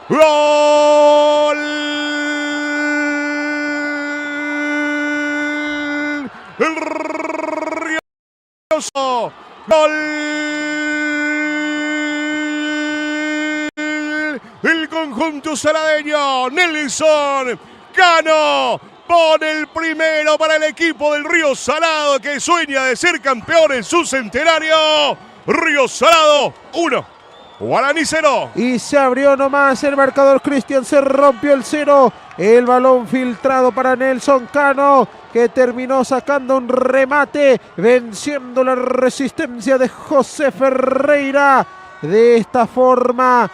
¡Gol! El Rioso. ¡Gol! El conjunto saladeño, Nelson Cano. Pone el primero para el equipo del Río Salado que sueña de ser campeón en su centenario. Río Salado 1, Guaraní 0. Y se abrió nomás el marcador, Cristian, se rompió el 0. El balón filtrado para Nelson Cano, que terminó sacando un remate, venciendo la resistencia de José Ferreira. De esta forma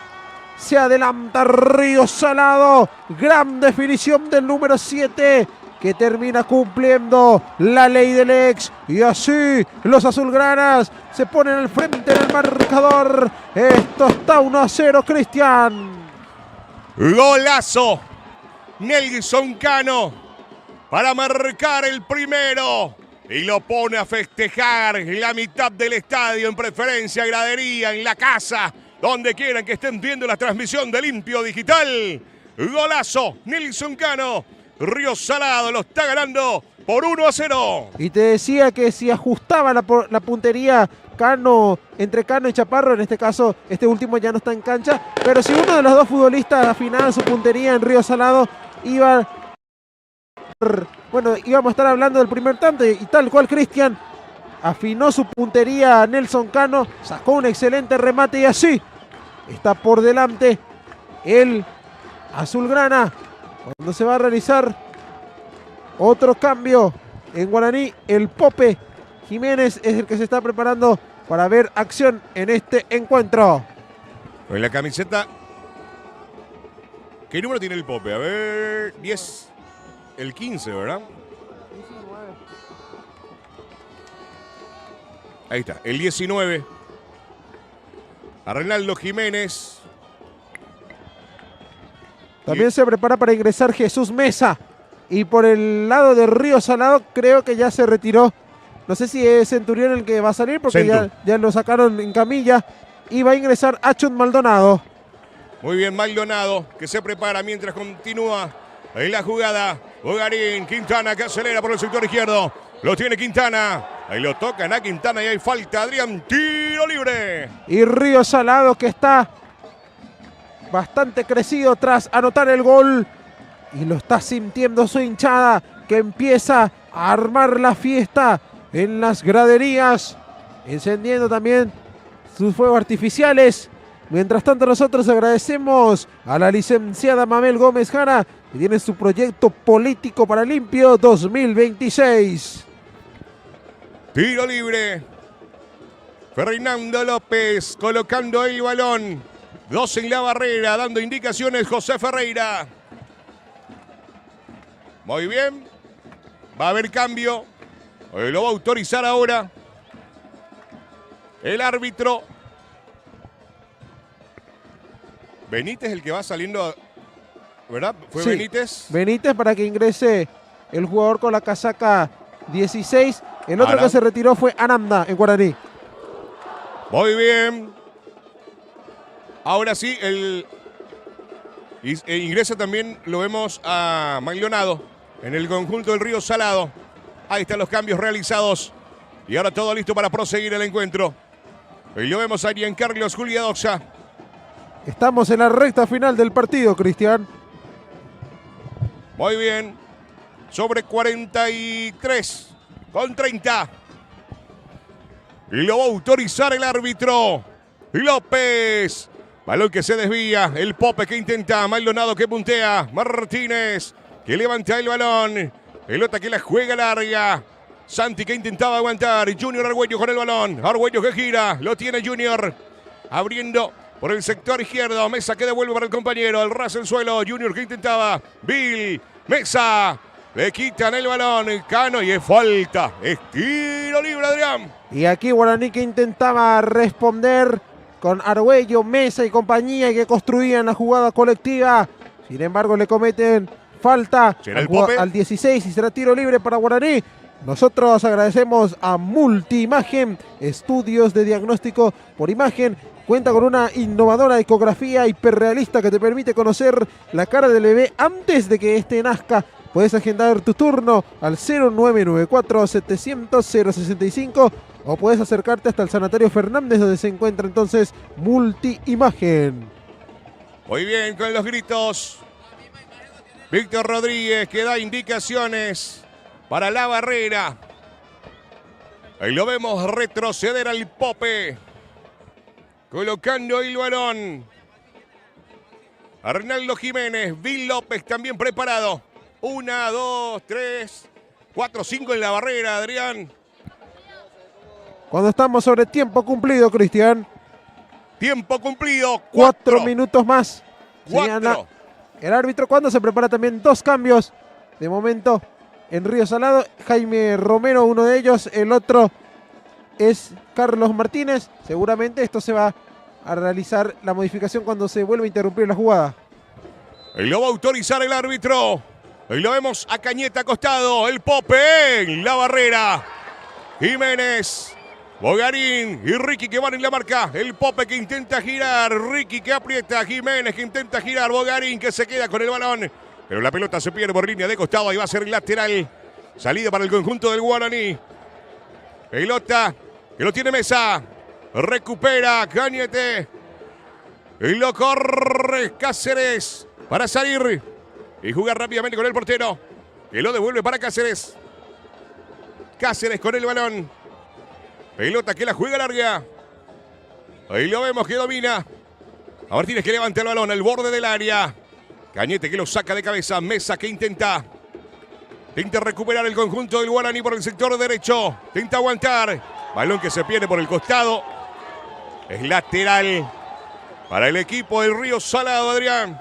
se adelanta Río Salado. Gran definición del número 7, que termina cumpliendo la ley del ex. Y así los azulgranas se ponen al frente del marcador. Esto está 1-0, Cristian. Golazo. Nelson Cano para marcar el primero. Y lo pone a festejar en la mitad del estadio, en preferencia, gradería, en la casa, donde quieran que estén viendo la transmisión de Limpio Digital. Golazo, Nelson Cano. Río Salado lo está ganando por 1-0. Y te decía que si ajustaba la puntería Cano, entre Cano y Chaparro, en este caso, este último ya no está en cancha, pero si uno de los dos futbolistas afinaba su puntería en Río Salado, íbamos a estar hablando del primer tanto, y tal cual, Cristian afinó su puntería Nelson Cano, sacó un excelente remate y así está por delante el azulgrana. Cuando se va a realizar otro cambio en Guaraní, el Pope Jiménez es el que se está preparando para ver acción en este encuentro. En la camiseta, ¿qué número tiene el Pope? A ver, 10, el 15, ¿verdad? Ahí está, el 19. A Reinaldo Jiménez. También se prepara para ingresar Jesús Mesa. Y por el lado de Río Salado creo que ya se retiró. No sé si es Centurión el que va a salir porque ya lo sacaron en camilla. Y va a ingresar Achun Maldonado. Muy bien, Maldonado, que se prepara mientras continúa en la jugada. Bogarín, Quintana que acelera por el sector izquierdo. Lo tiene Quintana. Ahí lo tocan a Quintana y hay falta. Adrián, tiro libre. Y Río Salado, que está bastante crecido tras anotar el gol. Y lo está sintiendo su hinchada, que empieza a armar la fiesta en las graderías, encendiendo también sus fuegos artificiales. Mientras tanto, nosotros agradecemos a la licenciada Mabel Gómez Jara, que tiene su proyecto político para Limpio 2026. Tiro libre. Fernando López colocando el balón. 2 en la barrera, dando indicaciones José Ferreira. Muy bien. Va a haber cambio. Lo va a autorizar ahora el árbitro. Benítez el que va saliendo, ¿verdad? ¿Fue sí, Benítez? Benítez para que ingrese el jugador con la casaca 16. El otro que se retiró fue Aranda en Guaraní. Muy bien. Ahora sí, ingresa también, lo vemos a Maldonado en el conjunto del Río Salado. Ahí están los cambios realizados. Y ahora todo listo para proseguir el encuentro. Y lo vemos a Giancarlos Juliadoxa. Estamos en la recta final del partido, Cristian. Muy bien. Sobre 43 con 30. Y lo va a autorizar el árbitro. López. Balón que se desvía. El Pope que intenta. Maldonado que puntea. Martínez que levanta el balón. Pelota que la juega larga. Santi que intentaba aguantar. Junior Arguello con el balón. Arguello que gira. Lo tiene Junior. Abriendo por el sector izquierdo. Mesa que devuelve para el compañero. El ras el suelo. Junior que intentaba. Bill Mesa. Le quitan el balón, Cano, y es falta. Es tiro libre, Adrián. Y aquí Guaraní que intentaba responder con Argüello, Mesa y compañía, y que construían la jugada colectiva. Sin embargo, le cometen falta al 16 y será tiro libre para Guaraní. Nosotros agradecemos a Multiimagen, estudios de diagnóstico por imagen. Cuenta con una innovadora ecografía hiperrealista que te permite conocer la cara del bebé antes de que éste nazca. Puedes agendar tu turno al 0994-700-065 o puedes acercarte hasta el Sanatorio Fernández, donde se encuentra entonces Multiimagen. Muy bien, con los gritos. Víctor Rodríguez que da indicaciones para la barrera. Ahí lo vemos retroceder al Pope. Colocando el balón. Arnaldo Jiménez, Vil López también preparado. 1, 2, 3, 4, 5 en la barrera, Adrián. Cuando estamos sobre tiempo cumplido, Cristian. Tiempo cumplido. 4 minutos más. 4. El árbitro cuando se prepara también 2 cambios. De momento en Río Salado. Jaime Romero, uno de ellos. El otro es Carlos Martínez. Seguramente esto se va a realizar la modificación cuando se vuelva a interrumpir la jugada. Y lo va a autorizar el árbitro. Y lo vemos a Cañete acostado. El Pope en la barrera. Jiménez, Bogarín y Ricky que van en la marca. El Pope que intenta girar. Ricky que aprieta. Jiménez que intenta girar. Bogarín que se queda con el balón. Pero la pelota se pierde por línea de costado. Ahí va a ser lateral. Salida para el conjunto del Guaraní. Pelota que lo tiene Mesa. Recupera Cañete. Y lo corre Cáceres para salir y jugar rápidamente con el portero. Que lo devuelve para Cáceres. Cáceres con el balón. Pelota que la juega larga. Ahí lo vemos que domina. A Martínez que levanta el balón al borde del área. Cañete que lo saca de cabeza. Mesa que intenta recuperar el conjunto del Guaraní por el sector derecho. Intenta aguantar. Balón que se pierde por el costado. Es lateral para el equipo del Río Salado, Adrián.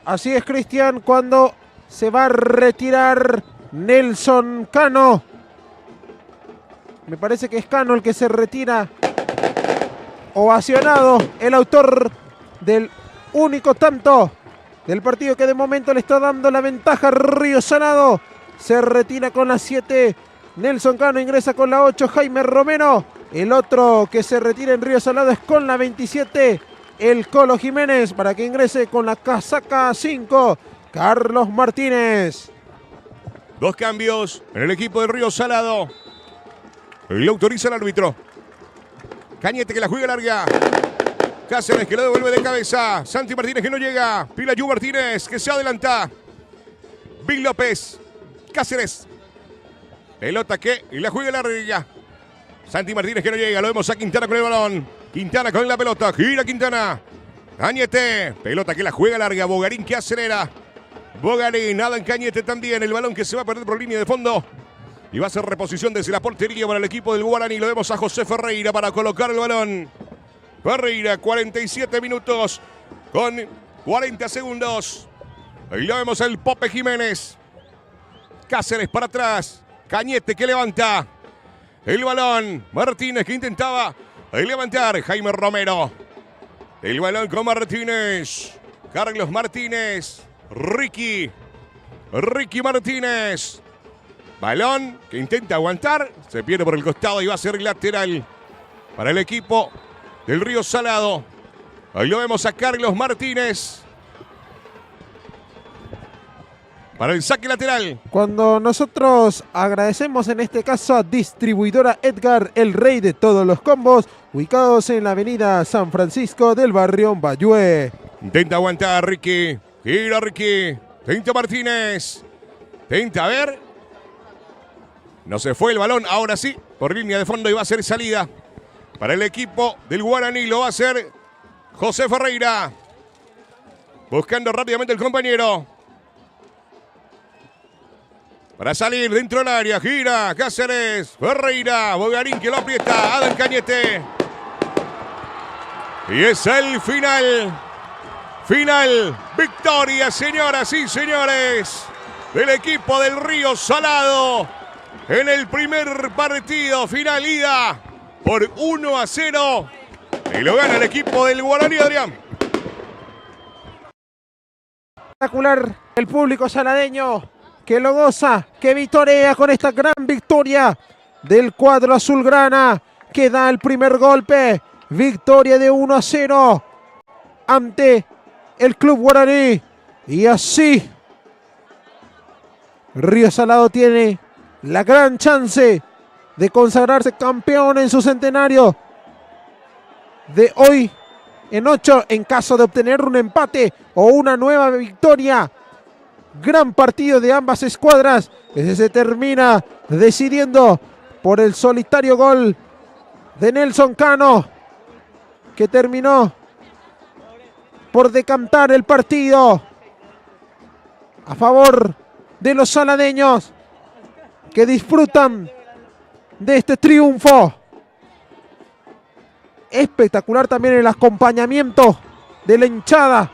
Así es, Cristian, cuando se va a retirar Nelson Cano. Me parece que es Cano el que se retira. Ovacionado, el autor del único tanto del partido que de momento le está dando la ventaja a Río Salado. Se retira con la 7. Nelson Cano ingresa con la 8. Jaime Romero. El otro que se retira en Río Salado es con la 27. El Colo Jiménez para que ingrese con la casaca 5. Carlos Martínez. 2 cambios en el equipo de Río Salado. Y lo autoriza el árbitro. Cañete que la juega larga. Cáceres que lo devuelve de cabeza. Santi Martínez que no llega. Pilayú Martínez que se adelanta. Vil López. Cáceres. Pelota que y la juega larga. Santi Martínez que no llega. Lo vemos a Quintana con el balón. Quintana con la pelota. Gira Quintana. Cañete. Pelota que la juega larga. Bogarín que acelera. Bogarín. Nada en Cañete también. El balón que se va a perder por línea de fondo. Y va a ser reposición desde la portería para el equipo del Guaraní. Lo vemos a José Ferreira para colocar el balón. Ferreira, 47 minutos con 40 segundos. Ahí lo vemos al Pope Jiménez. Cáceres para atrás. Cañete que levanta el balón. Martínez que intentaba levantar. Jaime Romero. El balón con Martínez. Carlos Martínez. Ricky Martínez. Balón que intenta aguantar. Se pierde por el costado y va a ser lateral para el equipo del Río Salado. Ahí lo vemos a Carlos Martínez para el saque lateral. Cuando nosotros agradecemos en este caso a Distribuidora Edgar, el rey de todos los combos, ubicados en la avenida San Francisco del barrio Bayue. Intenta aguantar Ricky. Gira Ricky. Intenta Martínez. Intenta a ver. No se fue el balón. Ahora sí. Por línea de fondo y va a ser salida para el equipo del Guaraní. Lo va a hacer José Ferreira. Buscando rápidamente el compañero. Para salir dentro del área. Gira Cáceres. Ferreira. Bogarín que lo aprieta. Adam Cañete. Y es el final. final. Victoria, señoras y señores, del equipo del Río Salado en el primer partido. Final ida por 1-0. Y lo gana el equipo del Guaraní, Adrián. Espectacular el público saladeño que lo goza, que vitorea con esta gran victoria del cuadro azulgrana que da el primer golpe. Victoria de 1-0 ante el Club Guaraní. Y así Río Salado tiene la gran chance de consagrarse campeón en su centenario de hoy en 8 en caso de obtener un empate o una nueva victoria. Gran partido de ambas escuadras que se termina decidiendo por el solitario gol de Nelson Cano, que terminó por decantar el partido a favor de los saladeños, que disfrutan de este triunfo. Espectacular también el acompañamiento de la hinchada.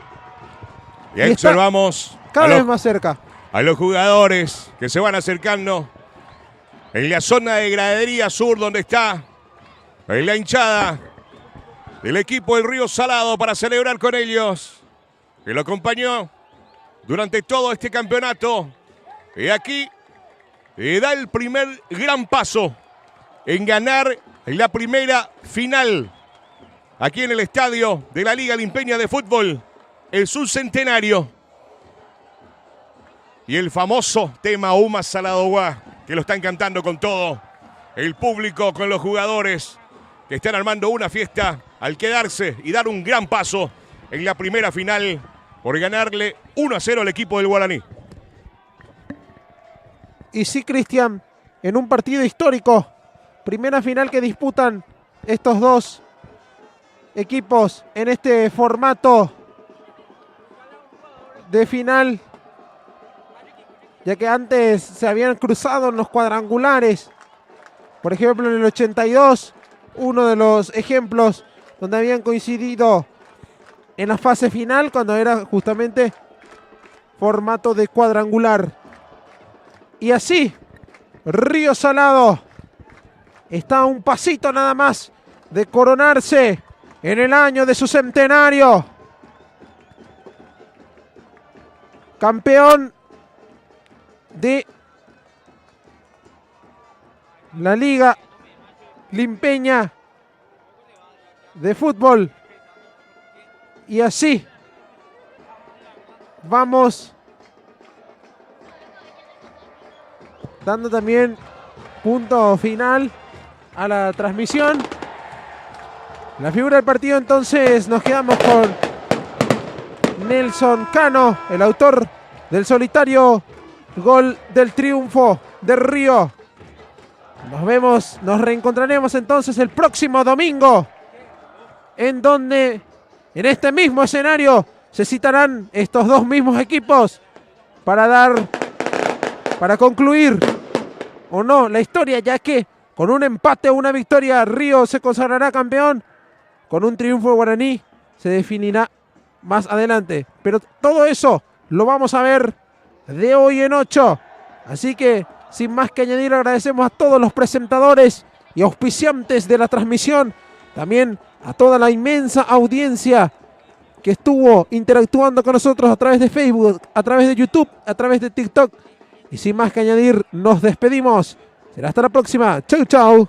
Y ahí observamos cada vez más cerca a los jugadores que se van acercando en la zona de gradería sur, donde está la hinchada del equipo del Río Salado para celebrar con ellos, que lo acompañó durante todo este campeonato. Y aquí da el primer gran paso en ganar la primera final aquí en el estadio de la Liga Limpeña de Fútbol, el subcentenario. Y el famoso tema Uma Salado Guá, que lo están cantando con todo el público, con los jugadores que están armando una fiesta al quedarse y dar un gran paso en la primera final por ganarle 1-0 al equipo del Guaraní. Y sí, Cristian, en un partido histórico, primera final que disputan estos dos equipos en este formato de final, ya que antes se habían cruzado en los cuadrangulares. Por ejemplo, en el 82, uno de los ejemplos donde habían coincidido en la fase final, cuando era justamente formato de cuadrangular. Y así, Río Salado está a un pasito nada más de coronarse en el año de su centenario campeón de la Liga Limpeña de Fútbol. Y así vamos dando también punto final a la transmisión. La figura del partido, entonces nos quedamos con Nelson Cano, el autor del solitario gol del triunfo de Río. Nos reencontraremos entonces el próximo domingo, en donde en este mismo escenario se citarán estos dos mismos equipos para concluir o no la historia, ya que con un empate o una victoria Río se consagrará campeón, con un triunfo de Guaraní se definirá más adelante. Pero todo eso lo vamos a ver de hoy en 8. Así que, sin más que añadir, agradecemos a todos los presentadores y auspiciantes de la transmisión. También a toda la inmensa audiencia que estuvo interactuando con nosotros a través de Facebook, a través de YouTube, a través de TikTok. Y sin más que añadir, nos despedimos. Será hasta la próxima. Chau, chau.